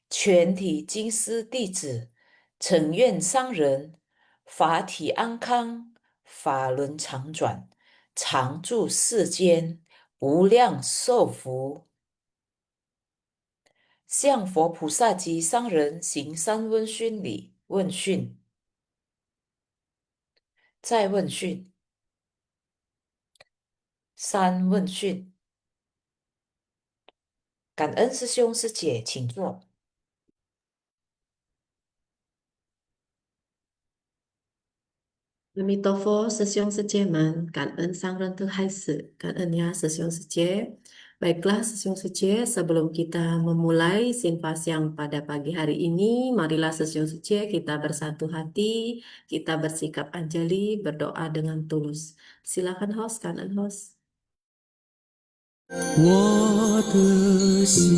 全体金丝弟子，诚愿商人法体安康，法轮常转，常住世间，无量寿福。向佛菩萨及商人行三问讯礼。问讯，再问讯，三问讯。感恩师兄师姐，请坐。阿弥陀佛，师兄师姐们，感恩上人terhaji，感恩ya 师兄师姐。Baiklah 师兄师姐, sebelum kita memulai sinfas yang pada pagi hari ini, marilah 师兄师姐 kita bersatu hati, kita bersikap anjali, berdoa dengan tulus. Silakan host, 感恩 host。我的心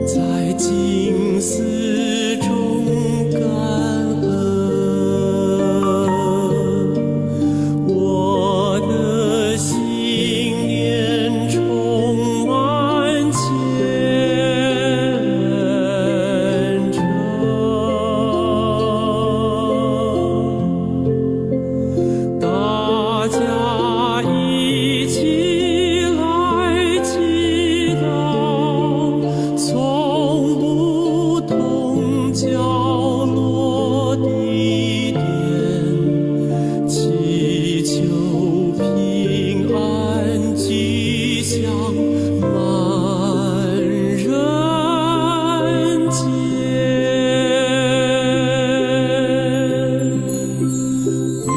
在静思中感恩，我的心念充满虔诚。大家一起来祈祷，从不同角落地点，祈求平安吉祥满人间。用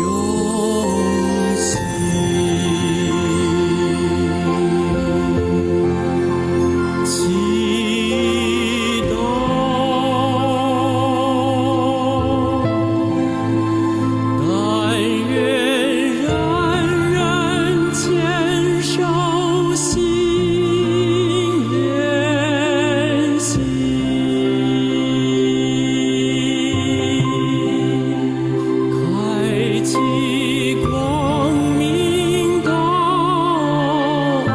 心祈祷，但愿人人坚守心连心。开启光明大爱，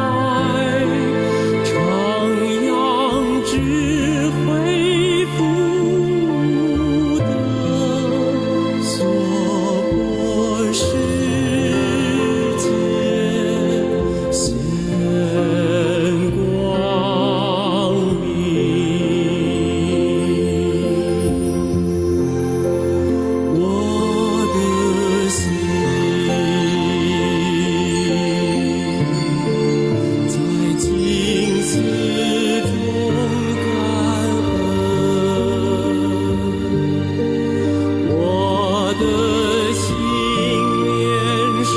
徜徉智慧福德，娑婆世界显光明。我的心在静思中感恩，我的心念上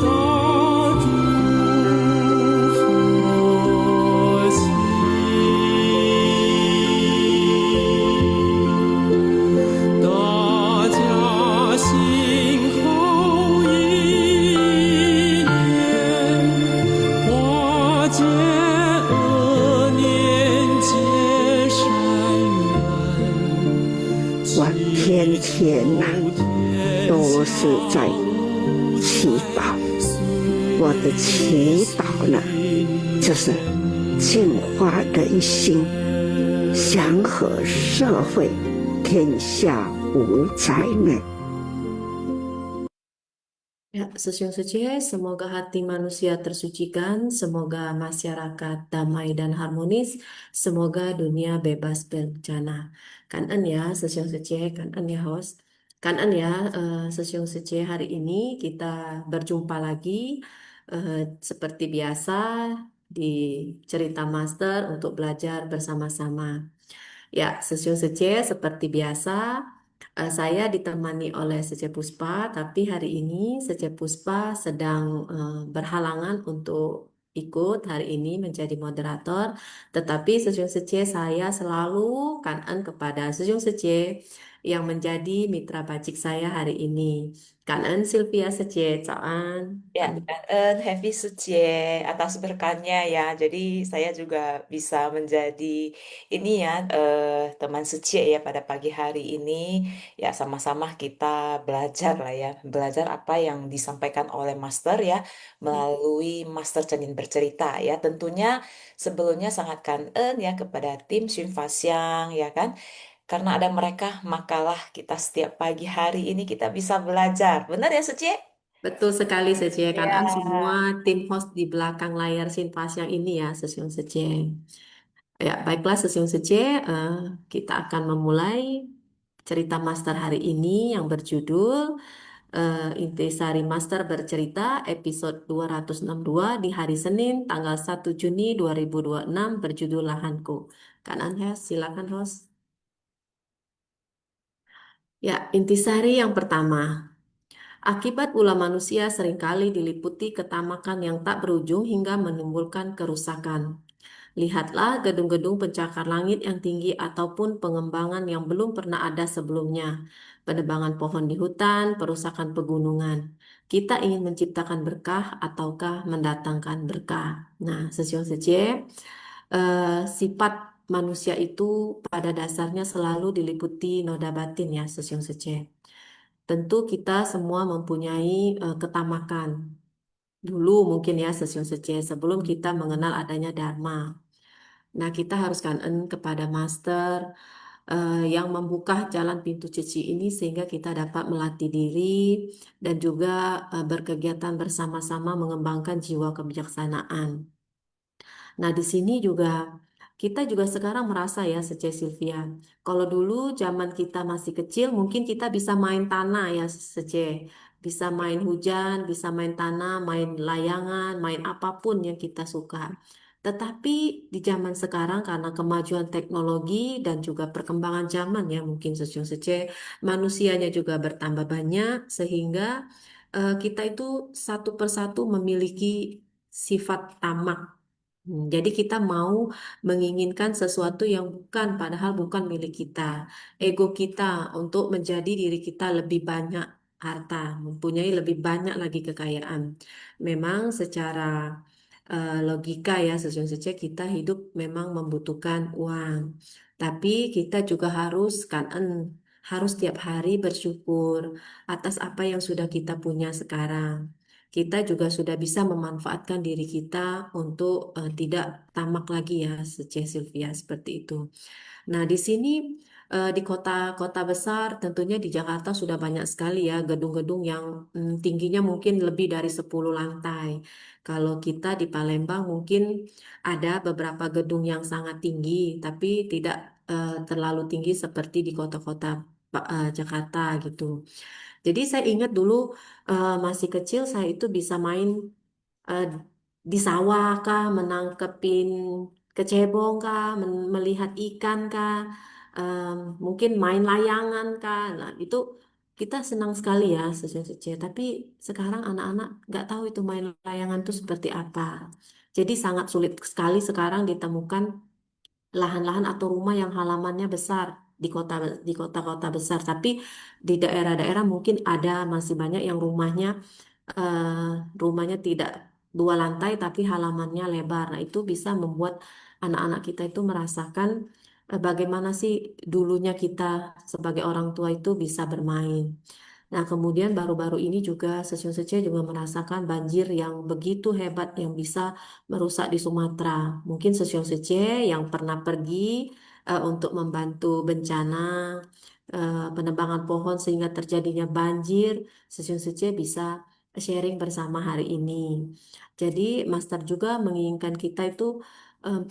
大诸佛心。大家心口意念，化解恶念结善缘。我天天都是在祈祷，我的祈祷呢，就是净化的一心，祥和社会，天下无灾难。Ya, Sesiung Suci, semoga hati manusia tersucikan, semoga masyarakat damai dan harmonis, semoga dunia bebas bencana. Kangen ya, Sesiung Suci, kangen ya host. Kangen ya, Sesiung Suci, hari ini kita berjumpa lagi seperti biasa di Cerita Master untuk belajar bersama-sama. Ya, Sesiung Suci, seperti biasa. Saya ditemani oleh Sece Puspa, tapi hari ini Sece Puspa sedang berhalangan untuk ikut hari ini menjadi moderator. Tetapi Sejong Sece saya selalu kanan kepada Sejong Sece yang menjadi mitra bajik saya hari ini. Cảm ơn Sylvia Secie, chào anh. Ya, Kak Happy Sucie atas berkatnya ya. Jadi saya juga bisa menjadi ini ya teman Sucie ya pada pagi hari ini. Ya sama-sama kita belajar lah ya, belajar apa yang disampaikan oleh Master ya melalui Master Cenin bercerita ya. Tentunya sebelumnya sangat kangen ya kepada tim Swim Fasyang ya kan. Karena ada mereka, makalah kita setiap pagi hari ini kita bisa belajar. Benar ya Sucie? Betul sekali Secie, kan Ya. semua tim host di belakang layar Sinpas yang ini ya, Sesiung Secie. Ya, baiklah Sesiung Secie, kita akan memulai cerita master hari ini yang berjudul Intisari Master Bercerita episode 262 di hari Senin tanggal 1 Juni 2026 berjudul Lahanku. Kanan ya, silakan host. Ya, intisari yang pertama. Akibat ulah manusia seringkali diliputi ketamakan yang tak berujung hingga menimbulkan kerusakan. Lihatlah gedung-gedung pencakar langit yang tinggi ataupun pengembangan yang belum pernah ada sebelumnya. Penebangan pohon di hutan, perusakan pegunungan. Kita ingin menciptakan berkah ataukah mendatangkan berkah. Nah, Sesiong Secie, sifat manusia itu pada dasarnya selalu diliputi noda batin ya, Sesiong Secie. Tentu kita semua mempunyai ketamakan. Dulu mungkin ya Sesiong Secie sebelum kita mengenal adanya Dharma. Nah, kita harus kangen kepada Master yang membuka jalan pintu cici ini sehingga kita dapat melatih diri dan juga berkegiatan bersama-sama mengembangkan jiwa kebijaksanaan. Nah, di sini juga kita juga sekarang merasa ya, Sece Sylvia. Kalau dulu zaman kita masih kecil, mungkin kita bisa main tanah ya, Sece. Bisa main hujan, bisa main tanah, main layangan, main apapun yang kita suka. Tetapi di zaman sekarang karena kemajuan teknologi dan juga perkembangan zaman ya, mungkin Sece, manusianya juga bertambah banyak sehingga kita itu satu persatu memiliki sifat tamak. Jadi kita mau menginginkan sesuatu yang bukan, padahal bukan milik kita. Ego kita untuk menjadi diri kita lebih banyak harta, mempunyai lebih banyak lagi kekayaan. Memang secara logika ya, sejujurnya kita hidup memang membutuhkan uang. Tapi kita juga harus harus tiap hari bersyukur atas apa yang sudah kita punya sekarang. Kita juga sudah bisa memanfaatkan diri kita untuk tidak tamak lagi ya, Sylvia seperti itu. Nah, di sini di kota-kota besar, tentunya di Jakarta sudah banyak sekali ya gedung-gedung yang tingginya mungkin lebih dari 10 lantai. Kalau kita di Palembang mungkin ada beberapa gedung yang sangat tinggi, tapi tidak terlalu tinggi seperti di kota-kota Jakarta gitu. Jadi saya ingat dulu masih kecil saya itu bisa main eh, di sawah kah, menangkepin kecebong kah, melihat ikan kah, em, mungkin main layangan kah. Nah, itu kita senang sekali ya sejujurnya. Tapi sekarang anak-anak nggak tahu itu main layangan itu seperti apa. Jadi sangat sulit sekali sekarang ditemukan lahan-lahan atau rumah yang halamannya besar di kota-kota besar. Tapi di daerah-daerah mungkin ada masih banyak yang eh, rumahnya tidak 2 lantai tapi halamannya lebar. Nah, itu bisa membuat anak-anak kita itu merasakan bagaimana sih dulunya kita sebagai orang tua itu bisa bermain. Nah, kemudian baru-baru ini juga Sesiun Sece juga merasakan banjir yang begitu hebat yang bisa merusak di Sumatera. Mungkin Sesiun Sece yang pernah pergi untuk membantu bencana penebangan pohon sehingga terjadinya banjir, Sesiun Sece bisa sharing bersama hari ini. Jadi, Master juga menginginkan kita itu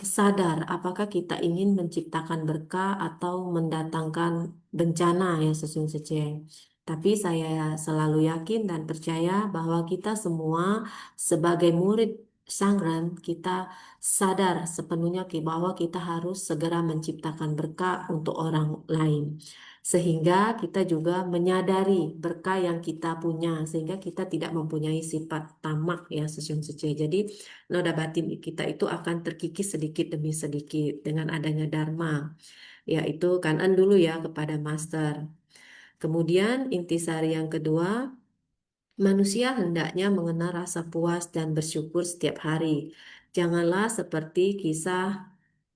sadar apakah kita ingin menciptakan berkah atau mendatangkan bencana ya Sesiun Sece. Tapi saya selalu yakin dan percaya bahwa kita semua sebagai murid Sangran, kita sadar sepenuhnya bahwa kita harus segera menciptakan berkah untuk orang lain. Sehingga kita juga menyadari berkah yang kita punya, sehingga kita tidak mempunyai sifat tamak ya sesungguhnya. Jadi noda batin kita itu akan terkikis sedikit demi sedikit dengan adanya Dharma. Yaitu kanan dulu ya kepada Master. Kemudian intisari yang kedua, manusia hendaknya mengenal rasa puas dan bersyukur setiap hari. Janganlah seperti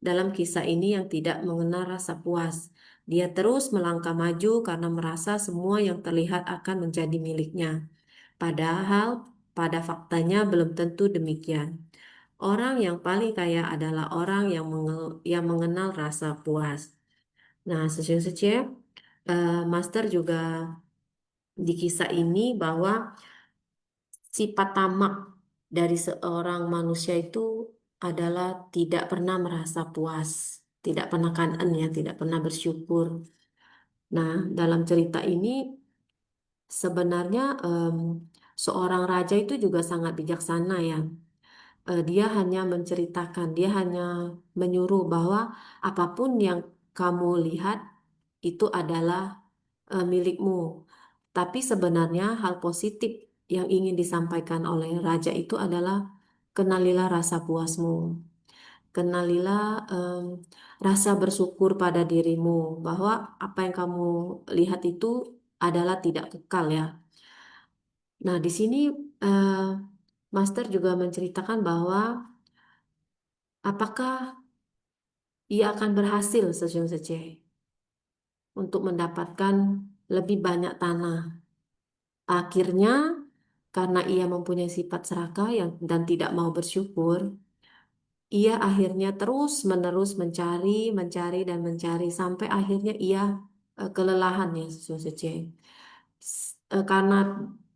dalam kisah ini yang tidak mengenal rasa puas. Dia terus melangkah maju karena merasa semua yang terlihat akan menjadi miliknya. Padahal pada faktanya belum tentu demikian. Orang yang paling kaya adalah orang yang mengenal rasa puas. Nah, sejujurnya, Master juga di kisah ini bahwa sifat tamak dari seorang manusia itu adalah tidak pernah merasa puas, tidak pernah kanen ya, tidak pernah bersyukur. Nah, dalam cerita ini sebenarnya seorang raja itu juga sangat bijaksana ya. Dia hanya menceritakan, dia hanya menyuruh bahwa apapun yang kamu lihat itu adalah milikmu. Tapi sebenarnya hal positif yang ingin disampaikan oleh raja itu adalah kenalilah rasa puasmu, kenalilah rasa bersyukur pada dirimu bahwa apa yang kamu lihat itu adalah tidak kekal ya. Nah, di sini eh, Master juga menceritakan bahwa apakah ia akan berhasil sejauh untuk mendapatkan lebih banyak tanah. Akhirnya, karena ia mempunyai sifat serakah dan tidak mau bersyukur, ia akhirnya terus-menerus mencari, mencari, dan mencari sampai akhirnya ia kelelahan ya sejauh karena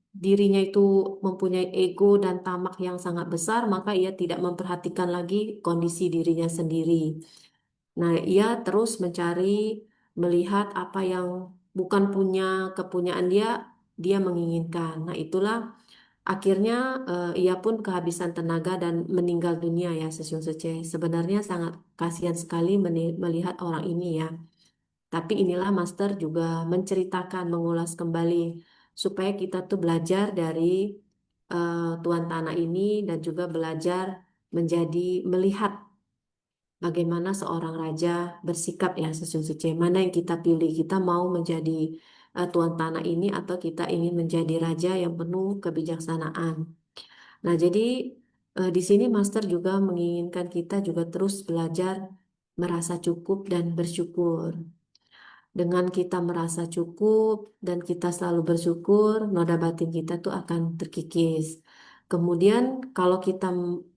dirinya itu mempunyai ego dan tamak yang sangat besar, maka ia tidak memperhatikan lagi kondisi dirinya sendiri. Nah, ia terus mencari, melihat apa yang bukan kepunyaan dia, dia menginginkan. Nah, itulah akhirnya ia pun kehabisan tenaga dan meninggal dunia ya Sesiung Sece. Sebenarnya sangat kasihan sekali melihat orang ini ya. Tapi inilah Master juga menceritakan, mengulas kembali supaya kita tuh belajar dari Tuan Tanah ini dan juga belajar melihat bagaimana seorang raja bersikap ya sesungguhnya. Mana yang kita pilih? Kita mau menjadi tuan tanah ini atau kita ingin menjadi raja yang penuh kebijaksanaan. Nah, jadi di sini Master juga menginginkan kita juga terus belajar merasa cukup dan bersyukur. Dengan kita merasa cukup dan kita selalu bersyukur, noda batin kita tuh akan terkikis. Kemudian kalau kita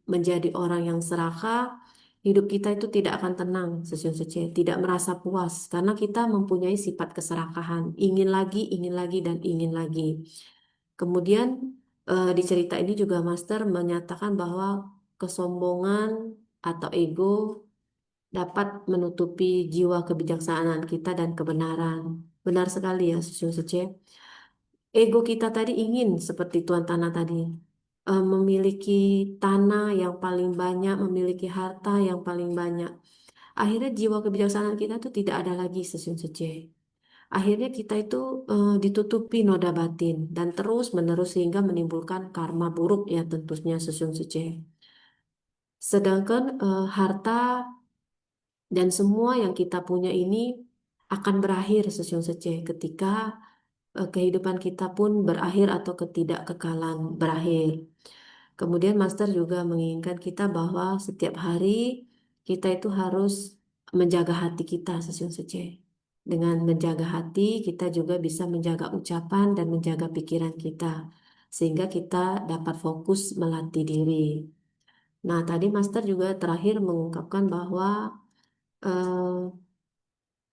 menjadi orang yang serakah, hidup kita itu tidak akan tenang sesungguhnya, tidak merasa puas karena kita mempunyai sifat keserakahan, ingin lagi dan ingin lagi. Kemudian di cerita ini juga Master menyatakan bahwa kesombongan atau ego dapat menutupi jiwa kebijaksanaan kita dan kebenaran. Benar sekali ya, Sosio. Ego kita tadi ingin seperti Tuan Tanah tadi, memiliki tanah yang paling banyak, memiliki harta yang paling banyak. Akhirnya jiwa kebijaksanaan kita tuh tidak ada lagi, Sosio. Akhirnya kita itu ditutupi noda batin dan terus menerus sehingga menimbulkan karma buruk ya tentunya Sosio. Sedangkan harta dan semua yang kita punya ini akan berakhir sejauh ketika kehidupan kita pun berakhir atau ketidakkekalan berakhir. Kemudian Master juga menginginkan kita bahwa setiap hari kita itu harus menjaga hati kita sejauh. Dengan menjaga hati, kita juga bisa menjaga ucapan dan menjaga pikiran kita, sehingga kita dapat fokus melatih diri. Nah, tadi Master juga terakhir mengungkapkan bahwa eh,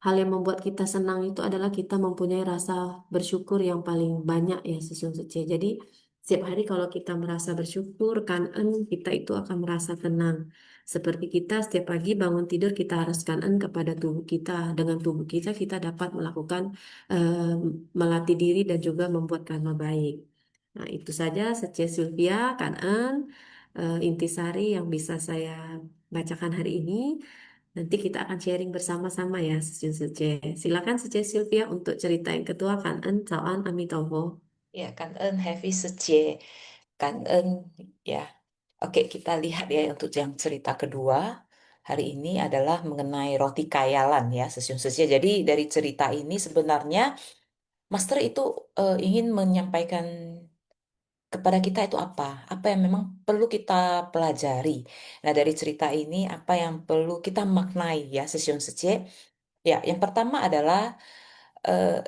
hal yang membuat kita senang itu adalah kita mempunyai rasa bersyukur yang paling banyak ya sesungguhnya. Jadi setiap hari kalau kita merasa bersyukur, kanen kita itu akan merasa tenang. Seperti kita setiap pagi bangun tidur kita harus kanen kepada tubuh kita. Dengan tubuh kita kita dapat melakukan eh, melatih diri dan juga membuat karma baik. Nah itu saja Sece Sylvia, kanen, intisari yang bisa saya bacakan hari ini. Nanti kita akan sharing bersama-sama ya, Suce. Silakan Suce Sylvia untuk cerita yang kedua kan En Cawan Amitovo. Ya, kan en heavy seje, kan en ya. Oke, kita lihat ya untuk yang cerita kedua hari ini adalah mengenai roti kayalan ya, sesyum seje. Jadi dari cerita ini sebenarnya Master itu ingin menyampaikan kepada kita itu apa? Apa yang memang perlu kita pelajari. Nah, dari cerita ini apa yang perlu kita maknai ya, Sesion Sece? Ya, yang pertama adalah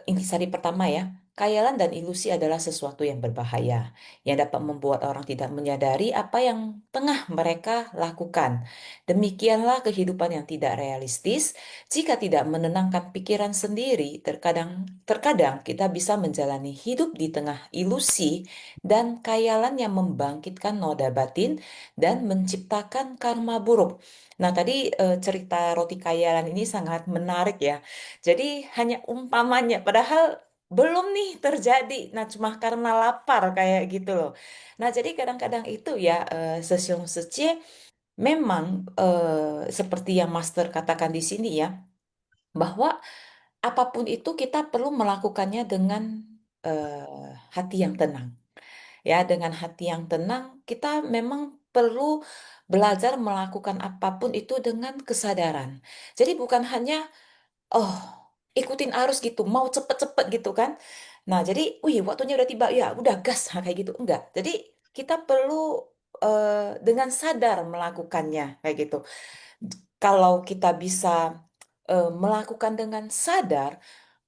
intisari pertama ya, khayalan dan ilusi adalah sesuatu yang berbahaya, yang dapat membuat orang tidak menyadari apa yang tengah mereka lakukan. Demikianlah kehidupan yang tidak realistis. Jika tidak menenangkan pikiran sendiri, terkadang kita bisa menjalani hidup di tengah ilusi dan khayalan yang membangkitkan noda batin dan menciptakan karma buruk. Nah, tadi cerita roti khayalan ini sangat menarik ya. Jadi hanya umpamanya, padahal belum nih terjadi. Nah, cuma karena lapar kayak gitu loh. Nah, jadi kadang-kadang itu ya, Sesiong Sece memang seperti yang Master katakan di sini ya, bahwa apapun itu kita perlu melakukannya dengan hati yang tenang. Ya, dengan hati yang tenang, kita memang perlu belajar melakukan apapun itu dengan kesadaran. Jadi bukan hanya oh, ikutin arus gitu, mau cepet-cepet gitu kan. Nah, jadi, wih, waktunya udah tiba, ya udah gas, nah, kayak gitu. Enggak. Jadi, kita perlu dengan sadar melakukannya, kayak gitu. Kalau kita bisa melakukan dengan sadar,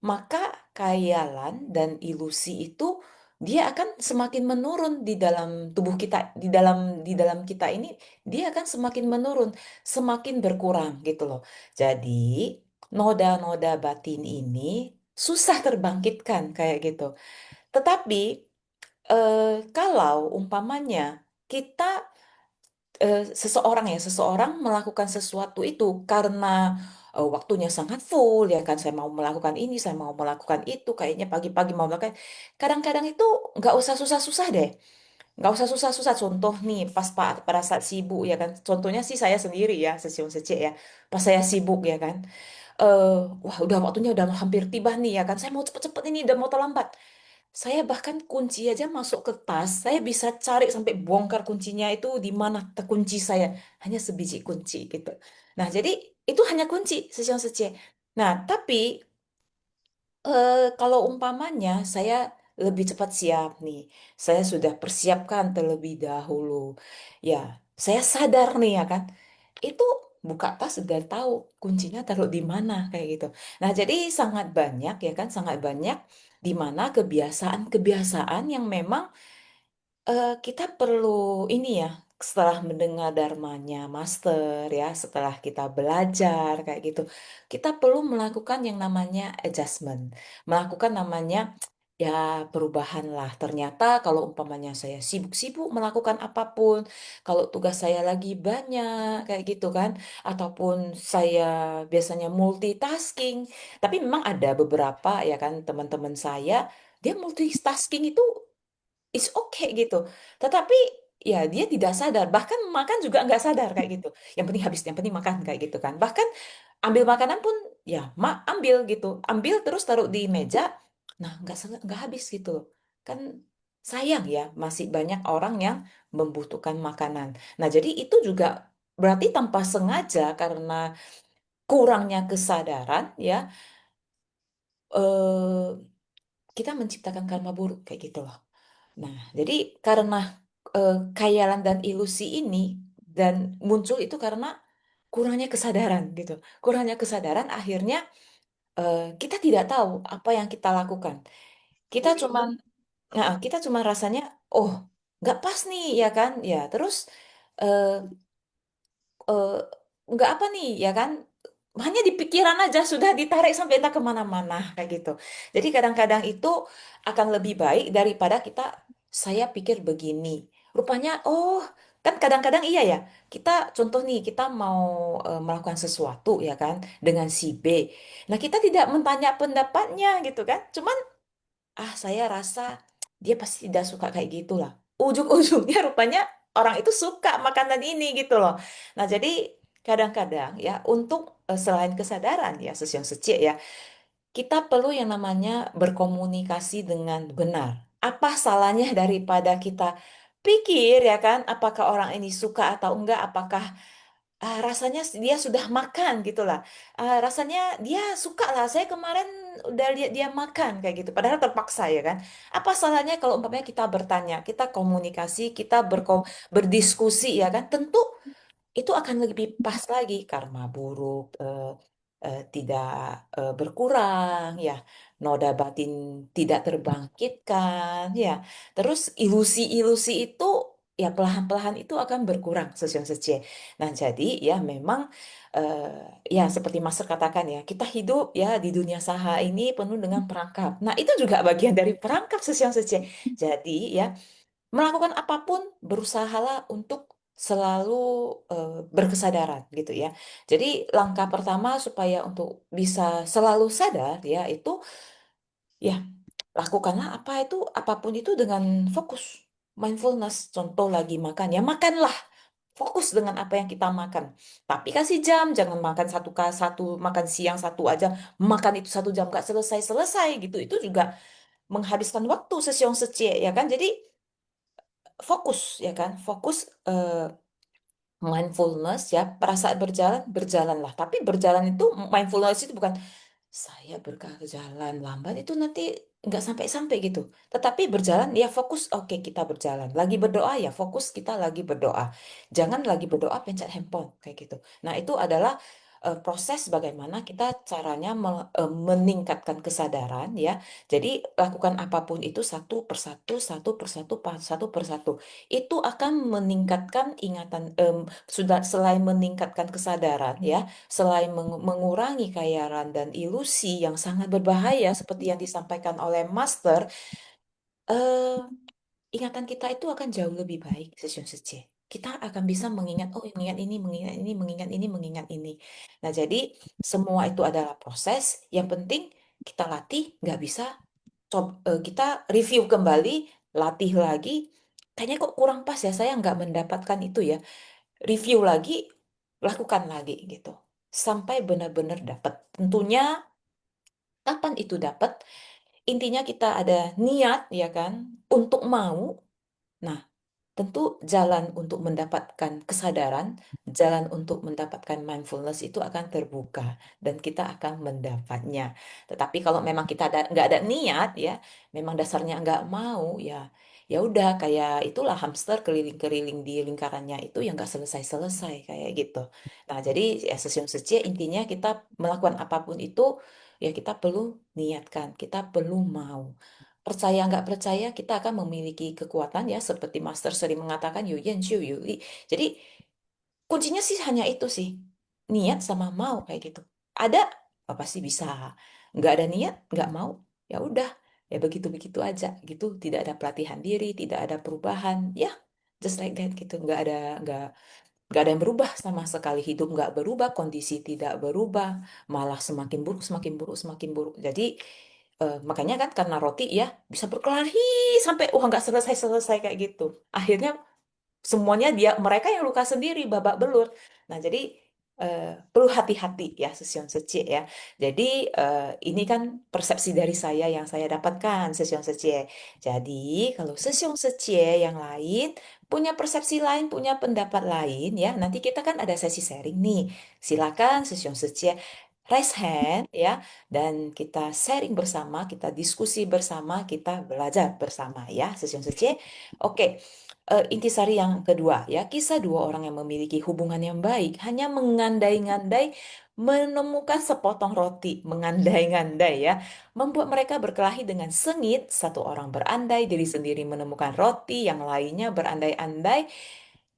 maka khayalan dan ilusi itu dia akan semakin menurun di dalam tubuh kita, di dalam kita ini, dia akan semakin menurun, semakin berkurang gitu loh. Jadi, noda-noda batin ini susah terbangkitkan kayak gitu. Tetapi kalau umpamanya kita seseorang melakukan sesuatu itu karena waktunya sangat full ya kan, saya mau melakukan ini, saya mau melakukan itu, kayaknya pagi-pagi mau melakukan, kadang-kadang itu nggak usah susah-susah deh, nggak usah susah-susah. Contoh nih, pada saat sibuk ya kan, contohnya sih saya sendiri ya, Sesiun Secek ya, pas saya sibuk ya kan, eh wah udah waktunya udah hampir tiba nih ya kan, saya mau cepet-cepet ini, udah mau terlambat. Saya bahkan kunci aja masuk ke tas, saya bisa cari sampai bongkar kuncinya itu di mana terkunci saya. Hanya sebiji kunci gitu. Nah, jadi itu hanya kunci, sesiang sece. Nah, tapi kalau umpamanya saya lebih cepat siap nih, saya sudah persiapkan terlebih dahulu. Ya, saya sadar nih ya kan, itu buka tas sudah tahu kuncinya taruh di mana kayak gitu. Nah, jadi sangat banyak ya kan, sangat banyak di mana kebiasaan-kebiasaan yang memang kita perlu ini ya, setelah mendengar dharmanya master ya, setelah kita belajar kayak gitu, kita perlu melakukan yang namanya adjustment, melakukan namanya ya perubahan lah. Ternyata kalau umpamanya saya sibuk-sibuk melakukan apapun, kalau tugas saya lagi banyak kayak gitu kan, ataupun saya biasanya multitasking, tapi memang ada beberapa ya kan teman-teman saya, dia multitasking itu it's okay gitu. Tetapi ya dia tidak sadar, bahkan makan juga nggak sadar kayak gitu. Yang penting habis, yang penting makan kayak gitu kan. Bahkan ambil makanan pun ya ambil gitu, ambil terus taruh di meja. Nah nggak habis gitu loh. Kan sayang ya, masih banyak orang yang membutuhkan makanan. Nah jadi itu juga berarti tanpa sengaja karena kurangnya kesadaran ya, eh, kita menciptakan karma buruk kayak gitu loh. Nah, jadi karena khayalan dan ilusi ini dan muncul itu karena kurangnya kesadaran gitu. Kurangnya kesadaran akhirnya kita tidak tahu apa yang kita lakukan. Kita cuman, nah, kita cuma rasanya, oh, nggak pas nih ya kan? Ya, terus eh, eh, nggak apa nih ya kan, hanya di pikiran aja sudah ditarik sampai entah kemana-mana kayak gitu. Jadi kadang-kadang itu akan lebih baik daripada kita, saya pikir begini rupanya, oh, kan kadang-kadang iya ya, kita contoh nih, kita mau melakukan sesuatu ya kan dengan si B, nah kita tidak mentanya pendapatnya gitu kan, cuman saya rasa dia pasti tidak suka kayak gitulah. Ujung-ujungnya rupanya orang itu suka makanan ini gitu loh. Nah, jadi kadang-kadang ya untuk selain kesadaran ya sesiang secik ya, kita perlu yang namanya berkomunikasi dengan benar. Apa salahnya daripada kita pikir ya kan, apakah orang ini suka atau enggak, apakah rasanya dia sudah makan gitu lah. Rasanya dia suka lah. Saya kemarin udah lihat dia makan kayak gitu. Padahal terpaksa ya kan. Apa salahnya kalau umpamanya kita bertanya, kita komunikasi, kita berdiskusi ya kan? Tentu itu akan lebih pas lagi karma buruk tidak berkurang ya, noda batin tidak terbangkitkan ya, terus ilusi-ilusi itu ya pelan-pelan itu akan berkurang sesion sece. Nah jadi ya memang ya seperti Master katakan ya, kita hidup ya di dunia saha ini penuh dengan perangkap. Nah itu juga bagian dari perangkap sesion sece. Jadi ya melakukan apapun berusahalah untuk selalu berkesadaran gitu ya. Jadi langkah pertama supaya untuk bisa selalu sadar ya itu ya lakukanlah apa itu apapun itu dengan fokus mindfulness. Contoh lagi makan ya makanlah fokus dengan apa yang kita makan. Tapi kasih jam, jangan makan satu makan siang satu aja, makan itu 1 jam gak selesai-selesai gitu. Itu juga menghabiskan waktu sesiong secie ya kan. Jadi fokus ya kan, fokus mindfulness ya, perasaan berjalan, berjalanlah. Tapi berjalan itu, mindfulness itu bukan saya berjalan lambat itu nanti nggak sampai-sampai gitu. Tetapi berjalan ya fokus, oke kita berjalan. Lagi berdoa ya fokus kita lagi berdoa. Jangan lagi berdoa pencet handphone kayak gitu. Nah itu adalah proses bagaimana kita caranya meningkatkan kesadaran ya. Jadi lakukan apapun itu satu persatu, satu persatu. Itu akan meningkatkan ingatan, sudah selain meningkatkan kesadaran ya. Selain mengurangi khayalan dan ilusi yang sangat berbahaya seperti yang disampaikan oleh Master, eh, ingatan kita itu akan jauh lebih baik, Session Sece. Kita akan bisa mengingat, oh mengingat ini, mengingat ini, mengingat ini, mengingat ini. Nah, jadi semua itu adalah proses. Yang penting kita latih, nggak bisa kita review kembali, latih lagi. Kayaknya kok kurang pas ya, saya nggak mendapatkan itu ya. Review lagi, lakukan lagi gitu. Sampai benar-benar dapat. Tentunya kapan itu dapat? Intinya kita ada niat ya kan untuk mau. Nah, tentu jalan untuk mendapatkan kesadaran, jalan untuk mendapatkan mindfulness itu akan terbuka dan kita akan mendapatnya. Tetapi kalau memang kita nggak ada niat ya, memang dasarnya nggak mau ya, ya udah kayak itulah hamster keliling-keliling di lingkarannya itu yang nggak selesai-selesai kayak gitu. Nah jadi ya sesium seci intinya kita melakukan apapun itu ya kita perlu niatkan, kita perlu mau. Percaya nggak percaya, kita akan memiliki kekuatan ya, seperti Master sering mengatakan, Yu Yan Xiu Yu Li. Jadi kuncinya sih hanya itu sih, niat sama mau kayak gitu. Ada, apa sih bisa. Nggak ada niat, nggak mau, ya udah, ya begitu-begitu aja gitu. Tidak ada pelatihan diri, tidak ada perubahan, ya just like that gitu. Nggak ada yang berubah sama sekali. Hidup nggak berubah, kondisi tidak berubah, malah semakin buruk, semakin buruk, semakin buruk. Jadi makanya kan karena roti ya bisa berkelahi sampai wah nggak selesai-selesai kayak gitu. Akhirnya semuanya mereka yang luka sendiri babak belur. Nah jadi perlu hati-hati ya sesion seci ya. Jadi ini kan persepsi dari saya yang saya dapatkan sesion seci. Jadi kalau sesion seci yang lain punya persepsi lain, punya pendapat lain ya. Nanti kita kan ada sesi sharing nih. Silakan sesion seci raise hand ya dan kita sharing bersama, kita diskusi bersama, kita belajar bersama ya sesion seci. Oke. Intisari yang kedua ya, kisah dua orang yang memiliki hubungan yang baik hanya mengandai-ngandai menemukan sepotong roti, mengandai-ngandai ya, membuat mereka berkelahi dengan sengit. Satu orang berandai diri sendiri menemukan roti, yang lainnya berandai-andai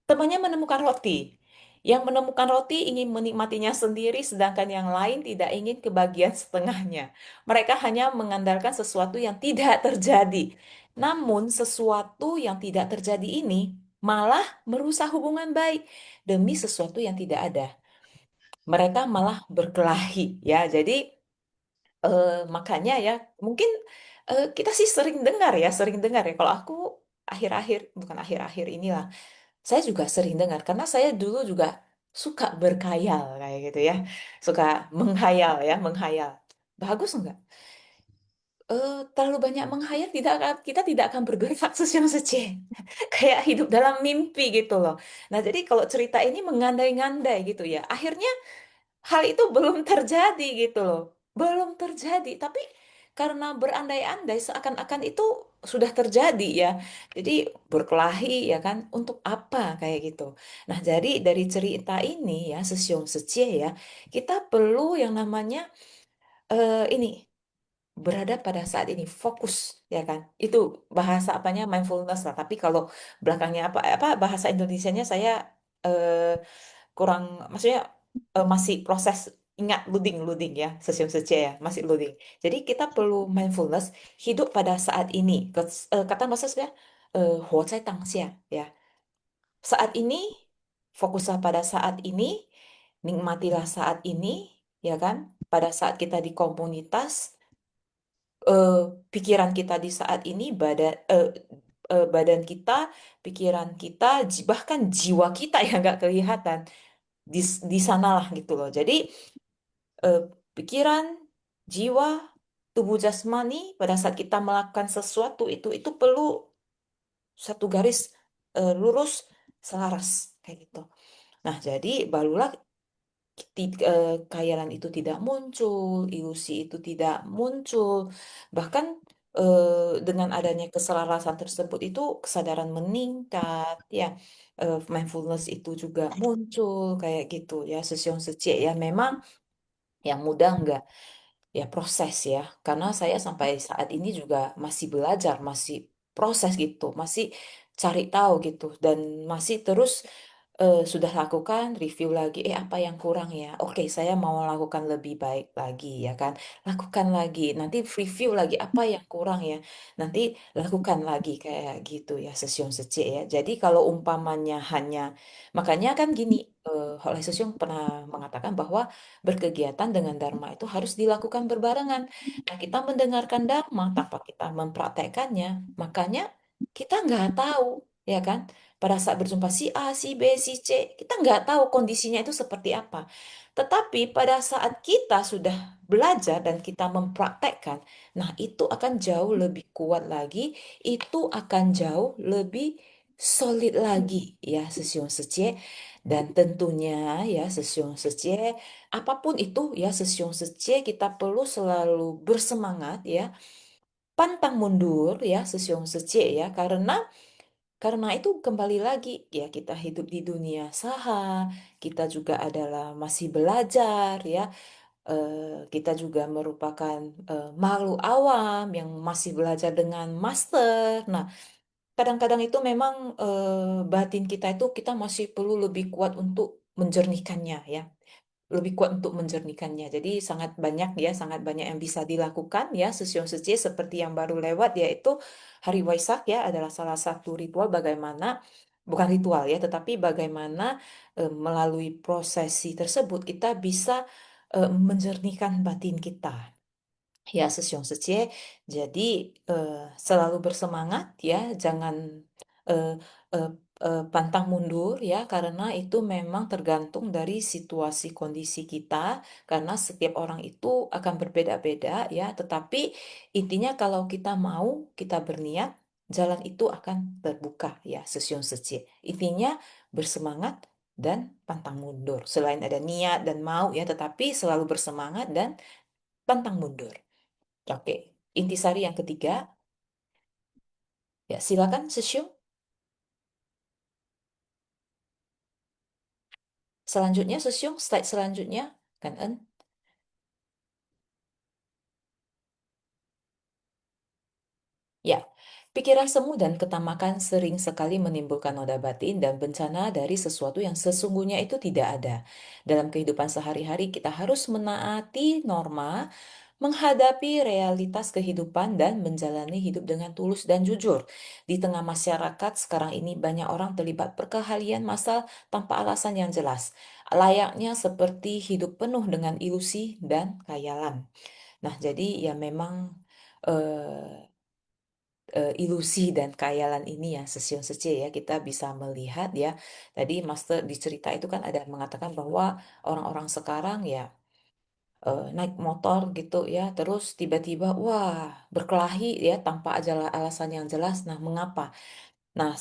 temannya menemukan roti. Yang menemukan roti ingin menikmatinya sendiri, sedangkan yang lain tidak ingin kebagian setengahnya. Mereka hanya mengandalkan sesuatu yang tidak terjadi. Namun, sesuatu yang tidak terjadi ini malah merusak hubungan baik demi sesuatu yang tidak ada. Mereka malah berkelahi, ya. Jadi, makanya ya, mungkin kita sih sering dengar ya. Kalau aku akhir-akhir, bukan akhir-akhir inilah saya juga sering dengar karena saya dulu juga suka berkhayal kayak gitu ya. Suka menghayal ya, menghayal. Bagus enggak? terlalu banyak menghayal kita tidak akan bergerak sesuai sece. Kayak hidup dalam mimpi gitu loh. Nah, jadi kalau cerita ini mengandai-ngandai gitu ya. Akhirnya hal itu belum terjadi gitu loh. Belum terjadi, tapi karena berandai-andai seakan-akan itu sudah terjadi ya. Jadi berkelahi ya kan untuk apa kayak gitu. Nah, jadi dari cerita ini ya Sesiong Secie ya, kita perlu yang namanya ini berada pada saat ini fokus ya kan. Itu bahasa apanya mindfulness lah. Tapi kalau belakangnya apa apa bahasa Indonesianya saya eh, kurang, maksudnya masih proses ingat luding ya sesium sece ya masih luding. Jadi kita perlu mindfulness hidup pada saat ini. Kata bahasa saya 活在当下 ya. Saat ini fokuslah pada saat ini, nikmatilah saat ini ya kan. Pada saat kita di komunitas, eh, pikiran kita di saat ini, badan kita, pikiran kita, bahkan jiwa kita yang nggak kelihatan di sanalah gitu loh. Jadi eh, pikiran, jiwa, tubuh jasmani pada saat kita melakukan sesuatu itu perlu satu garis lurus selaras kayak gitu. Nah, jadi barulah khayalan itu tidak muncul, ilusi itu tidak muncul. Bahkan dengan adanya keselarasan tersebut itu kesadaran meningkat, ya. Mindfulness itu juga muncul kayak gitu ya, sesiong secik ya. Memang yang mudah enggak ya proses ya. Karena saya sampai saat ini juga masih belajar, masih proses gitu, masih cari tahu gitu dan masih terus sudah lakukan review lagi, apa yang kurang ya? Oke, saya mau lakukan lebih baik lagi ya kan. Lakukan lagi, nanti review lagi apa yang kurang ya. Nanti lakukan lagi kayak gitu ya, sesiung secik ya. Jadi kalau umpamanya hanya, makanya kan gini, oleh Sesiung pernah mengatakan bahwa berkegiatan dengan Dharma itu harus dilakukan berbarengan. Nah, kita mendengarkan Dharma tanpa kita mempraktekkannya, makanya kita nggak tahu, ya kan? Pada saat berjumpa si A, si B, si C, kita nggak tahu kondisinya itu seperti apa. Tetapi pada saat kita sudah belajar dan kita mempraktekkan, nah itu akan jauh lebih kuat lagi, itu akan jauh lebih solid lagi ya Sesiung Secie. Dan tentunya ya Sesiung Secie, apapun itu ya Sesiung Secie kita perlu selalu bersemangat ya, pantang mundur ya Sesiung Secie ya, karena itu kembali lagi ya kita hidup di dunia saha, kita juga adalah masih belajar ya. Kita juga merupakan makhluk awam yang masih belajar dengan master. Nah, kadang-kadang itu memang batin kita itu kita masih perlu lebih kuat untuk menjernihkannya ya, lebih kuat untuk menjernihkannya. Jadi sangat banyak ya, sangat banyak yang bisa dilakukan ya Sesiong Seci seperti yang baru lewat yaitu Hari Waisak ya adalah salah satu ritual bagaimana, bukan ritual ya, tetapi bagaimana melalui prosesi tersebut kita bisa menjernihkan batin kita. Ya, Sesiong Secie. Jadi eh, selalu bersemangat ya, jangan eh, eh, pantang mundur ya, karena itu memang tergantung dari situasi kondisi kita, karena setiap orang itu akan berbeda-beda ya. Tetapi intinya kalau kita mau, kita berniat, jalan itu akan terbuka ya, Sesiong Secie. Intinya bersemangat dan pantang mundur. Selain ada niat dan mau ya, tetapi selalu bersemangat dan pantang mundur. Oke, intisari yang ketiga, ya silakan Sesyo. Selanjutnya Sesyo, slide selanjutnya, kan En. Ya, pikiran semu dan ketamakan sering sekali menimbulkan noda batin dan bencana dari sesuatu yang sesungguhnya itu tidak ada. Dalam kehidupan sehari-hari kita harus menaati norma, menghadapi realitas kehidupan dan menjalani hidup dengan tulus dan jujur. Di tengah masyarakat sekarang ini banyak orang terlibat perkelahian massal tanpa alasan yang jelas. Layaknya seperti hidup penuh dengan ilusi dan khayalan. Nah, jadi ya memang eh, ilusi dan khayalan ini ya Sesiun Sece ya kita bisa melihat ya. Tadi Master di cerita itu kan ada mengatakan bahwa orang-orang sekarang ya naik motor gitu ya, terus tiba-tiba wah berkelahi ya tanpa ada alasan yang jelas. Nah, mengapa? Nah,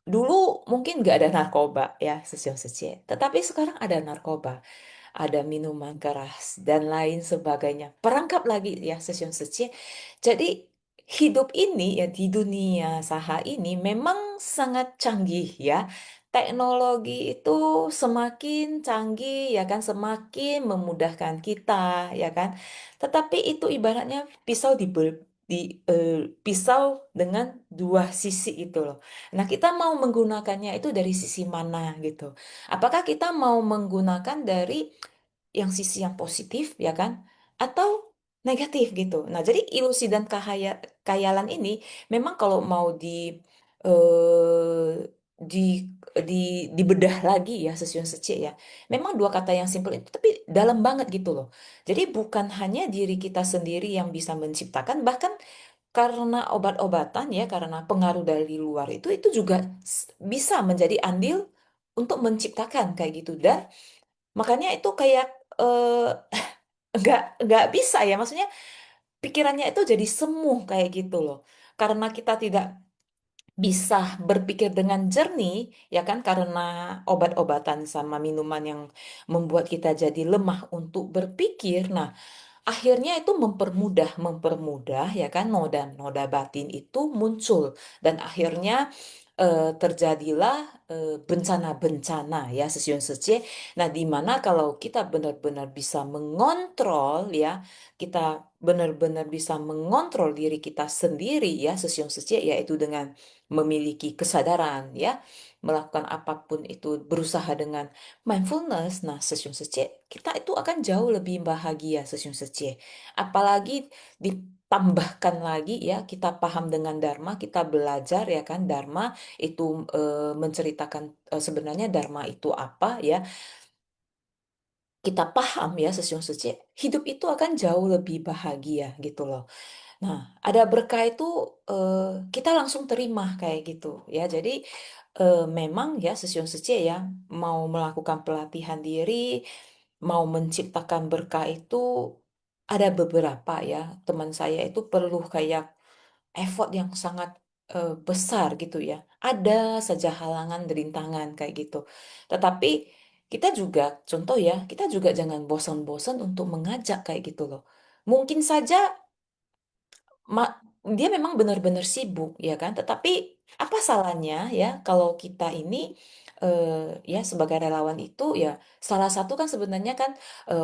dulu mungkin nggak ada narkoba ya, Sesiong Sece, tetapi sekarang ada narkoba, ada minuman keras dan lain sebagainya. Perangkap lagi ya, Sesiong Sece. Jadi hidup ini ya di dunia saha ini memang sangat canggih ya. Teknologi itu semakin canggih ya kan, semakin memudahkan kita ya kan. Tetapi itu ibaratnya pisau di pisau dengan dua sisi itu loh. Nah, kita mau menggunakannya itu dari sisi mana gitu. Apakah kita mau menggunakan dari yang sisi yang positif ya kan, atau negatif gitu. Nah, jadi ilusi dan kayalan ini memang kalau mau eh, di di dibedah lagi ya, Sesiun Secik ya. Memang dua kata yang simpel itu tapi dalam banget gitu loh. Jadi bukan hanya diri kita sendiri yang bisa menciptakan, bahkan karena obat-obatan ya, karena pengaruh dari luar itu juga bisa menjadi andil untuk menciptakan kayak gitu. Dan makanya itu kayak eh, nggak bisa ya, maksudnya pikirannya itu jadi semu kayak gitu loh, karena kita tidak bisa berpikir dengan jernih ya kan, karena obat-obatan sama minuman yang membuat kita jadi lemah untuk berpikir. Nah, akhirnya itu mempermudah ya kan, noda-noda batin itu muncul, dan akhirnya terjadilah bencana-bencana ya, Sesiun Sece. Nah, di mana kalau kita benar-benar bisa mengontrol ya, kita benar-benar bisa mengontrol diri kita sendiri ya, Sesiun Sece, yaitu dengan memiliki kesadaran ya, melakukan apapun itu berusaha dengan mindfulness. Nah, Sesiun Sece, kita itu akan jauh lebih bahagia, Sesiun Sece. Apalagi ditambahkan lagi ya, kita paham dengan Dharma, kita belajar ya kan, Dharma itu menceritakan sebenarnya Dharma itu apa ya. Kita paham ya, Sesiun Sece, hidup itu akan jauh lebih bahagia gitu loh. Nah, ada berkah itu eh, kita langsung terima kayak gitu ya. Jadi memang ya, Sesiun Sece ya, mau melakukan pelatihan diri, mau menciptakan berkah itu ada beberapa ya. Teman saya itu perlu kayak effort yang sangat besar gitu ya. Ada saja halangan, rintangan kayak gitu. Tetapi kita juga, contoh ya, kita juga jangan bosan-bosan untuk mengajak kayak gitu loh. Mungkin saja ma- dia memang benar-benar sibuk ya kan, tetapi apa salahnya ya kalau kita ini ya sebagai relawan itu ya, salah satu kan sebenarnya kan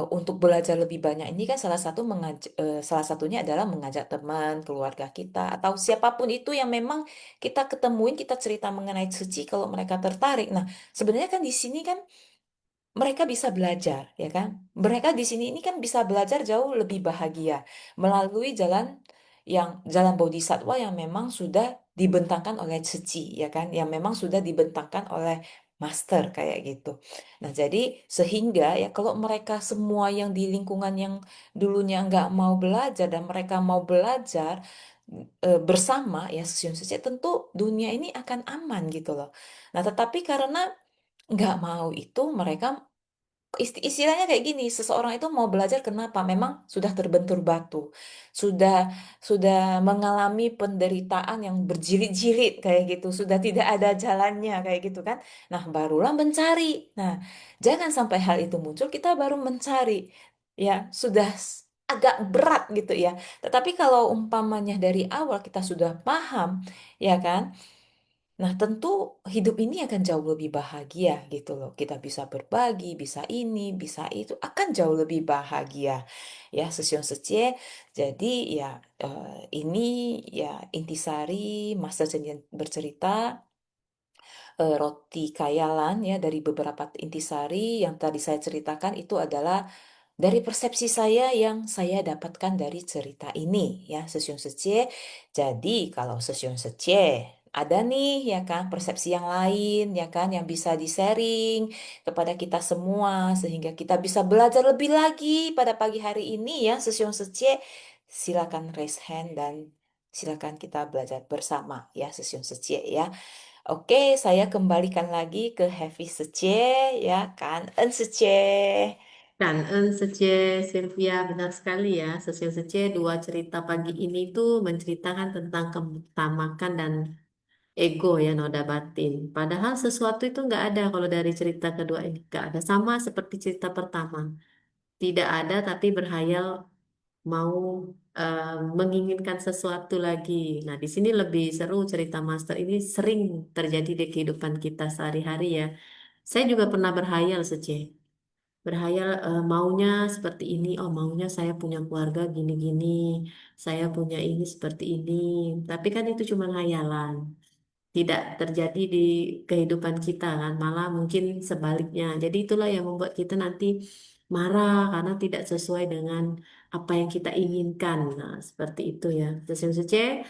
untuk belajar lebih banyak ini kan salah satunya adalah mengajak teman, keluarga kita atau siapapun itu yang memang kita ketemuin, kita cerita mengenai suci kalau mereka tertarik. Nah, sebenarnya kan di sini kan mereka bisa belajar, ya kan? Mereka di sini ini kan bisa belajar jauh lebih bahagia melalui jalan bodhisattva yang memang sudah dibentangkan oleh Tzu, ya kan? Yang memang sudah dibentangkan oleh master kayak gitu. Nah, jadi sehingga ya kalau mereka semua yang di lingkungan yang dulunya nggak mau belajar dan mereka mau belajar bersama ya, Sesiun Sece, tentu dunia ini akan aman gitu loh. Nah, tetapi karena nggak mau itu, mereka istilahnya kayak gini, seseorang itu mau belajar kenapa? Memang sudah terbentur batu, sudah sudah mengalami penderitaan yang berjilid-jilid kayak gitu, sudah tidak ada jalannya kayak gitu kan. Nah, barulah mencari. Nah, jangan sampai hal itu muncul kita baru mencari. Ya, sudah agak berat gitu ya. Tetapi kalau umpamanya dari awal kita sudah paham, ya kan? Nah, tentu hidup ini akan jauh lebih bahagia gitu loh. Kita bisa berbagi, bisa ini, bisa itu, akan jauh lebih bahagia. Ya, Sesiong Secie. Jadi ya ini ya intisari Master Chen yang bercerita roti kayalan ya, dari beberapa intisari yang tadi saya ceritakan itu adalah dari persepsi saya yang saya dapatkan dari cerita ini ya, Sesiun Secie. Jadi kalau Sesiun Secie ada nih ya kan persepsi yang lain ya kan, yang bisa di-sharing kepada kita semua sehingga kita bisa belajar lebih lagi pada pagi hari ini ya, Sesiun Secie, silakan raise hand dan silakan kita belajar bersama ya, Sesiun Secie ya. Oke, saya kembalikan lagi ke Heavy Secie ya kan, En Secie. Kangen Sece Sylvia, benar sekali ya. Sece, dua cerita pagi ini tuh menceritakan tentang ketamakan dan ego ya, noda batin. Padahal sesuatu itu nggak ada kalau dari cerita kedua ini. Nggak ada, sama seperti cerita pertama. Tidak ada tapi berhayal mau menginginkan sesuatu lagi. Nah, di sini lebih seru cerita Master ini sering terjadi di kehidupan kita sehari-hari ya. Saya juga pernah berhayal, Sece. Berhayal maunya seperti ini, oh maunya saya punya keluarga gini-gini, saya punya ini seperti ini. Tapi kan itu cuma hayalan, tidak terjadi di kehidupan kita kan, malah mungkin sebaliknya. Jadi itulah yang membuat kita nanti marah karena tidak sesuai dengan apa yang kita inginkan. Nah, seperti itu ya. Sesiun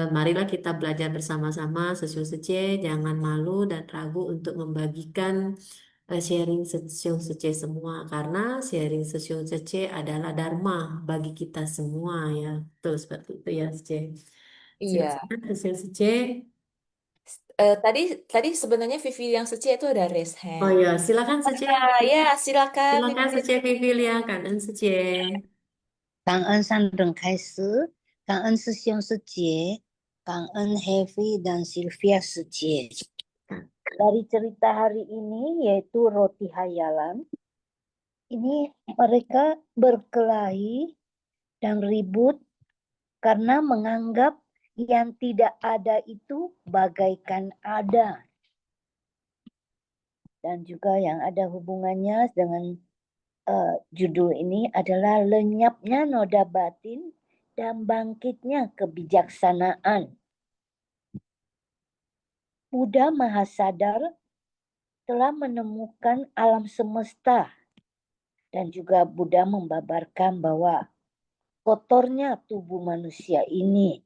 marilah kita belajar bersama-sama. Sesiun jangan malu dan ragu untuk membagikan sharing Sesiun semua, karena sharing Sesiun adalah dharma bagi kita semua ya. Betul seperti itu ya, Sece. Iya. Silakan Sesiun. Tadi tadi sebenarnya Vivi yang Sece itu ada raise Oh hand. ya, silakan Oh Sece. ya, ya silakan Silakan Vivi. Sece Vivilia, kanan Sece.感恩上人开始，感恩师兄师姐，感恩 Heavy dan Sylvia 师姐。Dari cerita hari ini yaitu roti hayalan, ini mereka berkelahi dan ribut karena menganggap yang tidak ada itu bagaikan ada. Dan juga yang ada hubungannya dengan judul ini adalah lenyapnya noda batin dan bangkitnya kebijaksanaan. Buddha Mahasadar telah menemukan alam semesta dan juga Buddha membabarkan bahwa kotornya tubuh manusia ini.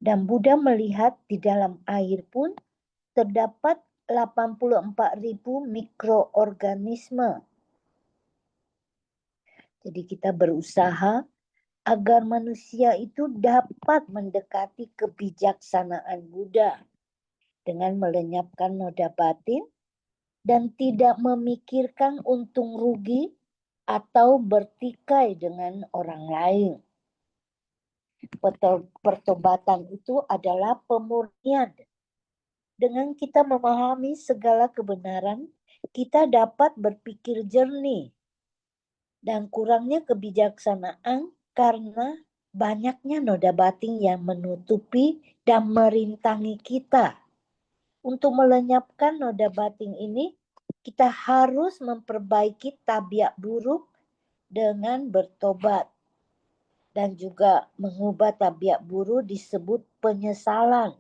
Dan Buddha melihat di dalam air pun terdapat 84.000 mikroorganisme. Jadi kita berusaha agar manusia itu dapat mendekati kebijaksanaan Buddha dengan melenyapkan noda batin dan tidak memikirkan untung rugi atau bertikai dengan orang lain. Pertobatan itu adalah pemurnian. Dengan kita memahami segala kebenaran, kita dapat berpikir jernih. Dan kurangnya kebijaksanaan karena banyaknya noda batin yang menutupi dan merintangi kita. Untuk melenyapkan noda batin ini, kita harus memperbaiki tabiat buruk dengan bertobat. Dan juga mengubah tabiat buruk disebut penyesalan.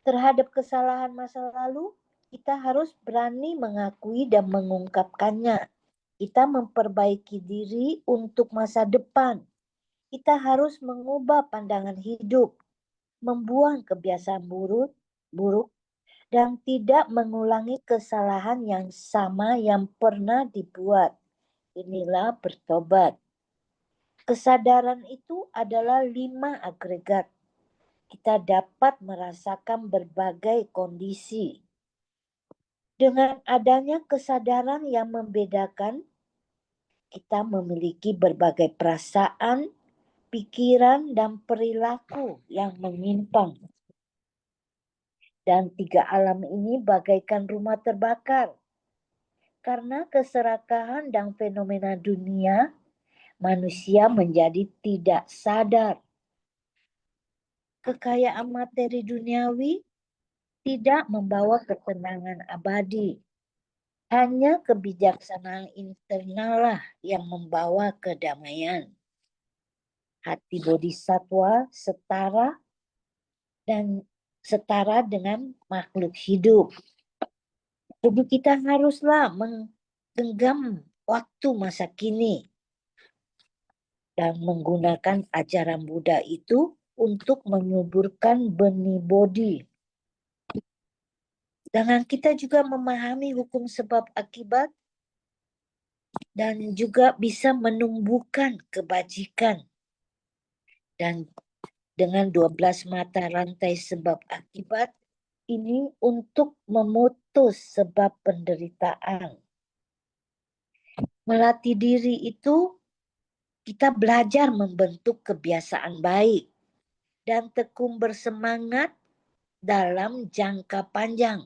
Terhadap kesalahan masa lalu, kita harus berani mengakui dan mengungkapkannya. Kita memperbaiki diri untuk masa depan. Kita harus mengubah pandangan hidup, membuang kebiasaan buruk, dan tidak mengulangi kesalahan yang sama yang pernah dibuat. Inilah bertobat. Kesadaran itu adalah 5 agregat. Kita dapat merasakan berbagai kondisi. Dengan adanya kesadaran yang membedakan, kita memiliki berbagai perasaan, pikiran, dan perilaku yang menyimpang. Dan 3 alam ini bagaikan rumah terbakar. Karena keserakahan dan fenomena dunia, manusia menjadi tidak sadar. Kekayaan materi duniawi tidak membawa ketenangan abadi. Hanya kebijaksanaan internal lah yang membawa kedamaian. Hati bodhisatwa setara dengan makhluk hidup. Jadi kita haruslah menggenggam waktu masa kini dan menggunakan ajaran Buddha itu untuk menyuburkan benih bodhi. Dengan kita juga memahami hukum sebab akibat dan juga bisa menumbuhkan kebajikan. Dan dengan 12 mata rantai sebab akibat ini untuk memutus sebab penderitaan. Melatih diri itu kita belajar membentuk kebiasaan baik dan tekun bersemangat dalam jangka panjang.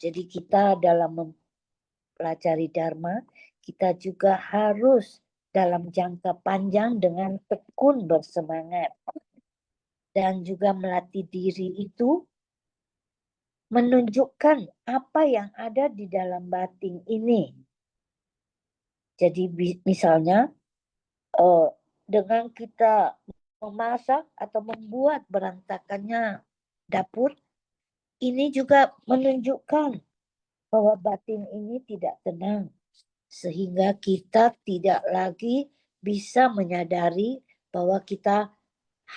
Jadi kita dalam mempelajari Dharma, kita juga harus dalam jangka panjang dengan tekun bersemangat. Dan juga melatih diri itu menunjukkan apa yang ada di dalam batin ini. Jadi misalnya dengan kita memasak atau membuat berantakannya dapur, ini juga menunjukkan bahwa batin ini tidak tenang. Sehingga kita tidak lagi bisa menyadari bahwa kita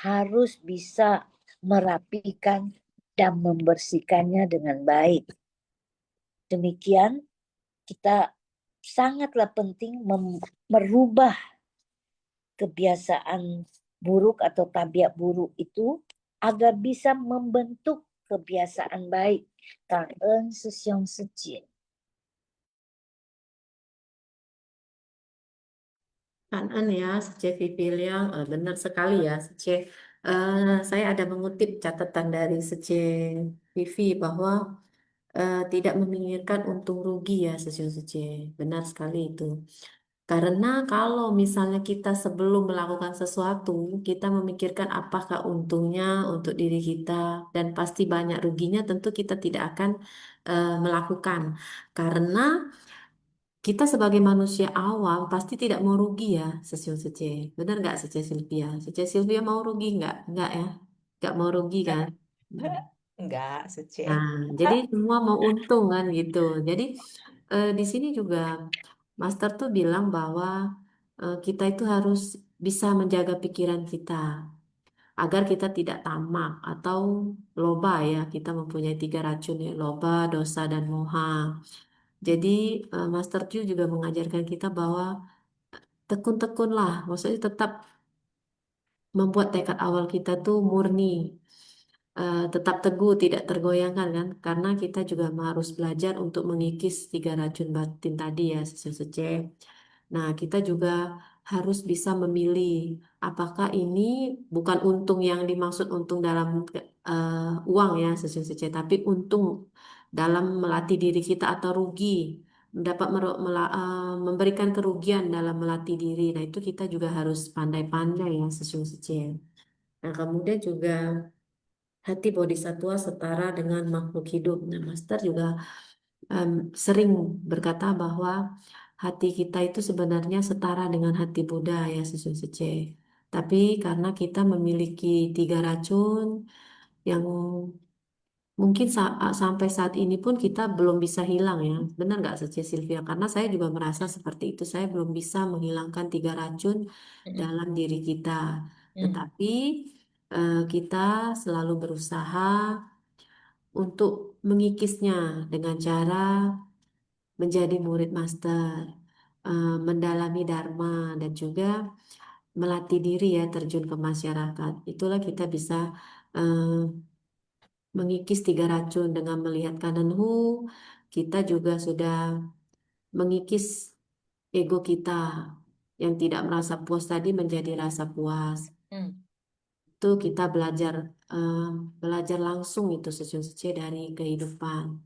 harus bisa merapikan dan membersihkannya dengan baik. Demikian kita sangatlah penting merubah kebiasaan buruk atau tabiat buruk itu agar bisa membentuk kebiasaan baik. Cảm ơn sư兄sư姐. Kanan ya, Sece Vivi Liang, benar sekali ya, Sece. Saya ada mengutip catatan dari Sece Vivi bahwa tidak memikirkan untung rugi ya, Sece. Benar sekali itu. Karena kalau misalnya kita sebelum melakukan sesuatu, kita memikirkan apakah untungnya untuk diri kita, dan pasti banyak ruginya, tentu kita tidak akan melakukan. Karena kita sebagai manusia awam pasti tidak mau rugi ya, Sece. Benar nggak, Sylvia? Sylvia mau rugi nggak? Nggak ya? Nggak mau rugi kan? Hmm. Enggak, Sece. Nah, jadi semua mau untung kan gitu. Jadi di sini juga Master tuh bilang bahwa kita itu harus bisa menjaga pikiran kita agar kita tidak tamak atau loba ya. Kita mempunyai 3 racun ya, loba, dosa, dan moha. Jadi Master Chu juga mengajarkan kita bahwa tekun-tekunlah, maksudnya tetap membuat tekad awal kita tuh murni, tetap teguh, tidak tergoyangkan kan, karena kita juga harus belajar untuk mengikis 3 racun batin tadi ya, Sece. Nah, kita juga harus bisa memilih apakah ini bukan untung yang dimaksud untung dalam uang ya, Sece, tapi untung dalam melatih diri kita atau rugi dapat memberikan kerugian dalam melatih diri. Nah, itu kita juga harus pandai-pandai ya, Sece. Nah, kemudian juga hati bodhisatwa setara dengan makhluk hidup. Nah, Master juga sering berkata bahwa hati kita itu sebenarnya setara dengan hati Buddha ya, Sece. Tapi karena kita memiliki 3 racun yang mungkin sampai saat ini pun kita belum bisa hilang ya. Benar nggak, Sylvia? Karena saya juga merasa seperti itu. Saya belum bisa menghilangkan 3 racun dalam diri kita. Tetapi kita selalu berusaha untuk mengikisnya dengan cara menjadi murid master, mendalami Dharma, dan juga melatih diri ya terjun ke masyarakat. Itulah kita bisa eh, mengikis 3 racun dengan melihat kanan hu. Kita juga sudah mengikis ego kita yang tidak merasa puas tadi menjadi rasa puas. Itu kita belajar langsung itu Sece dari kehidupan.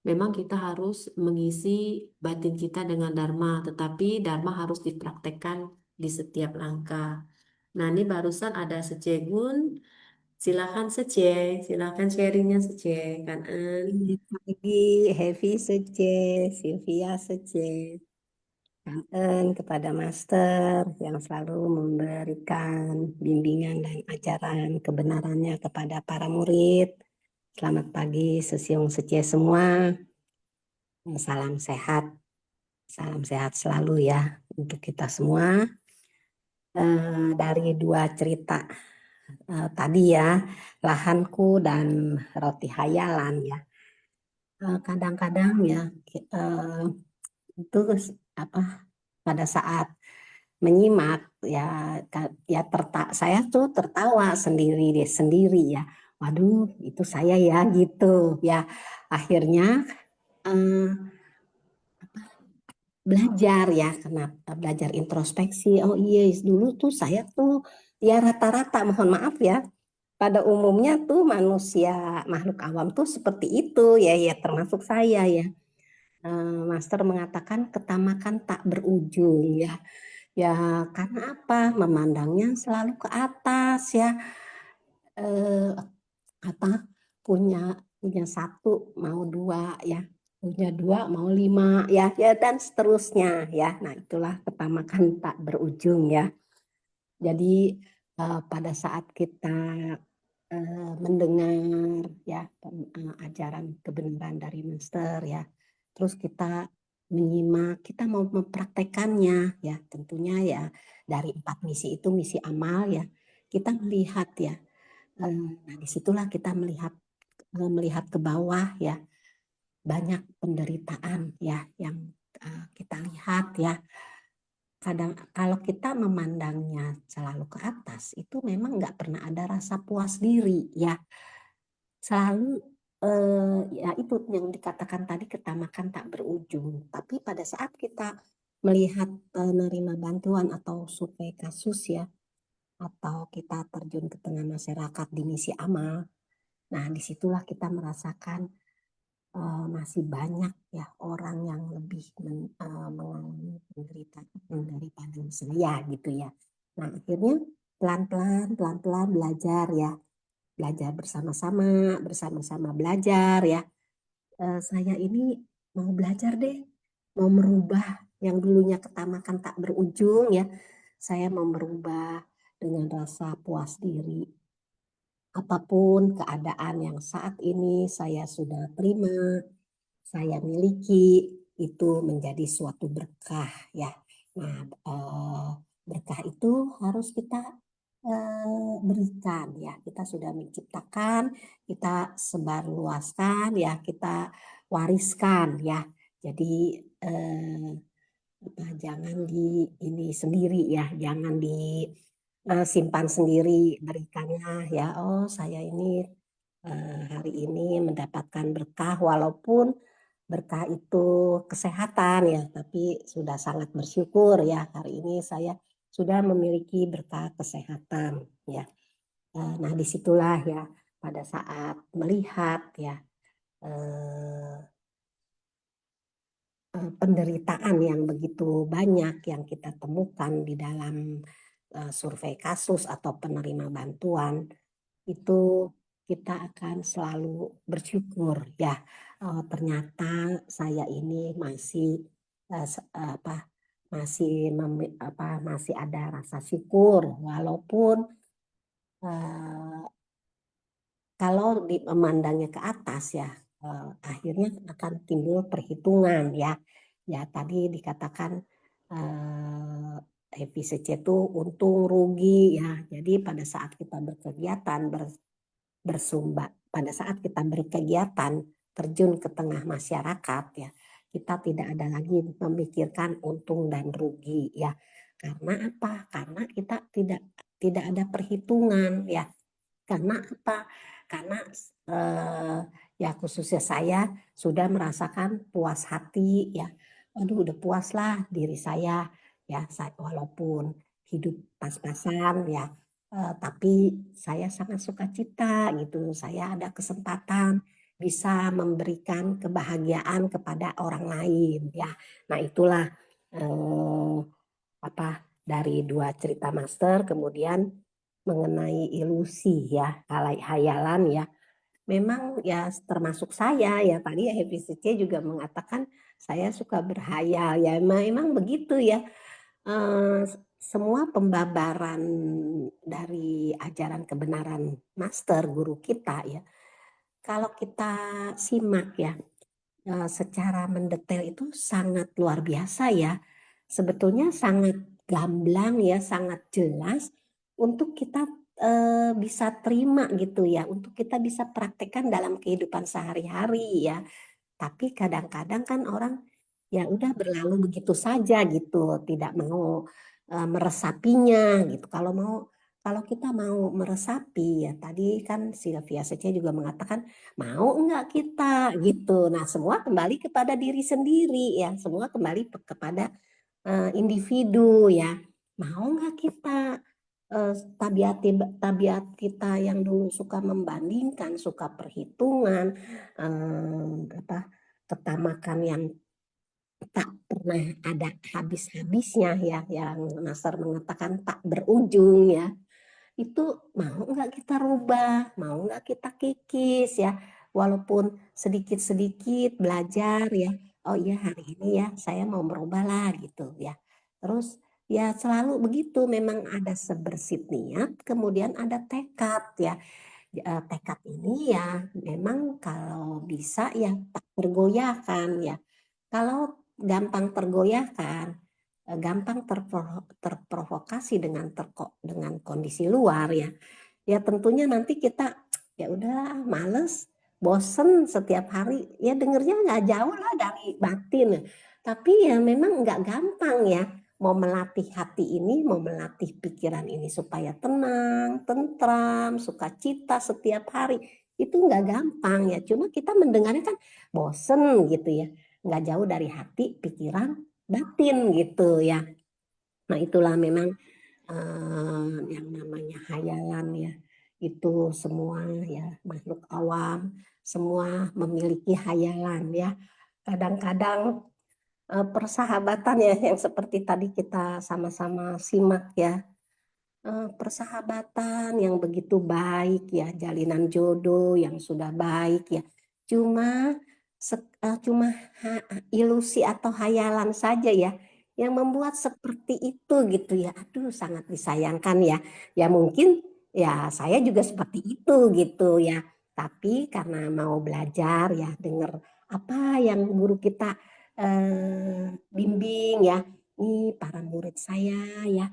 Memang kita harus mengisi batin kita dengan Dharma, tetapi Dharma harus dipraktekkan di setiap langkah. Nah, ini barusan ada Sece Gun. Silakan Sece, silakan sharingnya Sece, Kanan. Selamat pagi, Heavy Sece, Sylvia Sece. Kangen kepada Master yang selalu memberikan bimbingan dan ajaran kebenarannya kepada para murid. Selamat pagi, Sesiung Sece semua. Salam sehat selalu ya untuk kita semua. Dari 2 cerita tadi ya, lahanku dan roti hayalan ya. Kadang-kadang ya itu apa pada saat menyimak ya saya tuh tertawa sendiri ya. Waduh, itu saya ya gitu ya. Akhirnya belajar ya, kenapa belajar introspeksi. Oh iya, dulu tuh saya tuh ya rata-rata, mohon maaf ya, pada umumnya tuh manusia makhluk awam tuh seperti itu ya, ya termasuk saya ya. Master mengatakan ketamakan tak berujung ya. Ya karena apa? Memandangnya selalu ke atas ya. Eh, apa punya satu mau dua ya, punya dua mau lima ya, ya dan seterusnya ya. Nah itulah ketamakan tak berujung ya. Jadi pada saat kita mendengar ya ajaran kebenaran dari Master ya, terus kita menyimak, kita mau mempraktekannya ya, tentunya ya dari 4 misi itu misi amal ya, kita melihat ya. Nah disitulah kita melihat ke bawah ya, banyak penderitaan ya yang kita lihat ya. Kadang kalau kita memandangnya selalu ke atas, itu memang nggak pernah ada rasa puas diri ya. Selalu ya itu yang dikatakan tadi, ketamakan tak berujung. Tapi pada saat kita melihat menerima bantuan atau survei kasus ya, atau kita terjun ke tengah masyarakat di misi amal, nah disitulah kita merasakan masih banyak ya orang yang lebih mengalami penderitaan daripada saya gitu ya. Nah akhirnya pelan-pelan belajar ya, belajar bersama-sama belajar ya. Saya ini mau belajar deh, mau merubah yang dulunya ketamakan tak berujung ya. Saya mau merubah dengan rasa puas diri. Apapun keadaan yang saat ini saya sudah terima, saya miliki, itu menjadi suatu berkah ya. Nah, berkah itu harus kita berikan ya. Kita sudah menciptakan, kita sebarluaskan ya, kita wariskan ya. Jadi jangan di ini sendiri ya, jangan simpan sendiri, berikannya ya. Oh saya ini hari ini mendapatkan berkah, walaupun berkah itu kesehatan ya, tapi sudah sangat bersyukur ya hari ini saya sudah memiliki berkah kesehatan ya. Nah disitulah ya pada saat melihat ya penderitaan yang begitu banyak yang kita temukan di dalam survei kasus atau penerima bantuan, itu kita akan selalu bersyukur ya. Ternyata saya ini masih masih ada rasa syukur, walaupun kalau memandangnya ke atas ya, akhirnya akan timbul perhitungan ya. Ya tadi dikatakan efisiensi itu untung rugi ya. Jadi pada saat kita berkegiatan pada saat kita berkegiatan terjun ke tengah masyarakat ya, kita tidak ada lagi memikirkan untung dan rugi ya. Karena apa? Karena kita tidak ada perhitungan ya. Karena apa? Karena ya khususnya saya sudah merasakan puas hati ya. Aduh udah puas lah diri saya ya, walaupun hidup pas-pasan ya, tapi saya sangat sukacita gitu. Saya ada kesempatan bisa memberikan kebahagiaan kepada orang lain ya. Nah itulah dari 2 cerita Master, kemudian mengenai ilusi ya, hayalan ya. Memang ya termasuk saya ya, tadi Happy C juga mengatakan saya suka berhayal ya, memang begitu ya. Semua pembabaran dari ajaran kebenaran Master guru kita ya, kalau kita simak ya secara mendetail itu sangat luar biasa ya. Sebetulnya sangat gamblang ya, sangat jelas untuk kita bisa terima gitu ya, untuk kita bisa praktekkan dalam kehidupan sehari-hari ya. Tapi kadang-kadang kan orang ya udah berlalu begitu saja gitu, tidak mau meresapinya gitu. kalau kita mau meresapi ya tadi kan Sylvia Seceh juga mengatakan mau enggak kita gitu. Nah, semua kembali kepada diri sendiri ya, semua kembali kepada individu ya. Mau enggak kita tabiat kita yang dulu suka membandingkan, suka perhitungan, ketamakan yang tak pernah ada habis-habisnya ya, yang Nasr mengatakan tak berujung ya, itu mau nggak kita rubah, mau nggak kita kikis ya, walaupun sedikit-sedikit belajar ya, oh iya hari ini ya saya mau merubah lah gitu ya. Terus ya selalu begitu, memang ada sebersit niat, kemudian ada tekad ya. Tekad ini ya memang kalau bisa ya tak tergoyahkan ya. Kalau gampang tergoyahkan, gampang terprovokasi dengan kondisi luar ya. Ya tentunya nanti kita ya udah males, bosen setiap hari. Ya dengernya nggak jauh lah dari batin. Tapi ya memang nggak gampang ya. Mau melatih hati ini, mau melatih pikiran ini supaya tenang, tentram, sukacita setiap hari. Itu nggak gampang ya. Cuma kita mendengarnya kan bosen gitu ya. Nggak jauh dari hati, pikiran, batin gitu ya. Nah itulah memang yang namanya hayalan ya. Itu semua ya makhluk awam, semua memiliki hayalan ya. Kadang-kadang persahabatan ya yang seperti tadi kita sama-sama simak ya. Persahabatan yang begitu baik ya, jalinan jodoh yang sudah baik ya. Cuma cuma ilusi atau hayalan saja ya yang membuat seperti itu gitu ya. Aduh, sangat disayangkan ya. Ya mungkin ya saya juga seperti itu gitu ya. Tapi karena mau belajar ya, dengar apa yang guru kita bimbing ya. Nih para murid saya ya,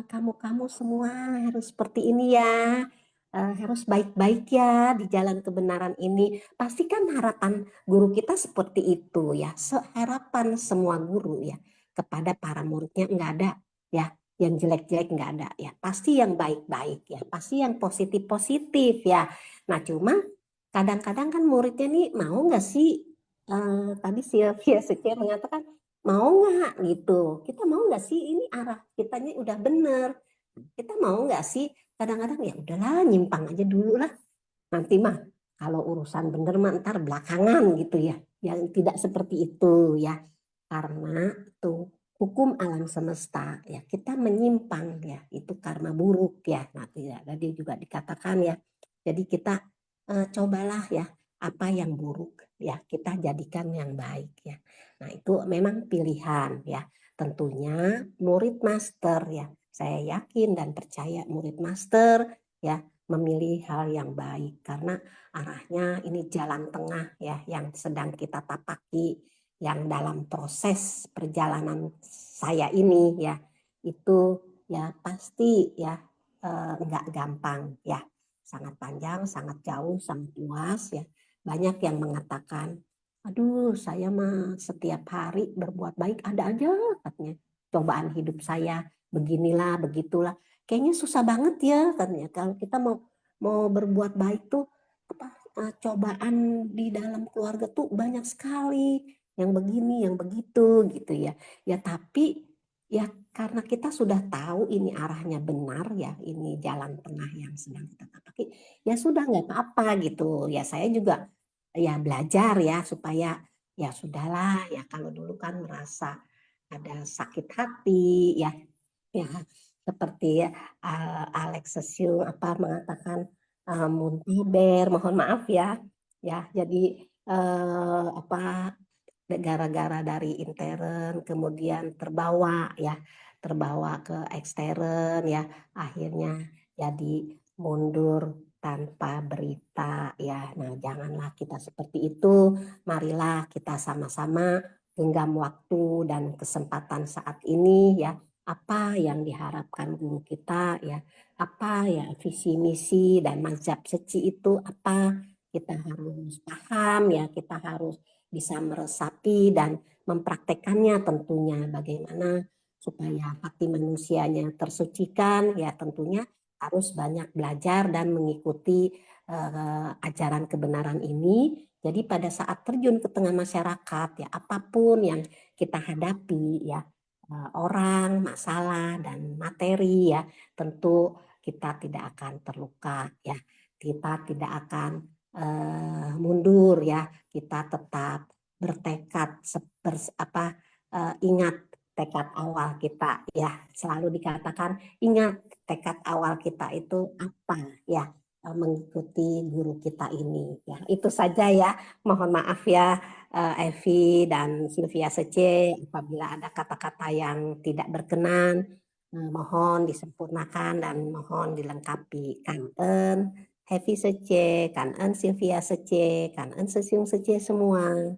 kamu-kamu semua harus seperti ini ya, harus baik-baik ya di jalan kebenaran ini. Pastikan harapan guru kita seperti itu ya, harapan semua guru ya kepada para muridnya nggak ada ya, yang jelek-jelek nggak ada ya, pasti yang baik-baik ya, pasti yang positif-positif ya. Nah cuma kadang-kadang kan muridnya nih mau nggak sih, tadi Sylvia Seceh mengatakan mau nggak gitu, kita mau nggak sih ini arah kitanya udah bener, kita mau nggak sih, kadang-kadang ya udahlah nyimpang aja dulu lah, nanti mah kalau urusan bener mah ntar belakangan gitu ya, yang tidak seperti itu ya, karena tuh hukum alam semesta ya, kita menyimpang ya itu karena buruk ya, nanti ya tadi juga dikatakan ya, jadi kita cobalah ya apa yang buruk ya kita jadikan yang baik ya. Nah itu memang pilihan ya. Tentunya murid master ya. Saya yakin dan percaya murid master ya memilih hal yang baik karena arahnya ini jalan tengah ya yang sedang kita tapaki, yang dalam proses perjalanan saya ini ya itu ya pasti ya enggak gampang ya, sangat panjang, sangat jauh, sangat luas ya. Banyak yang mengatakan, aduh saya mah setiap hari berbuat baik ada aja katanya. Cobaan hidup saya beginilah, begitulah. Kayaknya susah banget ya katanya. Kalau kita mau mau berbuat baik tuh apa, cobaan di dalam keluarga tuh banyak sekali. Yang begini, yang begitu gitu ya. Ya tapi ya karena kita sudah tahu ini arahnya benar ya, ini jalan tengah yang sedang kita tapaki, ya sudah nggak apa-apa gitu. Ya saya juga ya belajar ya supaya ya sudahlah ya, kalau dulu kan merasa ada sakit hati ya, ya seperti Alexisius apa mengatakan muntaber, mohon maaf ya, ya jadi apa gara-gara dari intern kemudian terbawa ya, terbawa ke ekstern ya, akhirnya jadi mundur tanpa berita ya. Nah janganlah kita seperti itu, marilah kita sama-sama genggam waktu dan kesempatan saat ini ya, apa yang diharapkan guru kita ya, apa ya visi misi dan mazhab seci itu apa, kita harus paham ya, kita harus bisa meresapi dan mempraktekannya, tentunya bagaimana supaya hati manusianya tersucikan ya, tentunya harus banyak belajar dan mengikuti ajaran kebenaran ini. Jadi pada saat terjun ke tengah masyarakat ya apapun yang kita hadapi ya orang, masalah dan materi ya tentu kita tidak akan terluka ya. Kita tidak akan mundur ya. Kita tetap bertekad ingat tekad awal kita ya. Selalu dikatakan ingat tekad awal kita itu apa ya, mengikuti guru kita ini ya. Itu saja ya. Mohon maaf ya Evi dan Sylvia Sece apabila ada kata-kata yang tidak berkenan, mohon disempurnakan dan mohon dilengkapi. Kangen Evi Sece, kangen Sylvia Sece, kangen Sesiung Sece semua.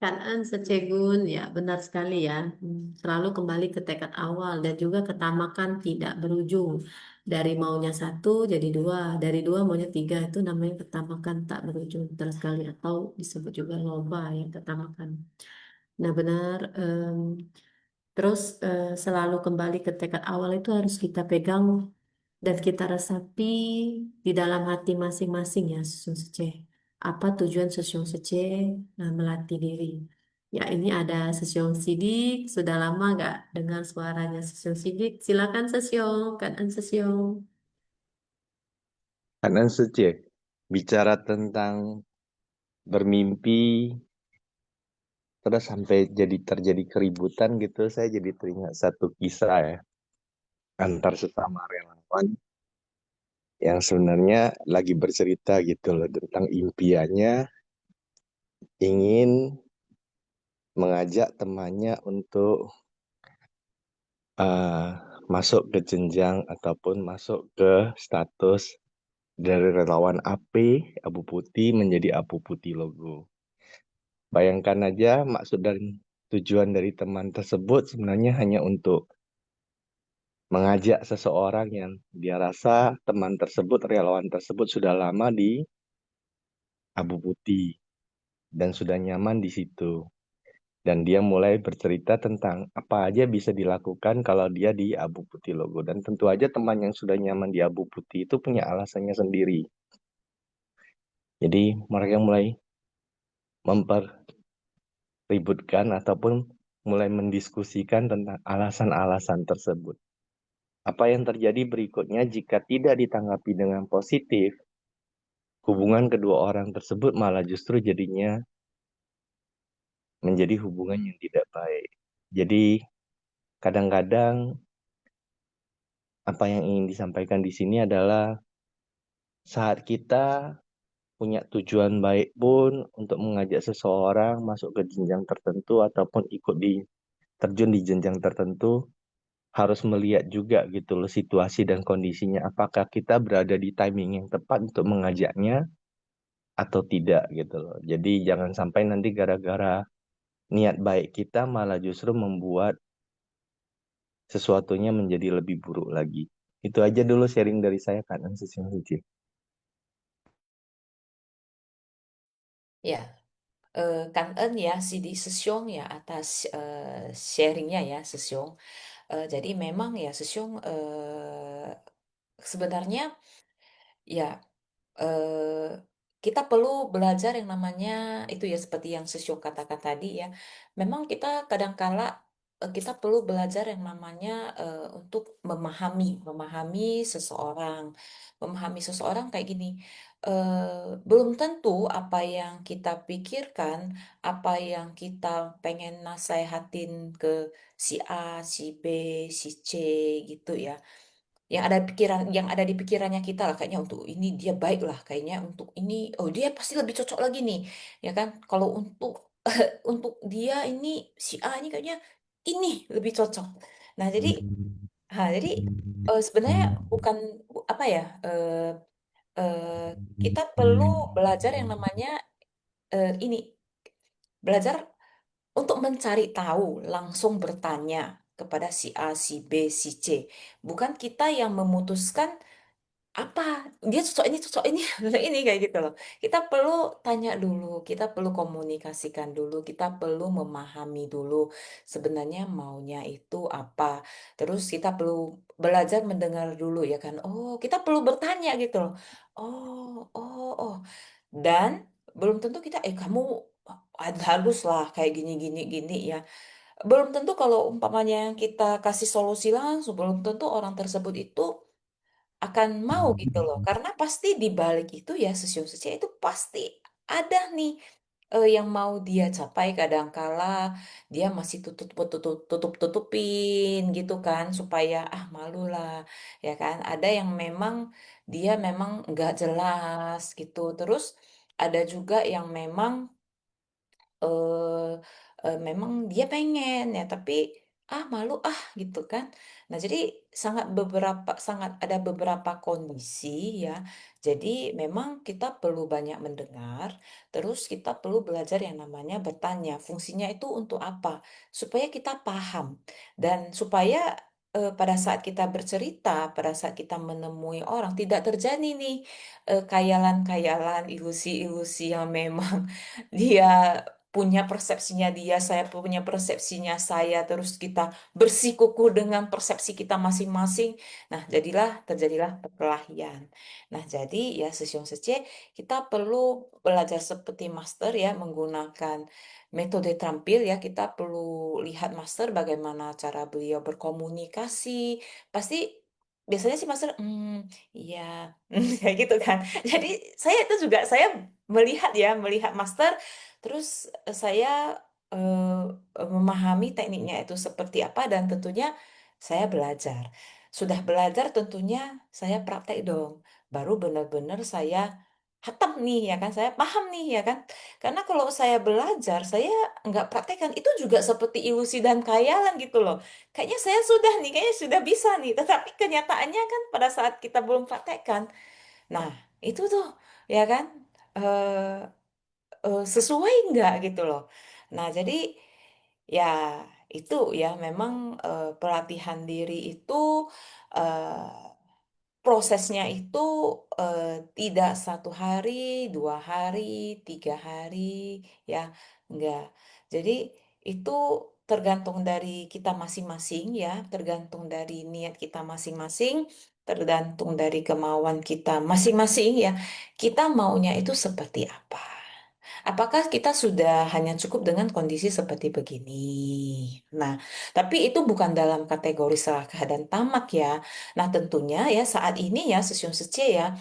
Kangen Secegun, ya benar sekali ya. Selalu kembali ke tekad awal dan juga ketamakan tidak berujung. Dari maunya satu jadi dua, dari dua maunya tiga itu namanya ketamakan tak berujung. Benar sekali atau disebut juga loba ya ketamakan. Nah benar. Terus selalu kembali ke tekad awal itu harus kita pegang dan kita resapi di dalam hati masing-masing ya Susun Sece. Apa tujuan Susun Sece melatih diri? Ya ini ada Susun Sidik, sudah lama nggak dengar suaranya Susun Sidik. Silakan Susun, kan Susun. Kanan Suci, bicara tentang bermimpi, terus sampai terjadi keributan gitu, saya jadi teringat satu kisah ya, antar sesama relawan yang sebenarnya lagi bercerita gitu loh tentang impiannya ingin mengajak temannya untuk uh, masuk ke jenjang ataupun masuk ke status dari relawan AP Abu Putih menjadi Abu Putih Logo. Bayangkan aja maksud dan tujuan dari teman tersebut sebenarnya hanya untuk mengajak seseorang yang dia rasa teman tersebut, relawan tersebut sudah lama di Abu Putih dan sudah nyaman di situ. Dan dia mulai bercerita tentang apa aja bisa dilakukan kalau dia di Abu Putih Logo. Dan tentu aja teman yang sudah nyaman di Abu Putih itu punya alasannya sendiri. Jadi mereka mulai memperributkan ataupun mulai mendiskusikan tentang alasan-alasan tersebut. Apa yang terjadi berikutnya jika tidak ditanggapi dengan positif, hubungan kedua orang tersebut malah justru jadinya menjadi hubungan yang tidak baik. Jadi kadang-kadang apa yang ingin disampaikan di sini adalah saat kita punya tujuan baik pun untuk mengajak seseorang masuk ke jenjang tertentu ataupun ikut terjun di jenjang tertentu, harus melihat juga gitu loh situasi dan kondisinya. Apakah kita berada di timing yang tepat untuk mengajaknya atau tidak gitu loh. Jadi jangan sampai nanti gara-gara niat baik kita malah justru membuat sesuatunya menjadi lebih buruk lagi. Itu aja dulu sharing dari saya kan, Suci. Ya, Kangen ya, Sidi Sesyong ya atas sharingnya ya, Sesyong. Jadi memang ya, Sesyong sebenarnya ya eh, kita perlu belajar yang namanya itu ya seperti yang Sesio katakan tadi ya. Memang kita kadangkala kita perlu belajar yang namanya untuk memahami seseorang, memahami seseorang kayak gini. Belum tentu apa yang kita pikirkan, apa yang kita pengen nasehatin ke si A, si B, si C gitu ya yang ada di pikirannya kita lah kayaknya untuk ini dia baik lah kayaknya untuk ini oh dia pasti lebih cocok lagi nih ya kan kalau untuk untuk dia ini si A ini kayaknya ini lebih cocok nah jadi sebenarnya bukan apa ya eh, kita perlu belajar yang namanya ini belajar untuk mencari tahu langsung bertanya kepada si A si B si C bukan kita yang memutuskan apa dia cocok ini cocok ini kayak gitu loh. Kita perlu tanya dulu, kita perlu komunikasikan dulu, kita perlu memahami dulu sebenarnya maunya itu apa. Terus kita perlu belajar mendengar dulu ya kan. Oh, kita perlu bertanya gitu loh. Oh, oh, oh. Dan belum tentu kita kamu haruslah kayak gini gini gini ya. Belum tentu kalau umpamanya yang kita kasih solusi langsung, belum tentu orang tersebut itu akan mau gitu loh. Karena pasti di balik itu ya sesium setia itu pasti ada nih yang mau dia capai kadangkala dia masih tutupin gitu kan supaya malu lah ya kan. Ada yang memang dia memang nggak jelas gitu. Terus ada juga yang memang eh memang dia pengen ya tapi malu gitu kan. Nah, jadi sangat ada beberapa kondisi ya. Jadi memang kita perlu banyak mendengar, terus kita perlu belajar yang namanya bertanya. Fungsinya itu untuk apa? Supaya kita paham dan supaya pada saat kita bercerita, pada saat kita menemui orang tidak terjadi nih kayalan-kayalan, ilusi-ilusi yang memang dia punya persepsinya dia, saya punya persepsinya saya, terus kita bersikukuh dengan persepsi kita masing-masing. Nah, terjadilah perkelahian. Nah, jadi ya sesiung sece kita perlu belajar seperti master ya menggunakan metode terampil ya. Kita perlu lihat master bagaimana cara beliau berkomunikasi. Pasti biasanya sih master, iya, kayak gitu kan. Jadi saya melihat master. Terus saya memahami tekniknya itu seperti apa dan tentunya saya belajar. Sudah belajar tentunya saya praktek dong. Baru benar-benar saya hatam nih ya kan, saya paham nih ya kan. Karena kalau saya belajar, saya nggak praktekkan itu juga seperti ilusi dan khayalan gitu loh. Kayaknya sudah bisa nih. Tetapi kenyataannya kan pada saat kita belum praktekkan. Nah, itu tuh ya kan. eh Sesuai nggak gitu loh. Nah, jadi ya itu ya memang pelatihan diri itu eh, prosesnya itu tidak 1 hari, 2 hari, 3 hari, ya enggak. Jadi itu tergantung dari kita masing-masing ya, tergantung dari niat kita masing-masing, tergantung dari kemauan kita masing-masing ya. Kita maunya itu seperti apa? Apakah kita sudah hanya cukup dengan kondisi seperti begini? Nah, tapi itu bukan dalam kategori serakah dan tamak ya. Nah, tentunya ya saat ini ya Sesium Sece ya,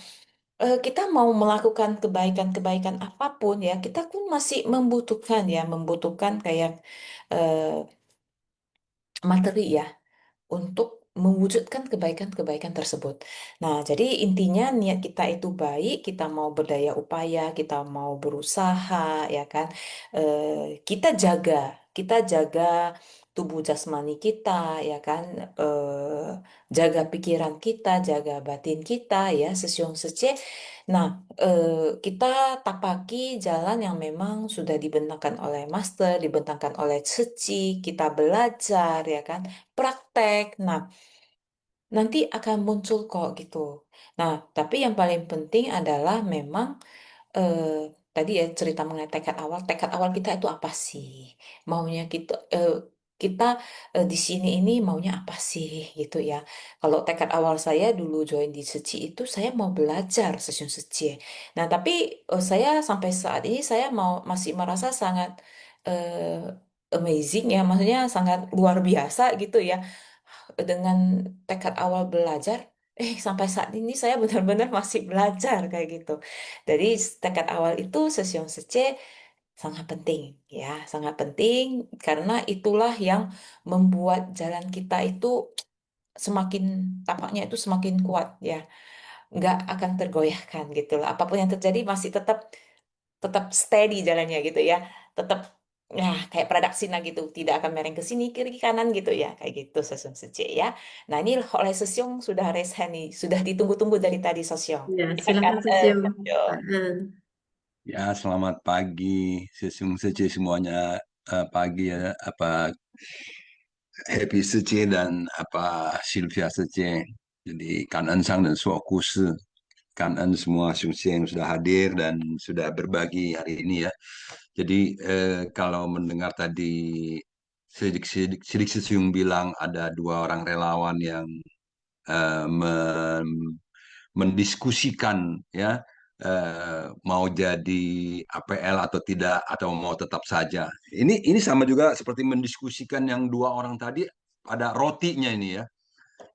kita mau melakukan kebaikan-kebaikan apapun ya, kita pun masih membutuhkan kayak eh, materi ya untuk mewujudkan kebaikan-kebaikan tersebut. Nah, jadi intinya niat kita itu baik, kita mau berdaya upaya, kita mau berusaha, ya kan? Kita jaga tubuh jasmani kita, ya kan? Jaga pikiran kita, jaga batin kita, ya, sesiung sece. Nah, kita tapaki jalan yang memang sudah dibentangkan oleh master, dibentangkan oleh Ceci, kita belajar, ya kan? Praktek. Nah, nanti akan muncul kok gitu. Nah, tapi yang paling penting adalah memang eh, tadi ya cerita mengenai tekad awal. Tekad awal kita itu apa sih? Maunya kita di sini ini maunya apa sih gitu ya. Kalau tekad awal saya dulu join di Seci itu saya mau belajar sesiun Seci. Nah, tapi saya sampai saat ini saya masih merasa sangat amazing ya, maksudnya sangat luar biasa gitu ya dengan tekad awal belajar, sampai saat ini saya benar-benar masih belajar kayak gitu. Jadi tekad awal itu sesiung sece sangat penting ya, sangat penting karena itulah yang membuat jalan kita itu semakin tapaknya itu semakin kuat ya, nggak akan tergoyahkan gitu lah. Apapun yang terjadi masih tetap tetap steady jalannya gitu ya, tetap kayak Pradaksina gitu, tidak akan mereng ke sini kiri kanan gitu ya, kayak gitu Sosyong Sece ya. Nah, ini oleh Sosyong sudah raise hand nih, sudah ditunggu-tunggu dari tadi Sosyong. Ya, Silakan silakan Sesium. Sosyong. Pak An. Ya, selamat pagi, Sesung Sece semuanya. Pagi ya, Happy Sece dan Sylvia Sece. Jadi Kangen Sang dan Suokuse, Kangen semua Sungsing yang sudah hadir dan sudah berbagi hari ini ya. Jadi kalau mendengar tadi Sidik Sisiung bilang ada 2 orang relawan yang eh, men- mendiskusikan ya, mau jadi APL atau tidak atau mau tetap saja. Ini sama juga seperti mendiskusikan yang 2 orang tadi, ada rotinya ini ya.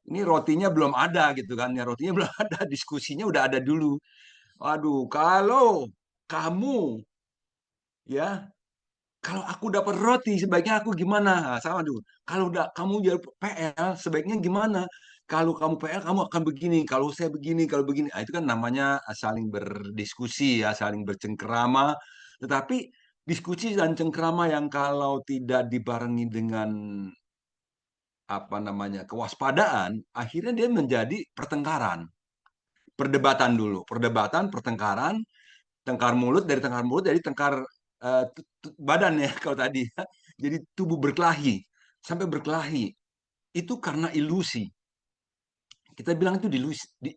Ini rotinya belum ada gitu kan ya, rotinya belum ada, diskusinya udah ada dulu. Waduh, kalau kamu ya, kalau aku dapat roti sebaiknya aku gimana? Nah, sama dulu. Kalau kamu jadi PL sebaiknya gimana? Kalau kamu PL kamu akan begini, kalau saya begini, kalau begini. Nah, itu kan namanya saling berdiskusi ya, saling bercengkerama. Tetapi diskusi dan cengkerama yang kalau tidak dibarengi dengan apa namanya kewaspadaan, akhirnya dia menjadi pertengkaran, perdebatan dulu, perdebatan, pertengkaran, tengkar mulut, dari tengkar mulut jadi tengkar badan ya kalau tadi. Jadi tubuh berkelahi, sampai berkelahi. Itu karena ilusi. Kita bilang itu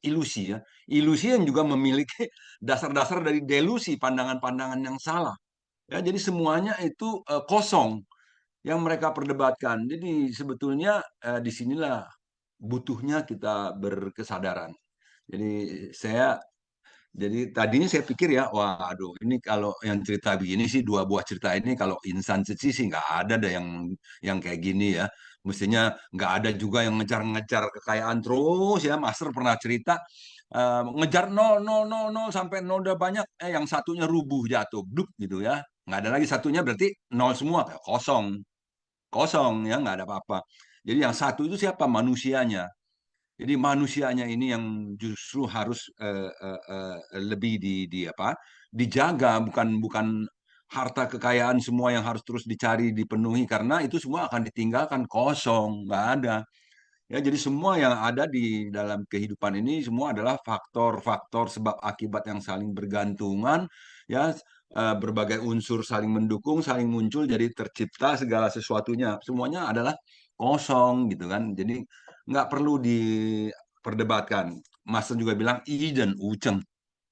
ilusi ya. Ilusi yang juga memiliki dasar-dasar dari delusi, pandangan-pandangan yang salah. Ya, jadi semuanya itu kosong yang mereka perdebatkan. Jadi sebetulnya disinilah butuhnya kita berkesadaran. Jadi tadinya saya pikir ya, waduh, ini kalau yang cerita begini sih, 2 buah cerita ini kalau insan sih nggak ada deh yang kayak gini ya. Mestinya nggak ada juga yang ngejar-ngejar kekayaan terus ya. Master pernah cerita ngejar nol nol nol nol sampai nol udah banyak, yang satunya rubuh jatuh, bluk gitu ya. Nggak ada lagi satunya, berarti nol semua, kosong, kosong ya, nggak ada apa-apa. Jadi yang satu itu siapa? Manusianya. Jadi manusianya ini yang justru harus lebih di apa? Dijaga, bukan bukan harta kekayaan semua yang harus terus dicari dipenuhi, karena itu semua akan ditinggalkan kosong, nggak ada. Ya, jadi semua yang ada di dalam kehidupan ini semua adalah faktor-faktor sebab akibat yang saling bergantungan ya, berbagai unsur saling mendukung, saling muncul, jadi tercipta segala sesuatunya. Semuanya adalah kosong gitu kan. Jadi nggak perlu diperdebatkan. Master juga bilang i dan uceng,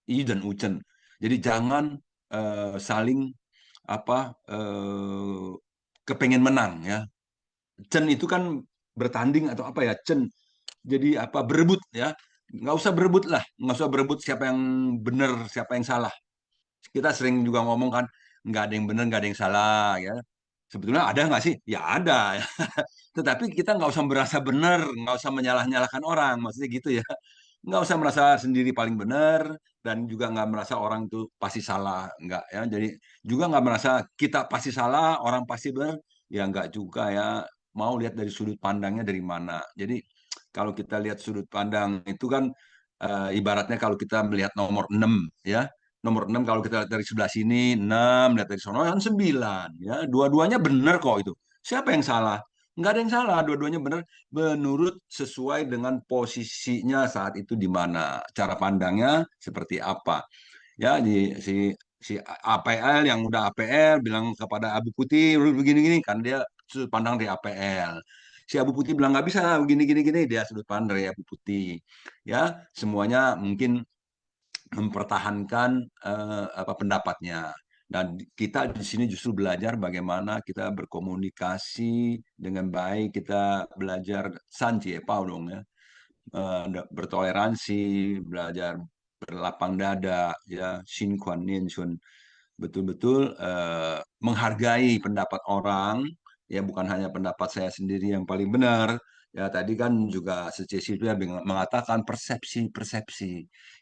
i dan ucen. Jadi jangan saling apa kepengen menang ya. Cen itu kan bertanding atau apa ya, Cen. Jadi apa, berebut ya. Nggak usah berebut lah, nggak usah berebut siapa yang benar, siapa yang salah. Kita sering juga ngomong kan, nggak ada yang benar, nggak ada yang salah ya. Sebetulnya ada nggak sih? Ya ada. Tetapi kita nggak usah merasa benar, nggak usah menyalah-nyalahkan orang, maksudnya gitu ya. Nggak usah merasa sendiri paling benar, dan juga nggak merasa orang itu pasti salah, nggak ya. Jadi juga nggak merasa kita pasti salah, orang pasti benar, ya nggak juga ya. Mau lihat dari sudut pandangnya dari mana. Jadi kalau kita lihat sudut pandang itu kan ibaratnya kalau kita melihat nomor 6 ya. Nomor 6 kalau kita lihat dari sebelah sini 6, lihat dari sono kan 9 ya. Dua-duanya benar kok itu. Siapa yang salah? Nggak ada yang salah, dua-duanya benar menurut sesuai dengan posisinya saat itu di mana, cara pandangnya seperti apa. Ya, si APL yang udah APL bilang kepada Abu Putih begini-gini kan, dia sudut pandang dari APL. Si Abu Putih bilang nggak bisa begini-gini gini, dia sudut pandang dari Abu Putih. Ya, semuanya mungkin mempertahankan apa pendapatnya. Dan kita di sini justru belajar bagaimana kita berkomunikasi dengan baik, kita belajar sanci Pao dong ya, bertoleransi, belajar berlapang dada ya, xin kuan nin shun, betul-betul menghargai pendapat orang ya, bukan hanya pendapat saya sendiri yang paling benar ya. Tadi kan juga Secesi itu mengatakan persepsi-persepsi,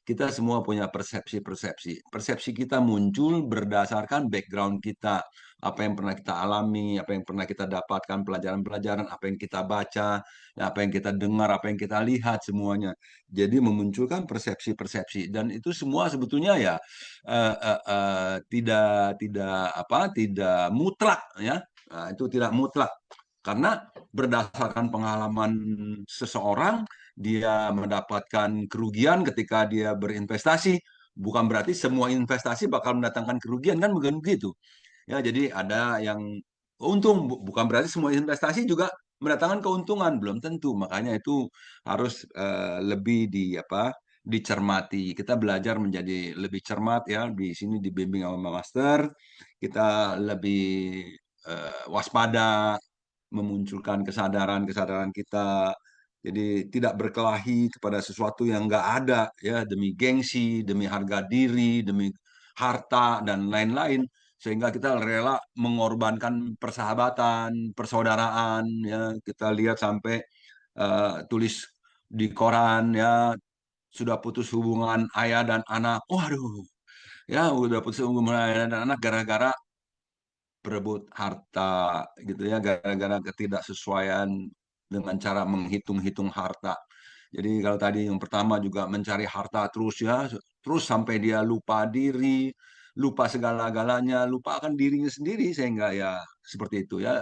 kita semua punya persepsi-persepsi, persepsi kita muncul berdasarkan background kita, apa yang pernah kita alami, apa yang pernah kita dapatkan, pelajaran-pelajaran, apa yang kita baca, apa yang kita dengar, apa yang kita lihat, semuanya jadi memunculkan persepsi-persepsi. Dan itu semua sebetulnya ya tidak mutlak ya. Nah, itu tidak mutlak karena berdasarkan pengalaman seseorang, dia mendapatkan kerugian ketika dia berinvestasi, bukan berarti semua investasi bakal mendatangkan kerugian, kan bukan begitu ya. Jadi ada yang untung, bukan berarti semua investasi juga mendatangkan keuntungan, belum tentu. Makanya itu harus lebih dicermati. Kita belajar menjadi lebih cermat ya. Di sini dibimbing sama master, kita lebih waspada, memunculkan kesadaran kita. Jadi tidak berkelahi kepada sesuatu yang nggak ada ya, demi gengsi, demi harga diri, demi harta dan lain-lain, sehingga kita rela mengorbankan persahabatan, persaudaraan ya. Kita lihat sampai tulis di koran ya, sudah putus hubungan ayah dan anak. Waduh, ya udah putus hubungan ayah dan anak gara-gara berebut harta gitu ya, gara-gara ketidaksesuaian dengan cara menghitung-hitung harta. Jadi kalau tadi yang pertama juga mencari harta terus ya, terus sampai dia lupa diri, lupa segala-galanya, lupa akan dirinya sendiri, sehingga ya seperti itu ya.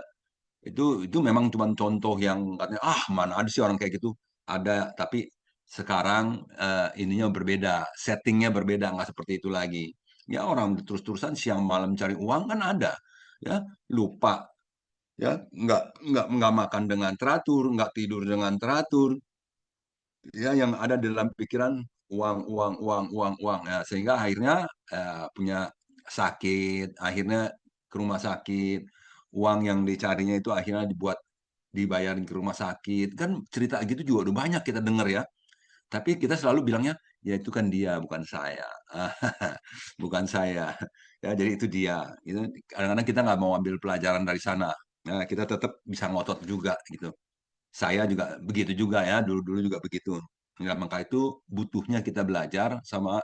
Itu memang cuma contoh yang katanya mana ada sih orang kayak gitu. Ada, tapi sekarang ininya berbeda, settingnya berbeda, nggak seperti itu lagi. Ya orang terus-terusan siang malam cari uang kan ada, ya lupa ya, nggak makan dengan teratur, nggak tidur dengan teratur, ya yang ada di dalam pikiran uang uang uang uang uang ya, sehingga akhirnya punya sakit, akhirnya ke rumah sakit, uang yang dicarinya itu akhirnya dibayarin ke rumah sakit, kan cerita gitu juga udah banyak kita dengar ya. Tapi kita selalu bilangnya, ya itu kan dia, bukan saya. Bukan saya. Ya, jadi itu dia. Itu kadang-kadang kita nggak mau ambil pelajaran dari sana. Nah, kita tetap bisa ngotot juga gitu. Saya juga begitu juga ya, dulu-dulu juga begitu. Ya, maka itu butuhnya kita belajar sama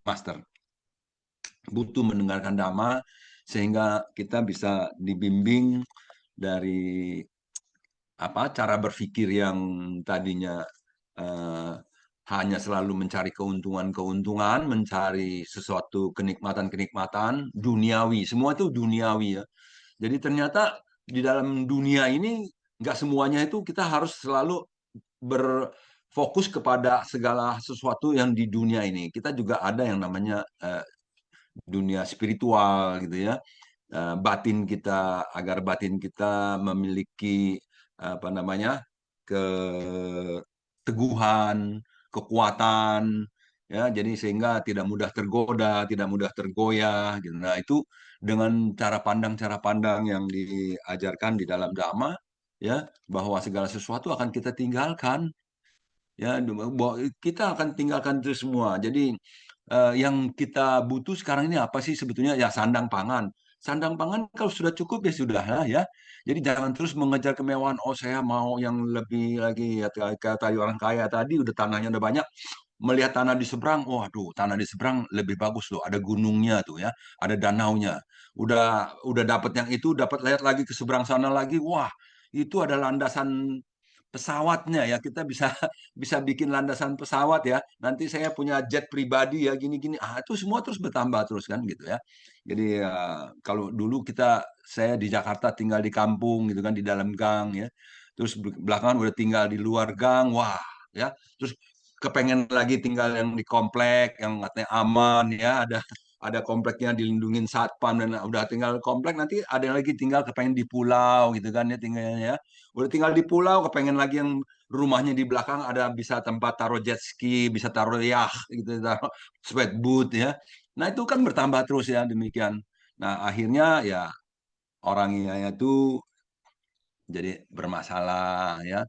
master. Butuh mendengarkan dhamma sehingga kita bisa dibimbing dari cara berpikir yang tadinya eh, hanya selalu mencari keuntungan-keuntungan, mencari sesuatu kenikmatan-kenikmatan duniawi. Semua itu duniawi ya. Jadi ternyata di dalam dunia ini nggak semuanya itu kita harus selalu berfokus kepada segala sesuatu yang di dunia ini. Kita juga ada yang namanya dunia spiritual gitu ya. Batin kita, agar batin kita memiliki apa namanya, keteguhan, kekuatan ya, jadi sehingga tidak mudah tergoda, tidak mudah tergoyah gitu. Nah, itu dengan cara pandang yang diajarkan di dalam Dhamma ya, bahwa segala sesuatu akan kita tinggalkan ya, bahwa kita akan tinggalkan itu semua. Jadi yang kita butuh sekarang ini apa sih sebetulnya? Ya sandang pangan. Sandang pangan kalau sudah cukup ya sudah lah ya. Jadi jangan terus mengejar kemewahan. Oh saya mau yang lebih lagi ya, kayak tadi orang kaya tadi udah tanahnya udah banyak. Melihat tanah di seberang, oh aduh tanah di seberang lebih bagus loh. Ada gunungnya tuh ya, ada danaunya. Udah dapat yang itu, dapat lihat lagi ke seberang sana lagi. Wah itu ada landasan pesawatnya ya, kita bisa bisa bikin landasan pesawat ya, nanti saya punya jet pribadi ya, gini-gini, itu semua terus bertambah terus kan gitu ya. Jadi kalau dulu saya di Jakarta tinggal di kampung gitu kan, di dalam gang ya, terus belakangan udah tinggal di luar gang, wah ya, terus kepengen lagi tinggal yang di komplek yang katanya aman ya, ada kompleknya dilindungin satpam, dan udah tinggal komplek, nanti ada yang lagi tinggal kepengen di pulau gitu kan ya, tinggalnya ya, udah tinggal di pulau kepengen lagi yang rumahnya di belakang ada bisa tempat taruh jet ski, bisa taruh gitu, taruh sweatboot ya. Nah itu kan bertambah terus ya demikian. Nah akhirnya ya orangnya itu jadi bermasalah ya.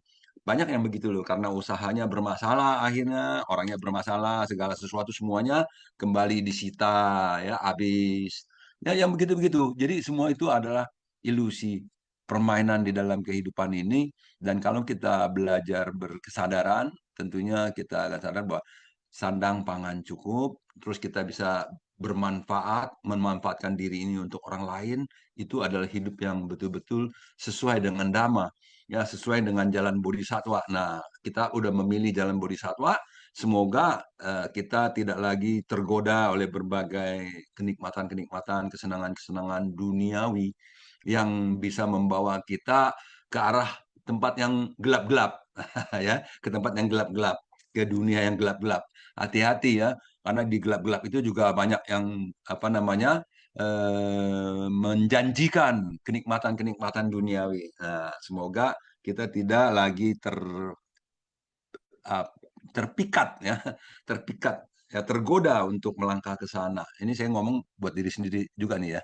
Banyak yang begitu loh, karena usahanya bermasalah, akhirnya orangnya bermasalah, segala sesuatu semuanya kembali disita ya, habis. Ya yang begitu-begitu. Jadi semua itu adalah ilusi, permainan di dalam kehidupan ini, dan kalau kita belajar berkesadaran, tentunya kita akan sadar bahwa sandang pangan cukup, terus kita bisa bermanfaat, memanfaatkan diri ini untuk orang lain, itu adalah hidup yang betul-betul sesuai dengan dhamma, ya sesuai dengan jalan bodhisatwa. Nah, kita udah memilih jalan bodhisatwa, semoga kita tidak lagi tergoda oleh berbagai kenikmatan-kenikmatan, kesenangan-kesenangan duniawi yang bisa membawa kita ke arah tempat yang gelap-gelap, ya, ke tempat yang gelap-gelap, ke dunia yang gelap-gelap. Hati-hati ya, karena di gelap-gelap itu juga banyak yang apa namanya menjanjikan kenikmatan-kenikmatan duniawi. Nah, semoga kita tidak lagi uh, terpikat ya, terpikat ya, tergoda untuk melangkah ke sana. Ini saya ngomong buat diri sendiri juga nih ya.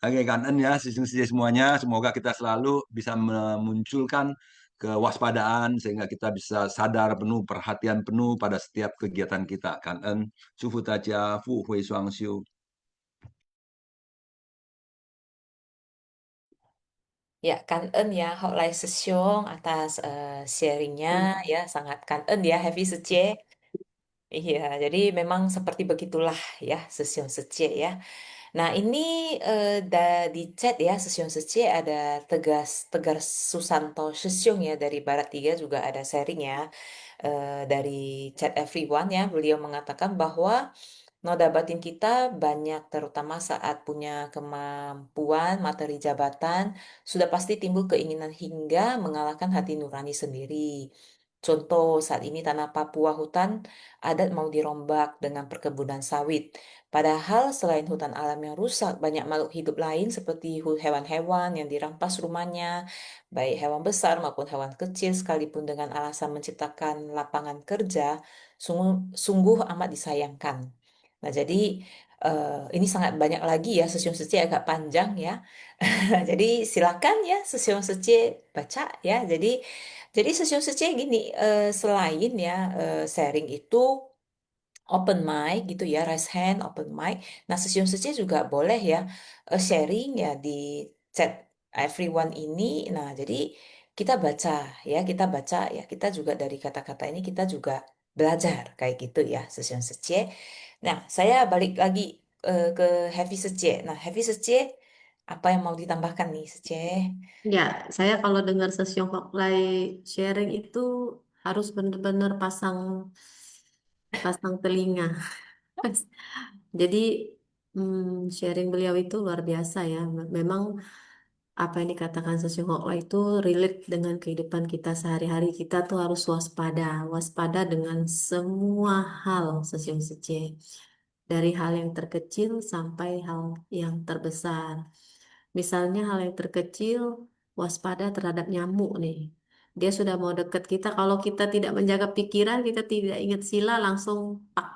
Oke, kangen ya semuanya. Semoga kita selalu bisa memunculkan kewaspadaan sehingga kita bisa sadar penuh, perhatian penuh pada setiap kegiatan kita. Kangen, Sufu Taja, Fu Hui Suang Xiu. Ya, kangen ya Hok Lai Sesyong atas sharingnya ya, sangat kangen ya Happy Sece. Iya, jadi memang seperti begitulah ya Sesyong Sece ya. Nah, ini di chat ya, Sesyong Sece ada Tegar Susanto Sesyong ya dari Barat Tiga juga ada sharing ya dari chat everyone ya. Beliau mengatakan bahwa noda batin kita banyak terutama saat punya kemampuan materi jabatan sudah pasti timbul keinginan hingga mengalahkan hati nurani sendiri. Contoh saat ini tanah Papua hutan adat mau dirombak dengan perkebunan sawit. Padahal selain hutan alam yang rusak, banyak makhluk hidup lain seperti hewan-hewan yang dirampas rumahnya, baik hewan besar maupun hewan kecil sekalipun dengan alasan menciptakan lapangan kerja, sungguh, sungguh amat disayangkan. Nah, jadi ini sangat banyak lagi ya, Sesyum Sece agak panjang ya. Jadi silakan ya Sesyum Sece baca ya. Jadi Sesyum Sece gini, selain ya sharing itu open mic gitu ya, raise hand, open mic. Nah, Sesyum Sece juga boleh ya sharing ya di chat everyone ini. Nah, jadi kita baca ya, kita juga dari kata-kata ini kita juga belajar kayak gitu ya, Sesyum Sece. Nah, saya balik lagi ke Heavy Sece. Nah, Heavy Sece, apa yang mau ditambahkan nih, Sece? Ya, saya kalau dengar Sesiong Hoklai sharing itu harus benar-benar pasang pasang telinga. Jadi sharing beliau itu luar biasa ya. Memang apa yang dikatakan Sesiong Hoklai itu relate dengan kehidupan kita sehari-hari. Kita tuh harus waspada, waspada dengan semua hal Sesiong Sece. Dari hal yang terkecil sampai hal yang terbesar. Misalnya hal yang terkecil, waspada terhadap nyamuk nih. Dia sudah mau deket kita, kalau kita tidak menjaga pikiran, kita tidak ingat sila, langsung pak,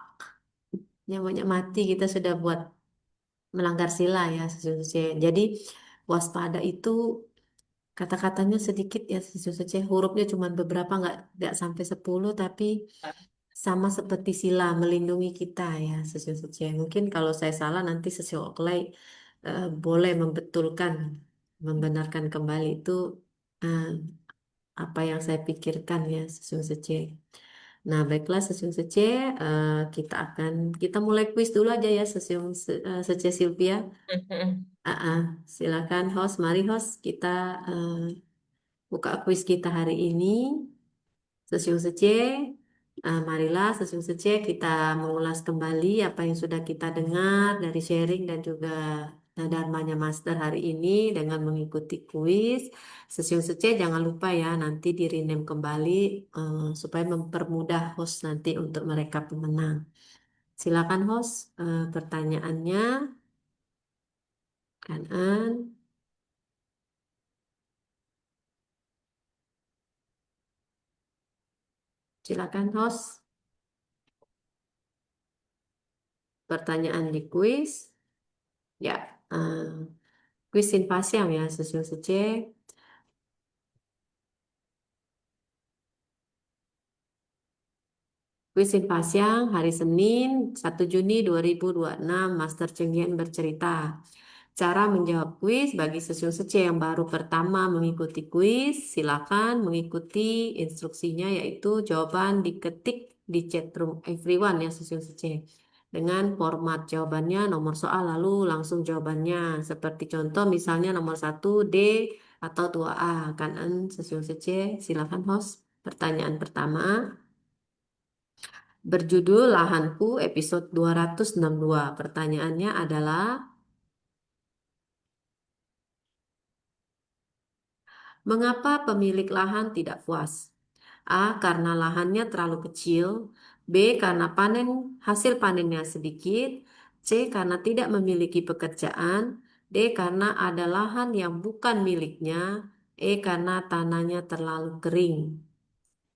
nyamuknya mati, kita sudah buat melanggar sila ya sesungguhnya. Jadi waspada itu kata-katanya sedikit ya sesungguhnya, hurufnya cuma beberapa, nggak sampai 10, tapi sama seperti sila melindungi kita ya sesungguhnya. Mungkin kalau saya salah nanti sesuai boleh membetulkan, membenarkan kembali itu eh, apa yang saya pikirkan ya Sesun Sece. Nah, baiklah Sesun Sece, kita mulai kuis dulu aja ya Sece Sylvia. Silakan host, mari host kita eh, buka kuis kita hari ini. Sesyum Sece, marilah Sesyum Sece kita mengulas kembali apa yang sudah kita dengar dari sharing dan juga Dharmanya Master hari ini dengan mengikuti kuis. Sesyum Sece jangan lupa ya nanti di rename kembali supaya mempermudah host nanti untuk mereka pemenang. Silakan host, pertanyaannya, Kanan. Silakan host, pertanyaan di kuis. Ya, kuis Sinpasyam ya, Sesyum Sece. Kuis Pasyang hari Senin 1 Juni 2026 Master Cheng Yen bercerita. Cara menjawab kuis bagi siswa Sece yang baru pertama mengikuti kuis, silakan mengikuti instruksinya yaitu jawaban diketik di chat room everyone ya siswa Sece. Dengan format jawabannya nomor soal lalu langsung jawabannya. Seperti contoh misalnya nomor 1 D atau 2A. Kanan siswa Sece, silakan host. Pertanyaan pertama. Berjudul Lahanku episode 262. Pertanyaannya adalah, mengapa pemilik lahan tidak puas? A. Karena lahannya terlalu kecil. B. Karena hasil panennya sedikit. C. Karena tidak memiliki pekerjaan. D. Karena ada lahan yang bukan miliknya. Karena tanahnya terlalu kering.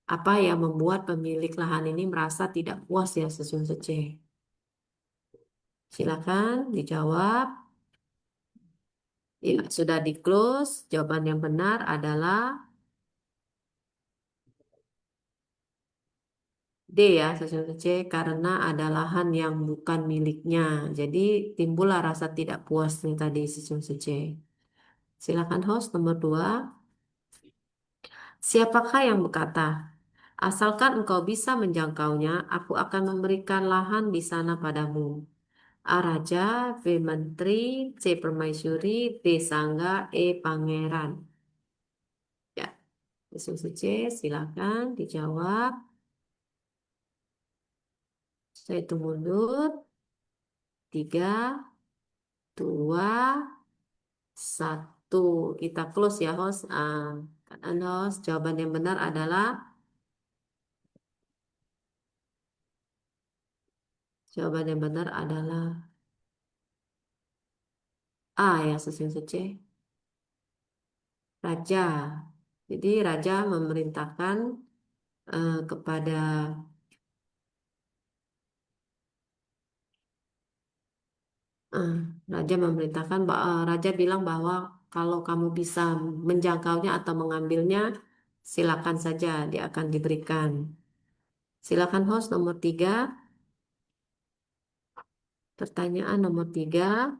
Apa yang membuat pemilik lahan ini merasa tidak puas ya Stasiun C? Silakan dijawab. Ya, sudah di close. Jawaban yang benar adalah D ya, Stasiun C, karena ada lahan yang bukan miliknya. Jadi timbullah rasa tidak puas nih tadi Stasiun C. Silakan host nomor 2. Siapakah yang berkata, asalkan engkau bisa menjangkaunya, aku akan memberikan lahan di sana padamu. A. Raja, B. Menteri, C. Permaisuri, D. Sangga, Pangeran. Ya, Stasiun C, silakan dijawab. Saya hitung mundur. 3, 2, 1. Kita close ya host. Kan host, jawaban yang benar adalah A ya Stasiun C. Raja. Jadi raja memerintahkan kepada eh, raja bilang bahwa kalau kamu bisa menjangkaunya atau mengambilnya, silakan saja dia akan diberikan. Silakan host nomor 3. Pertanyaan nomor 3.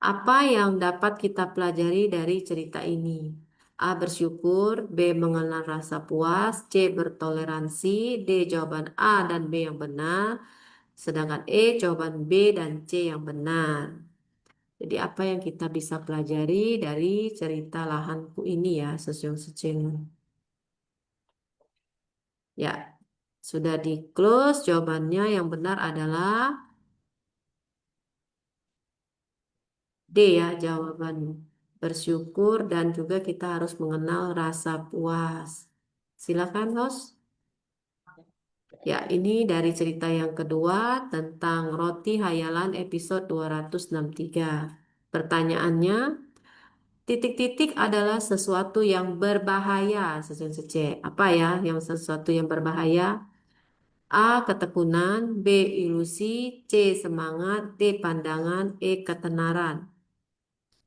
Apa yang dapat kita pelajari dari cerita ini? A. Bersyukur, B. Mengenal rasa puas, C. Bertoleransi, D. Jawaban A dan B yang benar, sedangkan jawaban B dan C yang benar. Jadi apa yang kita bisa pelajari dari cerita lahanku ini ya, Sesyong Seceng. Ya, sudah di close. Jawabannya yang benar adalah D ya, jawaban bersyukur dan juga kita harus mengenal rasa puas. Silakan host. Ya, ini dari cerita yang kedua tentang Roti Hayalan episode 263. Pertanyaannya, titik-titik adalah sesuatu yang berbahaya. Apa ya yang sesuatu yang berbahaya? A. Ketekunan, B. Ilusi, C. Semangat, D. Pandangan, Ketenaran.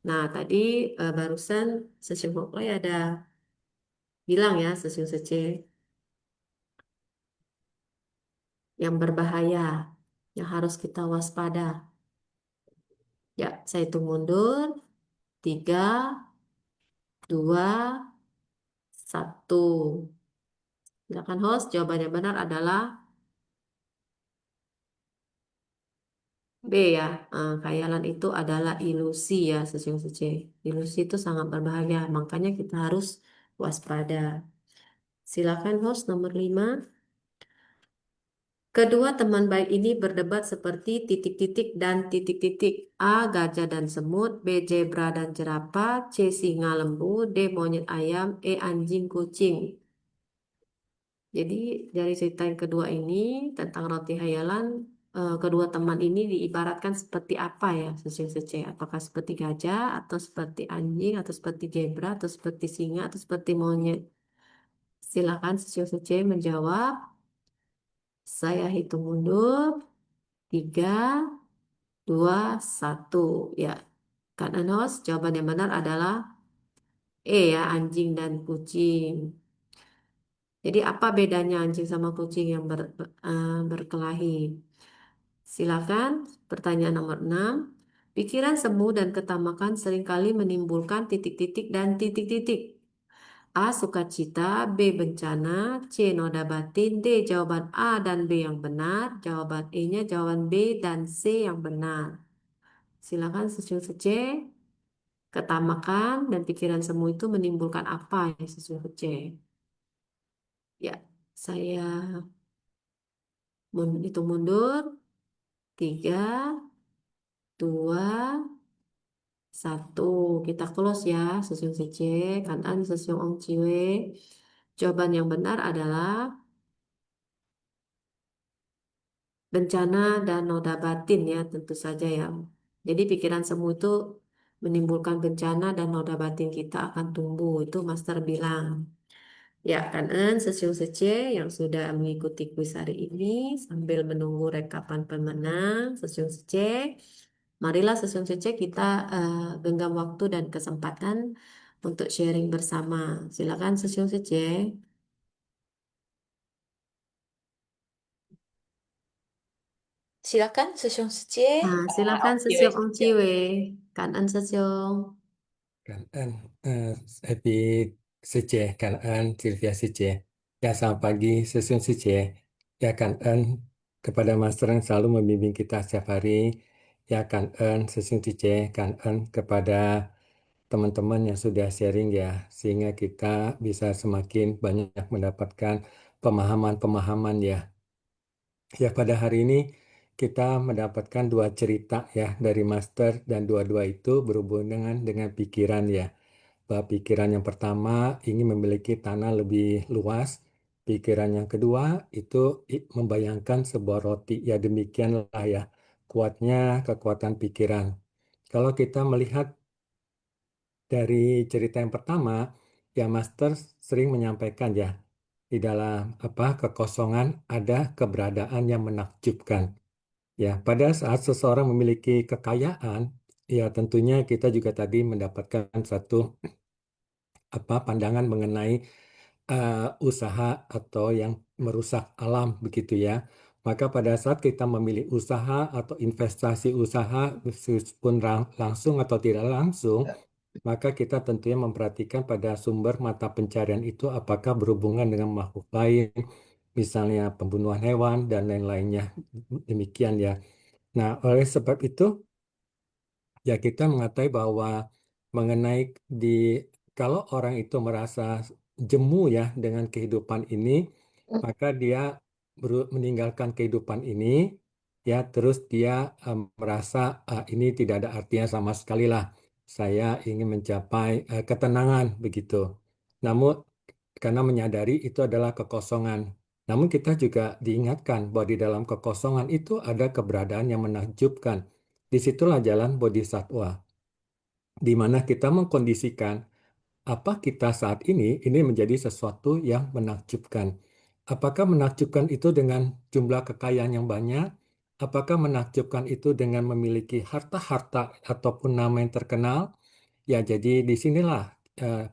Nah, tadi barusan Stasiun Hokley ada bilang ya, Stasiun C yang berbahaya, yang harus kita waspada. Ya, saya hitung mundur. 3, 2, 1. Silakan host, jawabannya benar adalah B ya. Khayalan itu adalah ilusi ya, Stasiun C. Ilusi itu sangat berbahaya, makanya kita harus waspada. Silakan host nomor 5. Kedua teman baik ini berdebat seperti titik-titik dan titik-titik. A. Gajah dan semut, B. Zebra dan jerapah, C. Singa lembu, D. Monyet ayam, Anjing kucing. Jadi dari cerita yang kedua ini tentang roti hayalan, kedua teman ini diibaratkan seperti apa ya, Sece? Apakah seperti gajah, atau seperti anjing, atau seperti zebra, atau seperti singa, atau seperti monyet? Silakan Sece menjawab. Saya hitung mundur. 3, 2, 1. Ya, Kak Nanos, jawaban yang benar adalah ya, anjing dan kucing. Jadi apa bedanya anjing sama kucing yang berkelahi? Silakan, pertanyaan nomor 6. Pikiran semu dan ketamakan seringkali menimbulkan titik-titik dan titik-titik. A. Sukacita, B. Bencana, C. Noda batin, D. Jawaban A dan B yang benar, jawaban E-nya jawaban B dan C yang benar. Silakan sesuai saja. Ketamakan dan pikiran semu itu menimbulkan apa ya sesuai saja. Ya, saya hitung mundur. 3, 2, 1. Kita close ya, Sesiung CC, kanan Sesiung Ong Ciwe. Jawaban yang benar adalah bencana dan noda batin ya, tentu saja ya. Jadi pikiran semu itu menimbulkan bencana dan noda batin kita akan tumbuh. Itu Master bilang. Ya, Kanen, Sesiung Sece yang sudah mengikuti kuis hari ini sambil menunggu rekapan pemenang Sesiung Sece. Marilah Sesiung Sece kita genggam waktu dan kesempatan untuk sharing bersama. Silakan Sesiung Sece. Silakan Sesiong Sece. Nah, silakan Ong Ciwe Sesiung Ong saja. Ciwe. Kanen Sesiung. Kan Happy Sece, kan Sylvia Sece. Ya, selamat pagi, Sesun Sece. Ya, kan kepada Master yang selalu membimbing kita setiap hari. Ya, kan Sesun Sece, kan kepada teman-teman yang sudah sharing ya, sehingga kita bisa semakin banyak mendapatkan pemahaman-pemahaman ya. Ya, pada hari ini kita mendapatkan dua cerita ya dari Master dan dua-dua itu berhubungan dengan pikiran ya. Bahwa pikiran yang pertama ingin memiliki tanah lebih luas, pikiran yang kedua itu membayangkan sebuah roti. Ya demikianlah ya kuatnya kekuatan pikiran. Kalau kita melihat dari cerita yang pertama, ya Master sering menyampaikan ya di dalam kekosongan ada keberadaan yang menakjubkan. Ya, pada saat seseorang memiliki kekayaan, ya tentunya kita juga tadi mendapatkan satu pandangan mengenai usaha atau yang merusak alam begitu ya. Maka pada saat kita memilih usaha atau investasi usaha, meskipun langsung atau tidak langsung, maka kita tentunya memperhatikan pada sumber mata pencarian itu apakah berhubungan dengan makhluk lain, misalnya pembunuhan hewan dan lain-lainnya. Demikian ya. Nah, oleh sebab itu, ya kita mengetahui bahwa mengenai di kalau orang itu merasa jemu ya dengan kehidupan ini, maka dia meninggalkan kehidupan ini, ya terus dia merasa ini tidak ada artinya sama sekali lah. Saya ingin mencapai ketenangan begitu. Namun karena menyadari itu adalah kekosongan. Namun kita juga diingatkan bahwa di dalam kekosongan itu ada keberadaan yang menakjubkan. Disitulah jalan bodhisattva, di mana kita mengkondisikan apa kita saat ini menjadi sesuatu yang menakjubkan. Apakah menakjubkan itu dengan jumlah kekayaan yang banyak? Apakah menakjubkan itu dengan memiliki harta-harta ataupun nama yang terkenal? Ya, jadi disinilah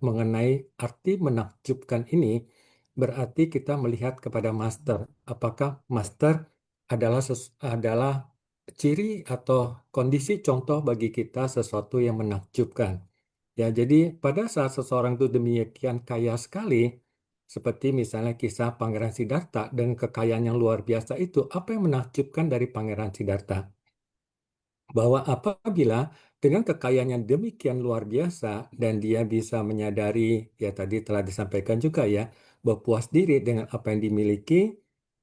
mengenai arti menakjubkan ini berarti kita melihat kepada master. Apakah master adalah ciri atau kondisi contoh bagi kita sesuatu yang menakjubkan. Ya, jadi pada saat seseorang itu demikian kaya sekali, seperti misalnya kisah Pangeran Siddhartha dengan kekayaan yang luar biasa itu, apa yang menakjubkan dari Pangeran Siddhartha? Bahwa apabila dengan kekayaan yang demikian luar biasa dan dia bisa menyadari, ya tadi telah disampaikan juga ya, bahwa puas diri dengan apa yang dimiliki,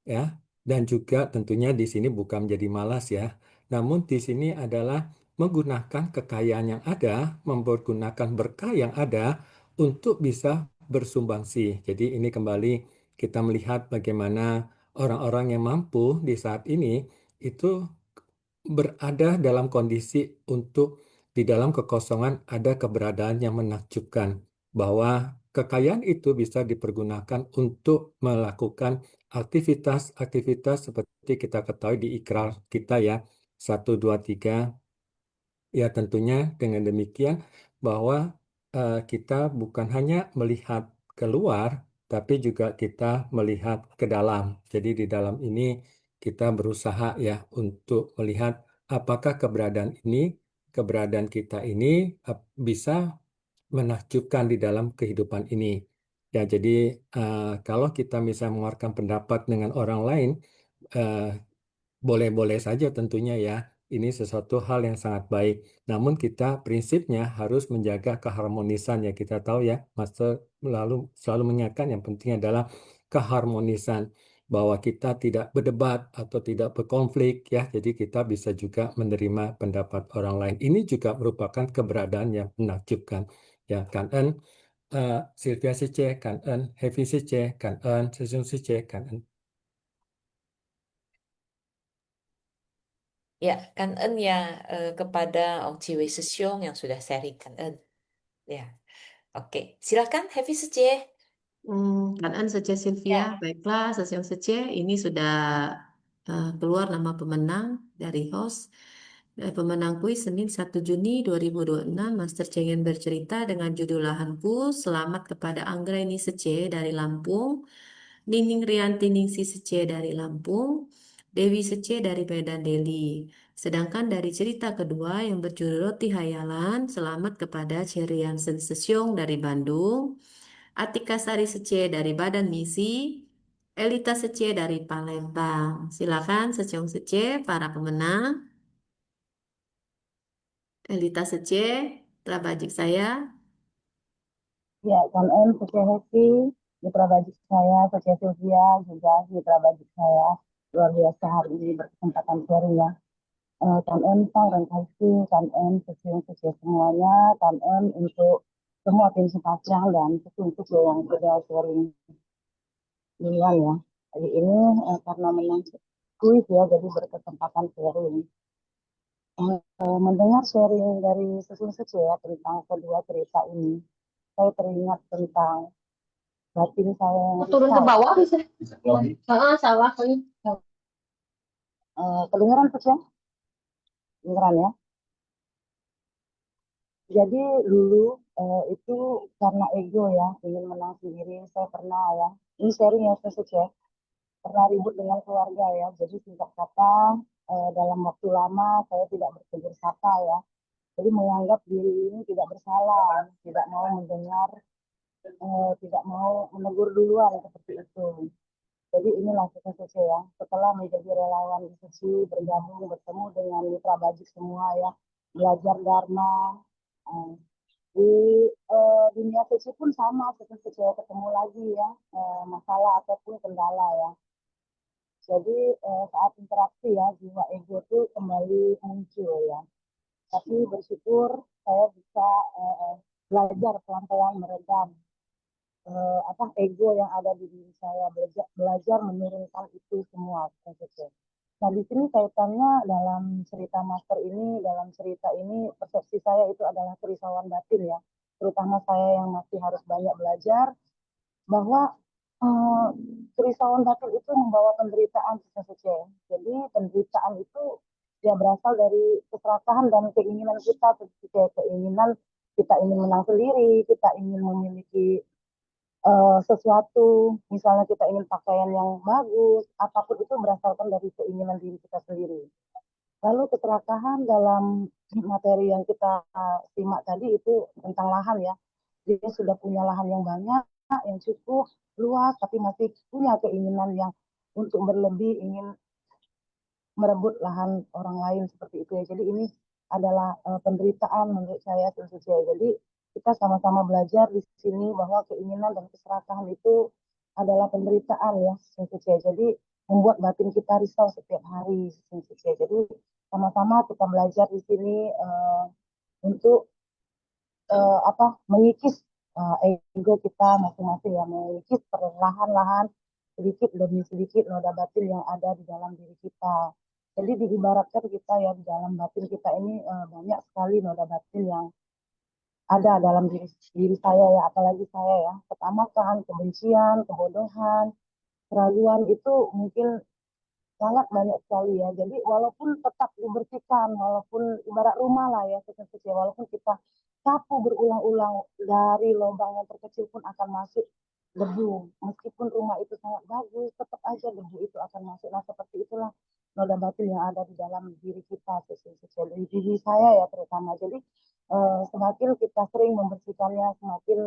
ya, dan juga tentunya di sini bukan menjadi malas ya, namun di sini adalah menggunakan kekayaan yang ada, mempergunakan berkah yang ada untuk bisa bersumbangsi. Jadi ini kembali kita melihat bagaimana orang-orang yang mampu di saat ini itu berada dalam kondisi untuk di dalam kekosongan ada keberadaan yang menakjubkan, bahwa kekayaan itu bisa dipergunakan untuk melakukan aktivitas-aktivitas seperti kita ketahui di ikrar kita ya, 1, 2, 3. Ya tentunya dengan demikian bahwa kita bukan hanya melihat keluar, tapi juga kita melihat ke dalam. Jadi di dalam ini kita berusaha ya untuk melihat apakah keberadaan kita ini bisa menakjubkan di dalam kehidupan ini. Ya jadi kalau kita bisa mengeluarkan pendapat dengan orang lain, eh, boleh-boleh saja tentunya ya. Ini sesuatu hal yang sangat baik. Namun kita prinsipnya harus menjaga keharmonisan ya. Kita tahu ya, Master selalu mengingatkan yang penting adalah keharmonisan. Bahwa kita tidak berdebat atau tidak berkonflik ya. Jadi kita bisa juga menerima pendapat orang lain. Ini juga merupakan keberadaan yang menakjubkan. Ya, kan Sylvia Sice, kan Heavy Sice, kan Sejong Sice, kan Ya, Kan-en ya kepada Ong Chi Wei Sesyong yang sudah sharing Kan-en. Ya, oke. Silakan Happy Sece. Kan Sece Sylvia, Ya. baiklah Sesiong Sece, ini sudah keluar nama pemenang dari host. Pemenang kuis Senin 1 Juni 2026, Master Cengen bercerita dengan judul Lahanku. Selamat kepada Anggraini Sece dari Lampung, Nining Rianti Ningsi Sece dari Lampung, Dewi Sece dari Medan Deli. Sedangkan dari cerita kedua yang berjudul Roti Hayalan, selamat kepada Cerian Sensesyong dari Bandung, Atika Sari Sece dari Badan Misi, Elita Sece dari Palembang. Silakan Sesyong Sece, para pemenang. Elita Sece, Trabajik saya. Ya, Kan-en Sece Happy, mitra bajik saya, Sece Sylvia, juga mitra bajik saya. Luar biasa hari ini berkesempatan sharing ya. Kan-en Sang dan Kasih, Kan-en Sece semuanya, Kan-en untuk semua tim Sepasang dan untuk yang sudah sharing duluan ya. Hari ini karena menang kuis ya, jadi berkesempatan sharing. Mendengar sharing dari Susun Sece ya tentang kedua cerita ini, saya teringat tentang batin saya yang Turun ke risau. bawah bisa. Sawah kali. Kedengeran Sece? Kedengeran ya? Jadi dulu itu karena ego ya, ingin menang sendiri. Saya pernah ya, ini sharing ya Sece, pernah ribut dengan keluarga ya. Jadi singkat kata, dalam waktu lama saya tidak bertegur sapa ya. Jadi menganggap diri ini tidak bersalah, tidak mau mendengar, tidak mau menegur duluan seperti itu. Jadi inilah Sece ya. Setelah menjadi relawan ISISI, bergabung, bertemu dengan mitra bajik semua ya, belajar Dharma. eh, di dunia Sece pun sama, Sece ketemu lagi ya, masalah ataupun kendala ya. Jadi saat interaksi ya, jiwa ego itu kembali muncul ya. Tapi bersyukur saya bisa belajar pelan-pelan meredam ego yang ada di diri saya, belajar menurunkan itu semua. Gitu. Nah di sini kaitannya dalam cerita master ini, dalam cerita ini persepsi saya itu adalah kerisauan batin ya, terutama saya yang masih harus banyak belajar bahwa uh, kerisauan batin itu membawa penderitaan Sece. Jadi penderitaan itu ya berasal dari keserakahan dan keinginan kita, keinginan kita ingin menang sendiri, kita ingin memiliki sesuatu, misalnya kita ingin pakaian yang bagus, apapun itu berdasarkan dari keinginan diri kita sendiri. Lalu keserakahan dalam materi yang kita simak tadi itu tentang lahan ya. Dia sudah punya lahan yang banyak, yang cukup luas, tapi masih punya keinginan yang untuk berlebih, ingin merebut lahan orang lain seperti itu ya. Jadi ini adalah penderitaan menurut saya sesuai. Jadi kita sama-sama belajar di sini bahwa keinginan dan keserakahan itu adalah penderitaan ya sesuai. Jadi membuat batin kita risau setiap hari sesuai. Jadi sama-sama kita belajar di sini untuk mengikis ego kita masing-masing ya, mengikis perlahan-lahan sedikit demi sedikit noda batin yang ada di dalam diri kita. Jadi diibaratkan kita ya di dalam batin kita ini banyak sekali noda batin yang ada dalam diri saya ya, apalagi saya ya, ketamakan, kebencian, kebodohan, keraguan itu mungkin sangat banyak sekali ya. Jadi walaupun tetap dibersihkan, walaupun ibarat rumah lah ya, kecil-kecil, walaupun kita sapu berulang-ulang dari lubang yang terkecil pun akan masuk debu. Meskipun rumah itu sangat bagus, tetap aja debu itu akan masuk. Nah seperti itulah noda batin yang ada di dalam diri kita, kecil-kecil. Di diri saya ya terutama. Jadi semakin kita sering membersihkannya, semakin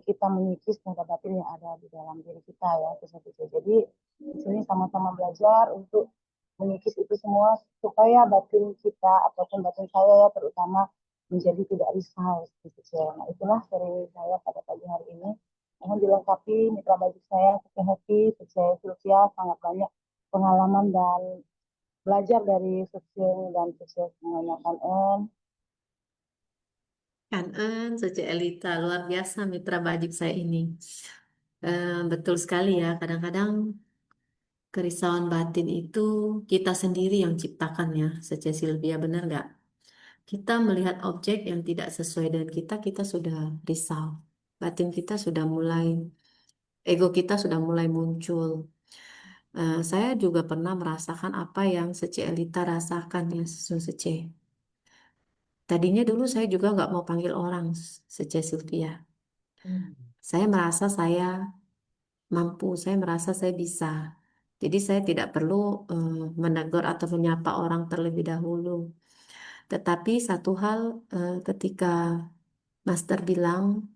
kita mengikis noda batin yang ada di dalam diri kita ya, kecil-kecil. Jadi di sini sama-sama belajar untuk mengikis itu semua supaya batin kita ataupun batin saya ya terutama menjadi tidak risau gitu. Nah itulah sharing saya pada pagi hari ini. Mohon dilengkapi mitra bajik saya Sece Happy, Sece Sylvia sangat banyak pengalaman dan belajar dari Sece dan Sece semuanya kan Kan Sece Elita, luar biasa mitra bajik saya ini. Betul sekali ya, kadang-kadang kerisauan batin itu kita sendiri yang ciptakan ya, Sece Sylvia, benar nggak? Kita melihat objek yang tidak sesuai dengan kita sudah risau. Batin kita sudah mulai, ego kita sudah mulai muncul. Saya juga pernah merasakan apa yang Sece Elita rasakan ya, Sece. Tadinya dulu saya juga nggak mau panggil orang Sece Sylvia. Hmm. Saya merasa saya mampu, saya merasa saya bisa. Jadi saya tidak perlu menegur atau menyapa orang terlebih dahulu. Tetapi satu hal ketika Master bilang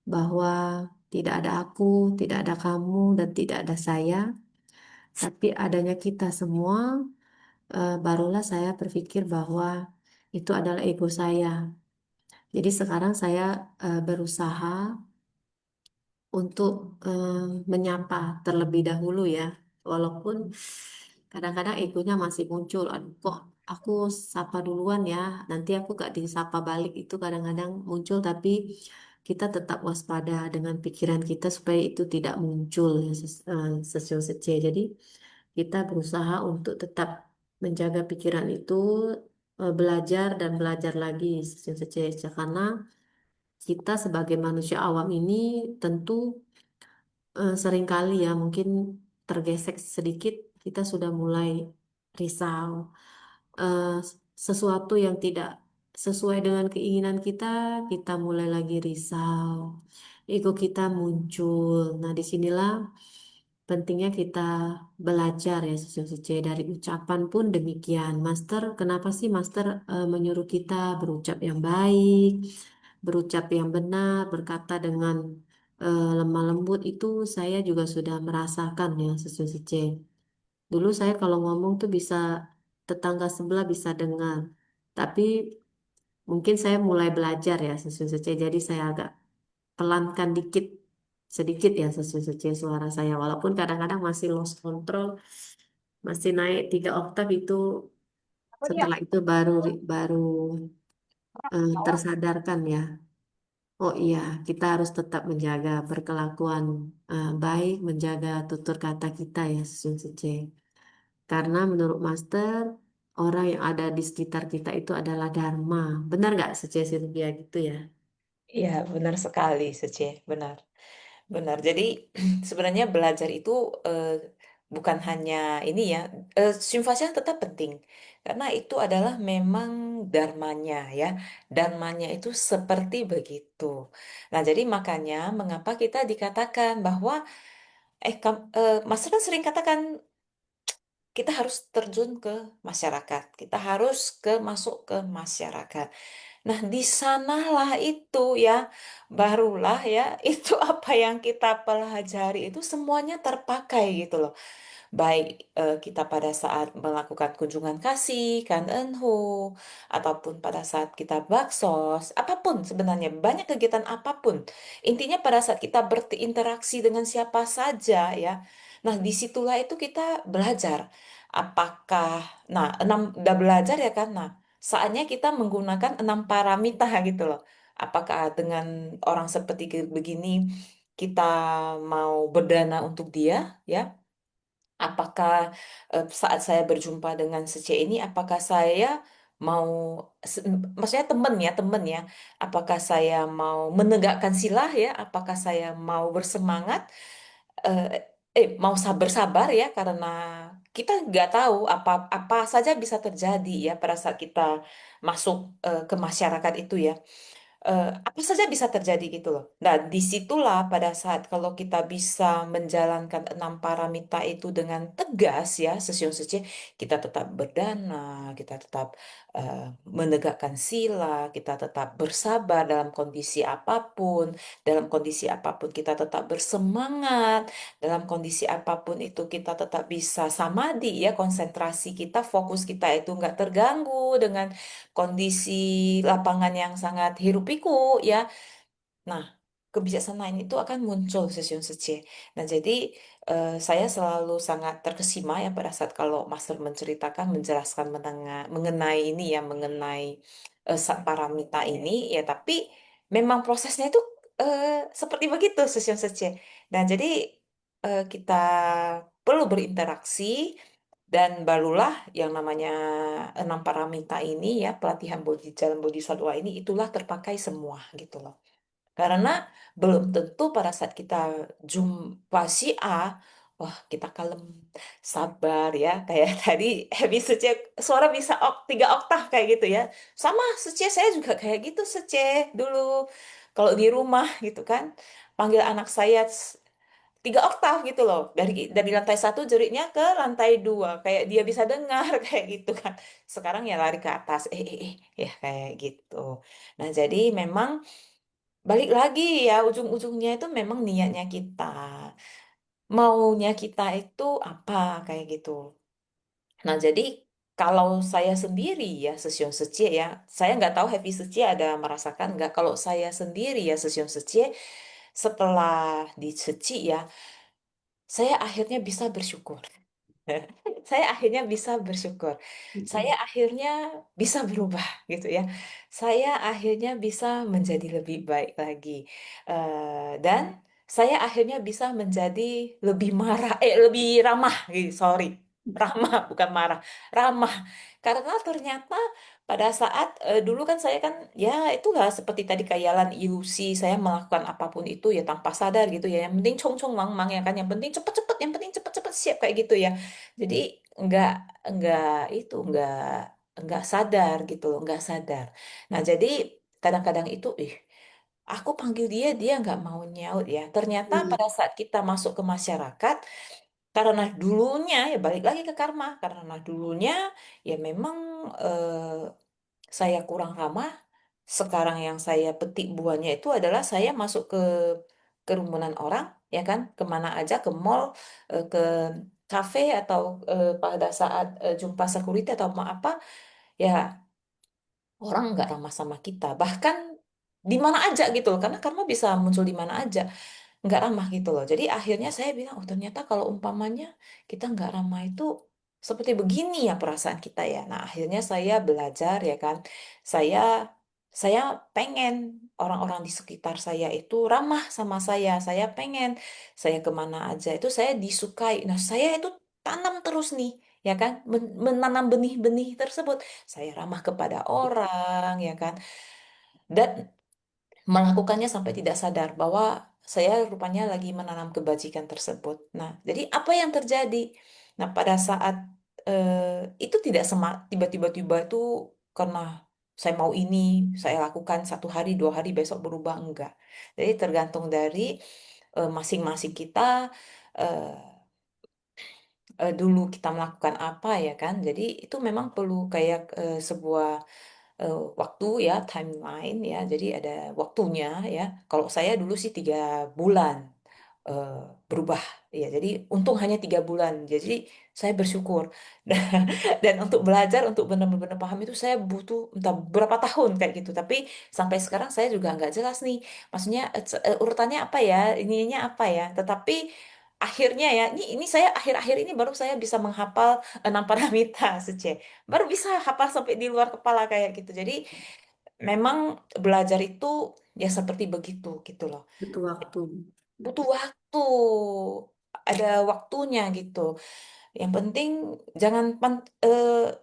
bahwa tidak ada aku, tidak ada kamu, dan tidak ada saya, tapi adanya kita semua, barulah saya berpikir bahwa itu adalah ego saya. Jadi sekarang saya berusaha untuk menyapa terlebih dahulu ya, walaupun kadang-kadang egonya masih muncul. Aduh, kok aku sapa duluan ya, nanti aku gak disapa balik, itu kadang-kadang muncul, tapi kita tetap waspada dengan pikiran kita supaya itu tidak muncul ya, sesio sece. Jadi kita berusaha untuk tetap menjaga pikiran itu, belajar dan belajar lagi sesio sece, karena kita sebagai manusia awam ini tentu seringkali ya mungkin tergesek sedikit kita sudah mulai risau. Eh, Sesuatu yang tidak sesuai dengan keinginan kita, kita mulai lagi risau. Ego kita muncul. Nah, disinilah pentingnya kita belajar ya Suci. Dari ucapan pun demikian. Master, kenapa sih Master menyuruh kita berucap yang baik, berucap yang benar, berkata dengan lemah lembut, itu saya juga sudah merasakan ya Suci. Dulu saya kalau ngomong tuh bisa tetangga sebelah bisa dengar. Tapi mungkin saya mulai belajar ya Suci. Jadi saya agak pelankan dikit sedikit ya sesuai suara saya, walaupun kadang-kadang masih lost control, masih naik 3 oktav itu. Setelah itu baru tersadarkan ya, oh iya, kita harus tetap menjaga berkelakuan baik, menjaga tutur kata kita ya sesuai, karena menurut Master orang yang ada di sekitar kita itu adalah dharma. Benar nggak sesuai Sylvia gitu ya? Iya, benar sekali, Sece. Benar. Benar. Jadi sebenarnya belajar itu eh, bukan hanya ini ya, simfasya tetap penting karena itu adalah memang dharmanya ya. Dharmanya itu seperti begitu. Nah, jadi makanya mengapa kita dikatakan bahwa Mas kan sering katakan kita harus terjun ke masyarakat. Kita harus masuk ke masyarakat. Nah, di sanalah itu ya, barulah ya, itu apa yang kita pelajari itu semuanya terpakai gitu loh. Baik kita pada saat melakukan kunjungan kasih, kan enhu, ataupun pada saat kita baksos, apapun sebenarnya, banyak kegiatan apapun. Intinya pada saat kita berinteraksi dengan siapa saja ya, nah disitulah itu kita belajar. Apakah, nah udah belajar ya kan, nah saatnya kita menggunakan 6 paramita gitu loh. Apakah dengan orang seperti begini kita mau berdana untuk dia ya? Apakah saat saya berjumpa dengan si ini, apakah saya mau, maksudnya temen ya, apakah saya mau menegakkan silah ya, apakah saya mau bersemangat, eh, mau sabar-sabar ya, karena kita nggak tahu apa apa saja bisa terjadi ya pada saat kita masuk ke masyarakat itu ya, apa saja bisa terjadi gitu loh. Nah, disitulah pada saat kalau kita bisa menjalankan 6 paramita itu dengan tegas ya, sesio seci, kita tetap berdana, kita tetap eh, menegakkan sila, kita tetap bersabar dalam kondisi apapun kita tetap bersemangat, dalam kondisi apapun itu kita tetap bisa samadhi ya, konsentrasi kita, fokus kita itu nggak terganggu dengan kondisi lapangan yang sangat hiruk pikuk ya. Nah, kebijaksanaan itu akan muncul sesiun sece. Nah, jadi saya selalu sangat terkesima ya pada saat kalau Master menceritakan, menjelaskan mengenai ini ya, mengenai paramita ini ya. Tapi memang prosesnya itu seperti begitu sesiun sece. Nah, jadi kita perlu berinteraksi, dan barulah yang namanya 6 paramita ini ya, pelatihan jalan bodhisattva ini, itulah terpakai semua gitu loh. Karena belum tentu pada saat kita jumpa si A, wah kita kalem, sabar ya. Kayak tadi Happy Suce, suara bisa 3 oktav kayak gitu ya. Sama Suce, saya juga kayak gitu Suce dulu. Kalau di rumah gitu kan, panggil anak saya 3 oktav gitu loh. Dari lantai 1 jeritnya ke lantai 2. Kayak dia bisa dengar kayak gitu kan. Sekarang ya lari ke atas. Ya kayak gitu. Nah jadi memang balik lagi ya, ujung-ujungnya itu memang niatnya kita. Maunya kita itu apa kayak gitu. Nah, jadi kalau saya sendiri ya, Sesion Secie ya, saya nggak tahu Happy Secie ada merasakan nggak. Kalau saya sendiri ya, Sesion Secie, setelah di Seci ya, saya akhirnya bisa bersyukur. Saya akhirnya bisa bersyukur. Saya Mm-mm. akhirnya bisa berubah gitu ya. Saya akhirnya bisa menjadi lebih baik lagi. Dan saya akhirnya bisa menjadi lebih marah, lebih ramah, sorry. Ramah, bukan marah. Ramah. Karena ternyata pada saat dulu kan saya kan ya itulah seperti tadi kayalan ilusi, saya melakukan apapun itu ya tanpa sadar gitu ya. Yang penting cong cong mang mang ya kan, yang penting cepet-cepet, yang penting cepet-cepet siap kayak gitu ya. Jadi nggak nggak itu nggak sadar gitu loh, nggak sadar. Nah jadi kadang-kadang itu, aku panggil dia, dia nggak mau nyaut ya. Ternyata Mm. pada saat kita masuk ke masyarakat, karena dulunya ya balik lagi ke karma, karena dulunya ya memang saya kurang ramah. Sekarang yang saya petik buahnya itu adalah saya masuk ke kerumunan orang, ya kan, kemana aja, ke mall, ke kafe, atau pada saat jumpa security atau apa, ya orang nggak ramah sama kita. Bahkan di mana aja gitu loh, karena karma bisa muncul di mana aja, nggak ramah gitu loh. Jadi akhirnya saya bilang, oh ternyata kalau umpamanya kita nggak ramah itu seperti begini ya perasaan kita ya. Nah akhirnya saya belajar ya kan, saya saya pengen orang-orang di sekitar saya itu ramah sama saya. Saya pengen saya kemana aja itu saya disukai. Nah saya itu tanam terus nih ya kan, menanam benih-benih tersebut. Saya ramah kepada orang ya kan, dan melakukannya sampai tidak sadar bahwa saya rupanya lagi menanam kebajikan tersebut. Nah, jadi apa yang terjadi? Nah, pada saat itu tidak tiba-tiba itu karena saya mau ini, saya lakukan 1 hari, 2 hari, besok berubah enggak. Jadi tergantung dari masing-masing kita eh, dulu kita melakukan apa ya kan. Jadi itu memang perlu kayak sebuah waktu ya, timeline ya. Jadi ada waktunya ya. Kalau saya dulu sih 3 bulan eh, berubah ya. Jadi untung hanya 3 bulan. Jadi saya bersyukur. Dan untuk belajar, untuk benar-benar paham itu saya butuh entah berapa tahun kayak gitu. Tapi sampai sekarang saya juga nggak jelas nih. Maksudnya urutannya apa ya, ininya apa ya. Tetapi akhirnya ya, ini saya akhir-akhir ini baru saya bisa menghafal 6 paramita Suce. Baru bisa hafal sampai di luar kepala kayak gitu. Jadi memang belajar itu ya seperti begitu gitu loh. Butuh waktu. Butuh waktu, ada waktunya gitu. Yang penting jangan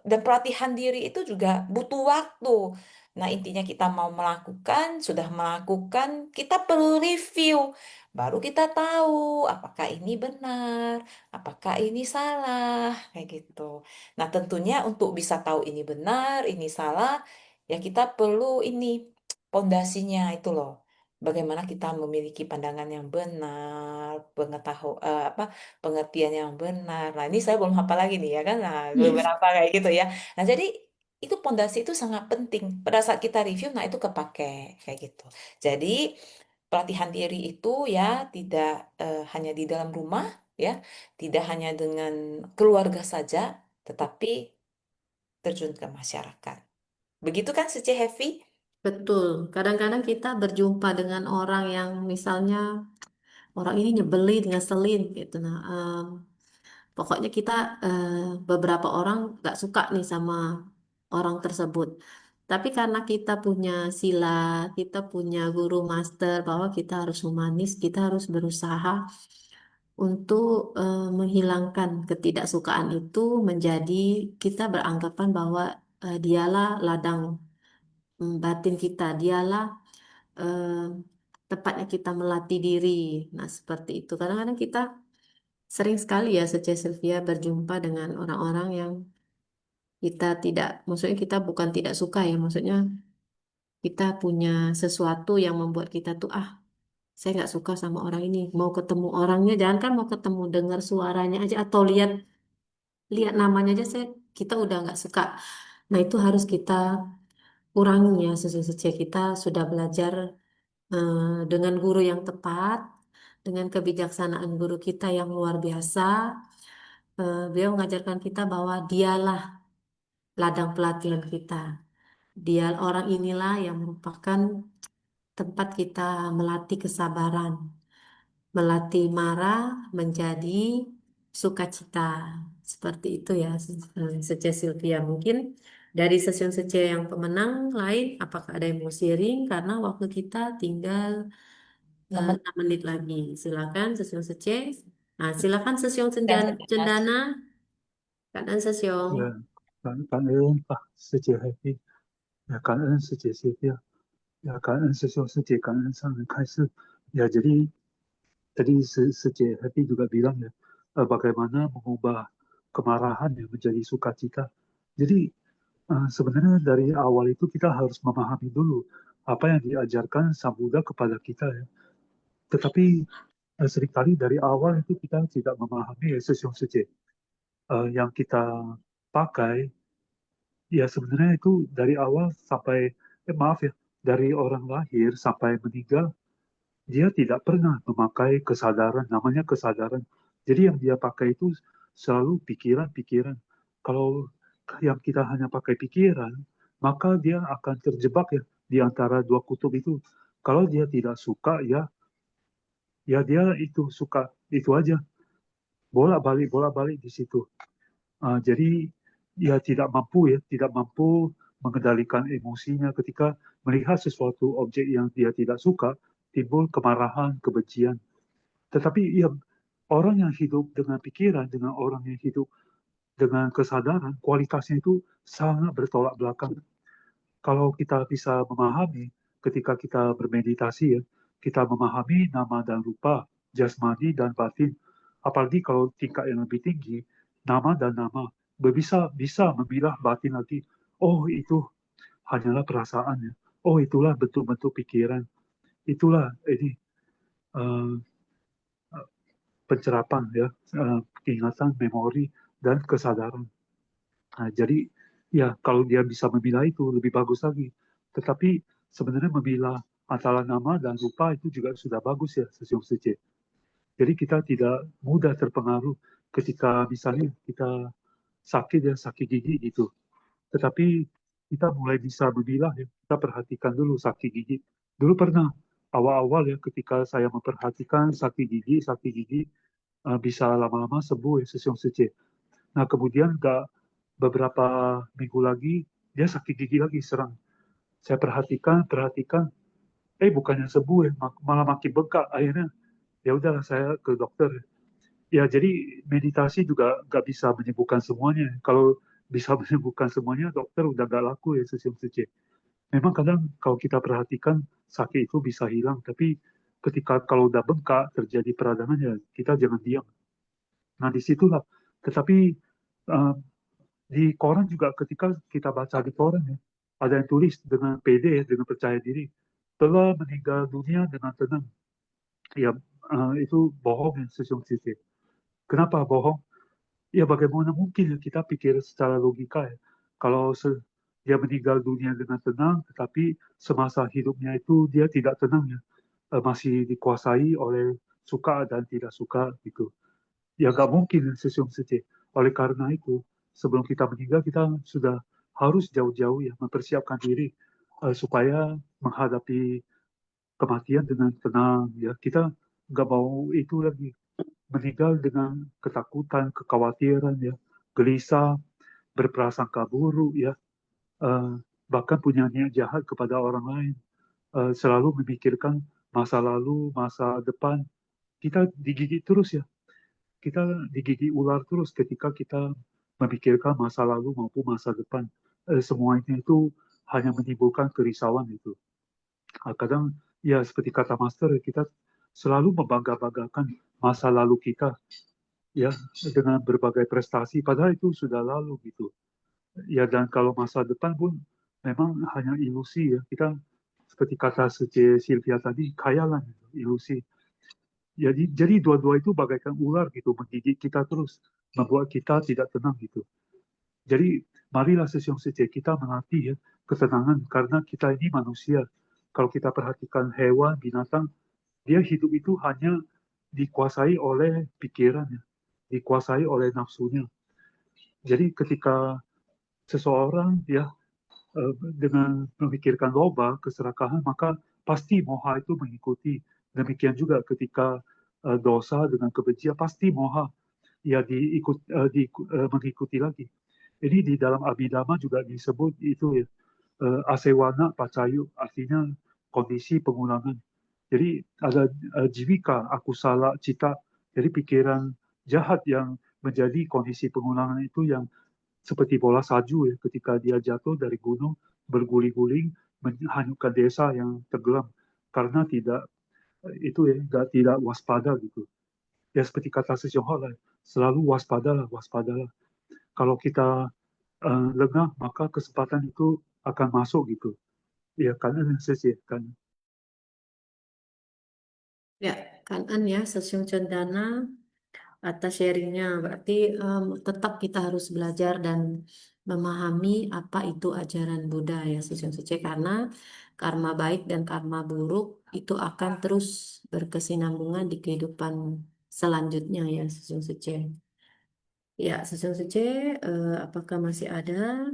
dan pelatihan diri itu juga butuh waktu. Nah, intinya kita mau melakukan, sudah melakukan, kita perlu review. Baru kita tahu apakah ini benar, apakah ini salah, kayak gitu. Nah, tentunya untuk bisa tahu ini benar, ini salah, ya kita perlu ini pondasinya itu loh. Bagaimana kita memiliki pandangan yang benar, apa pengertian yang benar. Nah, ini saya belum hafal lagi nih ya kan. Nah, beberapa kayak gitu ya. Nah, jadi itu pondasi itu sangat penting. Pada saat kita review, nah itu kepake kayak gitu. Jadi pelatihan diri itu ya tidak hanya di dalam rumah ya, tidak hanya dengan keluarga saja, tetapi terjun ke masyarakat. Begitu kan Sece Heavy? Betul. Kadang-kadang kita berjumpa dengan orang yang misalnya orang ini nyebelin, ngeselin gitu. Nah, pokoknya kita beberapa orang gak suka nih sama orang tersebut. Tapi karena kita punya sila, kita punya guru master bahwa kita harus humanis, kita harus berusaha untuk menghilangkan ketidaksukaan itu menjadi kita beranggapan bahwa dialah ladang batin kita, dialah eh, tepatnya kita melatih diri. Nah, seperti itu. Kadang-kadang kita sering sekali ya, Sece Sylvia, berjumpa dengan orang-orang yang kita tidak, maksudnya kita bukan tidak suka ya, maksudnya kita punya sesuatu yang membuat kita tuh, saya nggak suka sama orang ini. Mau ketemu orangnya, jangan kan mau ketemu, dengar suaranya aja atau lihat lihat namanya aja, kita udah nggak suka. Nah, itu harus kita kurangi ya, Sece. Kita sudah belajar dengan guru yang tepat, dengan kebijaksanaan guru kita yang luar biasa. Beliau mengajarkan kita bahwa dialah ladang pelatihan kita. Dia orang inilah yang merupakan tempat kita melatih kesabaran, melatih marah menjadi sukacita. Seperti itu ya, Sece Sylvia. Mungkin dari sesi yang pemenang lain, apakah ada yang mau sharing? Karena waktu kita tinggal 6 menit lagi. Silakan sesi. Nah, silakan sesi cendana. Keadaan sesi. 感恩师姐 ya 感恩师姐 Sylvia, ya 感恩师兄师姐, 感恩上人开示. Ya jadi tadi Sư姐 Happy juga bilang ya, bagaimana mengubah kemarahan ya menjadi sukacita. Jadi sebenarnya dari awal itu kita harus memahami dulu apa yang diajarkan Sang Buddha kepada kita ya. Tetapi seringkali dari awal itu kita tidak memahami ya Sư姐 yang kita pakai. Ya sebenarnya itu dari awal sampai, maaf ya, dari orang lahir sampai meninggal, dia tidak pernah memakai kesadaran, namanya kesadaran. Jadi yang dia pakai itu selalu pikiran-pikiran. Kalau yang kita hanya pakai pikiran, maka dia akan terjebak ya di antara dua kutub itu. Kalau dia tidak suka ya dia itu suka itu aja, bolak-balik di situ. Jadi ia tidak mampu mengendalikan emosinya ketika melihat sesuatu objek yang dia tidak suka, timbul kemarahan, kebencian. Tetapi orang yang hidup dengan pikiran, dengan orang yang hidup dengan kesadaran, kualitasnya itu sangat bertolak belakang. Kalau kita bisa memahami, ketika kita bermeditasi ya, kita memahami nama dan rupa, jasmani dan batin. Apalagi kalau tingkat yang lebih tinggi, nama dan nama bisa memilah batin lagi. Oh, itu hanyalah perasaan ya. Oh, itulah bentuk-bentuk pikiran. Itulah ini uh, pencerapan ya, ingatan, memori dan kesadaran. Nah, jadi ya kalau dia bisa memilah itu lebih bagus lagi. Tetapi sebenarnya memilah antara nama dan rupa itu juga sudah bagus ya, Sư姐. Jadi kita tidak mudah terpengaruh ketika misalnya kita sakit gigi gitu. Tetapi kita mulai bisa memilah ya, kita perhatikan dulu sakit gigi. Dulu pernah awal-awal ya ketika saya memperhatikan sakit gigi bisa lama-lama sembuh ya, Sư姐. Nah kemudian beberapa minggu lagi dia sakit gigi lagi serang. Saya perhatikan, bukannya sembuh ya, malah makin bengkak. Akhirnya ya udahlah saya ke dokter. Ya jadi meditasi juga nggak bisa menyembuhkan semuanya. Kalau bisa menyembuhkan semuanya, dokter udah nggak laku ya Sư姐. Memang kadang kalau kita perhatikan sakit itu bisa hilang, tapi ketika kalau udah bengkak terjadi peradangan ya kita jangan diam. Nah disitulah. Tetapi di koran juga ketika kita baca di koran ya, ada yang tulis dengan pede, dengan percaya diri, telah meninggal dunia dengan tenang. Ya itu bohong ya Sư姐. Kenapa bohong? Ya bagaimana mungkin kita pikir secara logika ya. Kalau dia meninggal dunia dengan tenang, tetapi semasa hidupnya itu dia tidak tenang ya, masih dikuasai oleh suka dan tidak suka gitu. Ya nggak mungkin Sư姐. Oleh karena itu, sebelum kita meninggal kita sudah harus jauh-jauh ya mempersiapkan diri supaya menghadapi kematian dengan tenang ya. Kita nggak mau itu lagi, meninggal dengan ketakutan, kekhawatiran ya, gelisah, berprasangka buruk ya, bahkan punya niat jahat kepada orang lain, selalu memikirkan masa lalu, masa depan. Kita digigit terus ya. kita digigit ular terus ketika kita memikirkan masa lalu maupun masa depan. Semuanya itu hanya menimbulkan kerisauan itu. Kadang ya seperti kata Master, kita selalu membangga-banggakan masa lalu kita ya dengan berbagai prestasi, padahal itu sudah lalu gitu. Ya dan kalau masa depan pun memang hanya ilusi ya. Kita seperti kata Sylvia tadi, khayalan, ilusi. Jadi dua-dua itu bagaikan ular gitu, menggigit kita terus, membuat kita tidak tenang gitu. Jadi marilah sesiung saja kita melatih ya, ketenangan, karena kita ini manusia. Kalau kita perhatikan hewan, binatang, dia hidup itu hanya dikuasai oleh pikirannya, dikuasai oleh nafsunya. Jadi ketika seseorang ya dengan memikirkan loba, keserakahan, maka pasti moha itu mengikuti. Demikian juga ketika dosa dengan kebencian, pasti moha ya mengikuti lagi. Ini di dalam Abhidhamma juga disebut itu ya, asewana pacayu, artinya kondisi pengulangan. Jadi ada jivika, akusala, cita, jadi pikiran jahat yang menjadi kondisi pengulangan itu yang seperti bola salju ya, ketika dia jatuh dari gunung berguling-guling menghanyutkan desa yang tenggelam karena tidak waspada gitu. Ya seperti kata Sesongho lah, selalu waspadalah, waspadalah. Kalau kita lengah maka kesempatan itu akan masuk gitu. Ya karena kan. Ya, kanan ya, Sesiung Cendana atas sharingnya. Berarti tetap kita harus belajar dan memahami apa itu ajaran Buddha ya, Sesiung Suci. Karena karma baik dan karma buruk itu akan terus berkesinambungan di kehidupan selanjutnya ya, Sesiung Suci. Ya, Sesiung Suci, apakah masih ada?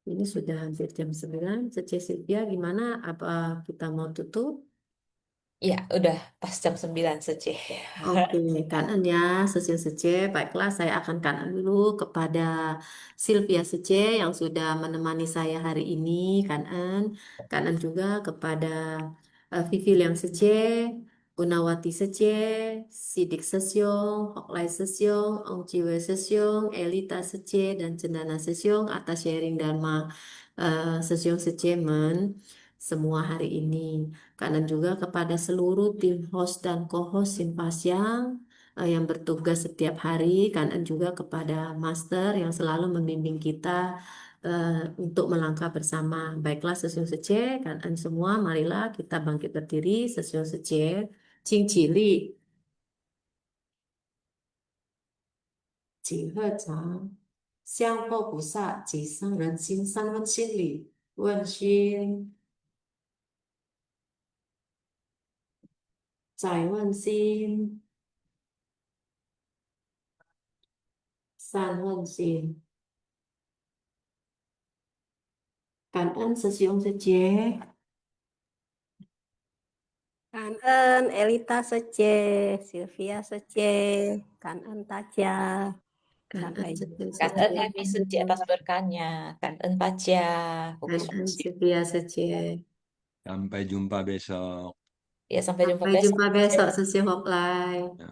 Ini sudah hampir jam 9. Suci Sylvia, gimana? Apa kita mau tutup? Ya, udah pas jam 9 saja. Oke, kanan ya, Sesiung Sece. Baiklah, saya akan kanan dulu kepada Sylvia Sece yang sudah menemani saya hari ini, kanan. Kanan juga kepada Vivi Liang Sece, Gunawati Sece, Sidik Sesyong, Hoklai Sesyong, Ong Ciwe Sesyong, Elita Sece, dan Cendana Sesyong atas sharing Dharma Sesyong Sece semua hari ini. Kanan juga kepada seluruh tim host dan co-host Simpasiang yang bertugas setiap hari. Kanan juga kepada Master yang selalu membimbing kita untuk melangkah bersama. Baiklah Sesiung Sece, kanan semua, marilah kita bangkit berdiri. Sesiung Sece, Cing Cili, Cing He Chang, Xiang Ho Pu Sa, Ji Sang Ren Xin, San Wen Xin Li, Wen Xin, Zai Wen Xin, San Wen Xin. Cảm ơn Sesiung Sece. Cảm ơn Elita Sece, Sylvia Sece, cảm ơn Tacha. Cảm Sampai ơn Sesiung Cảm ơn Sece. Happy Suci atas berkahnya. Cảm ơn Pacha. Hobi Cảm ơn Suci. Sylvia Sece. Sampai jumpa besok. Ya, sampai jumpa Sampai besok. jumpa besok Sesiung Hoplai. Ya.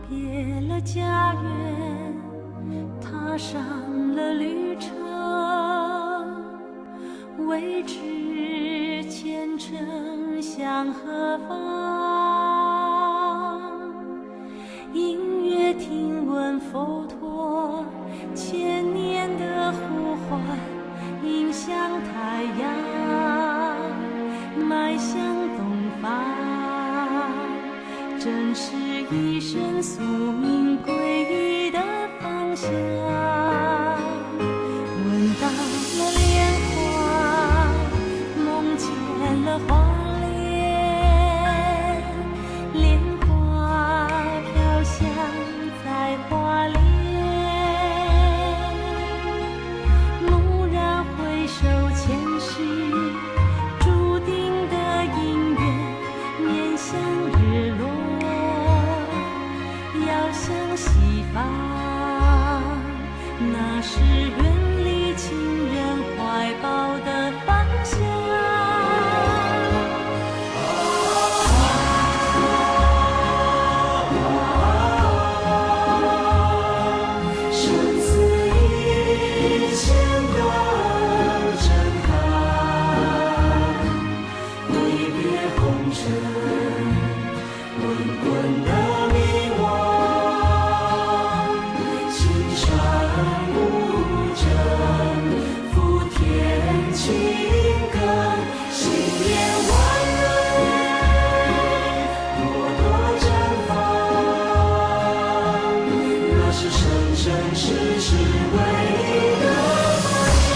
别了家园，踏上了旅程，未知前程向何方。隐约听闻佛陀千年的呼唤，迎向太阳，迈向东方，正是一生宿命归依的方向。闻到了莲花，梦见了花莲，莲花飘香在花莲，蓦然回首前世注定的姻缘，面向日落，遥向西方，那是远离亲人怀抱的方向。生死一线的震撼，挥别红尘，滚滚的迷惘，青山无证，福田青根，信念万人，朵朵绽放，那是生生世世唯一的方向。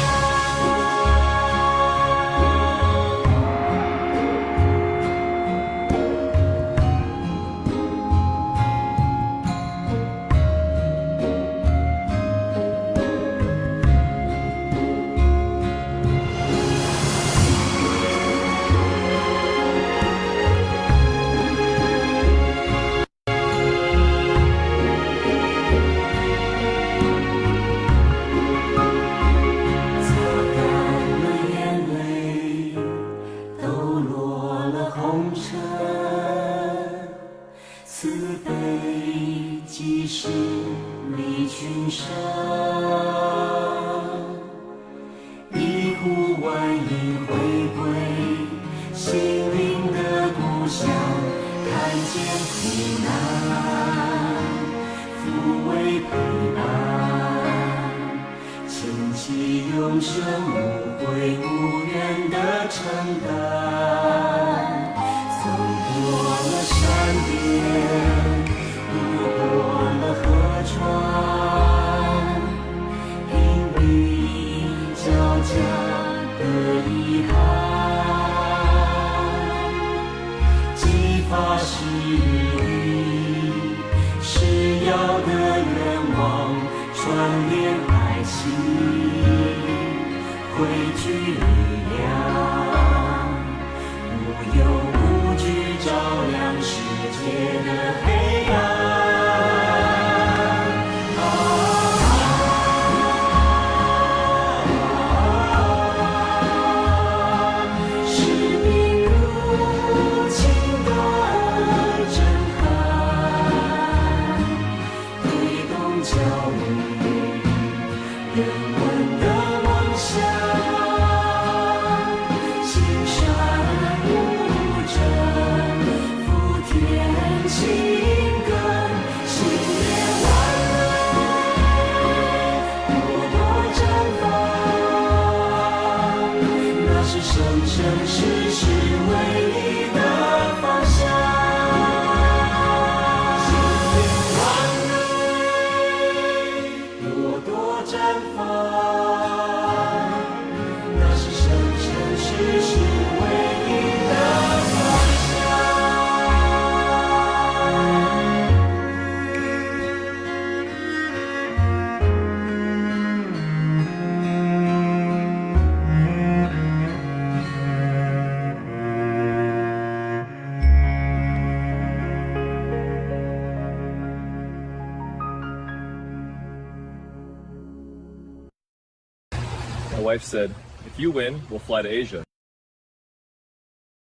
擦干了眼泪，抖落了红尘，慈悲即是离群生，一呼万应回归心灵的故乡，看见苦难，抚慰陪伴，牵起永生无悔无怨的承担。走过了山巅，路过了河川，拼命交加的遗憾，激发誓力，誓要的愿望，串联爱情，汇聚力量，无忧无惧，照亮世界的黑暗。士兵入侵的震撼，推动教育人文的梦想，青山无证，福田青根，信念万蕊，朵朵绽放，那是生生世世唯一的方向。信念万蕊，朵朵绽放，那是生生世世唯一的方向。My wife said, if you win, we'll fly to Asia.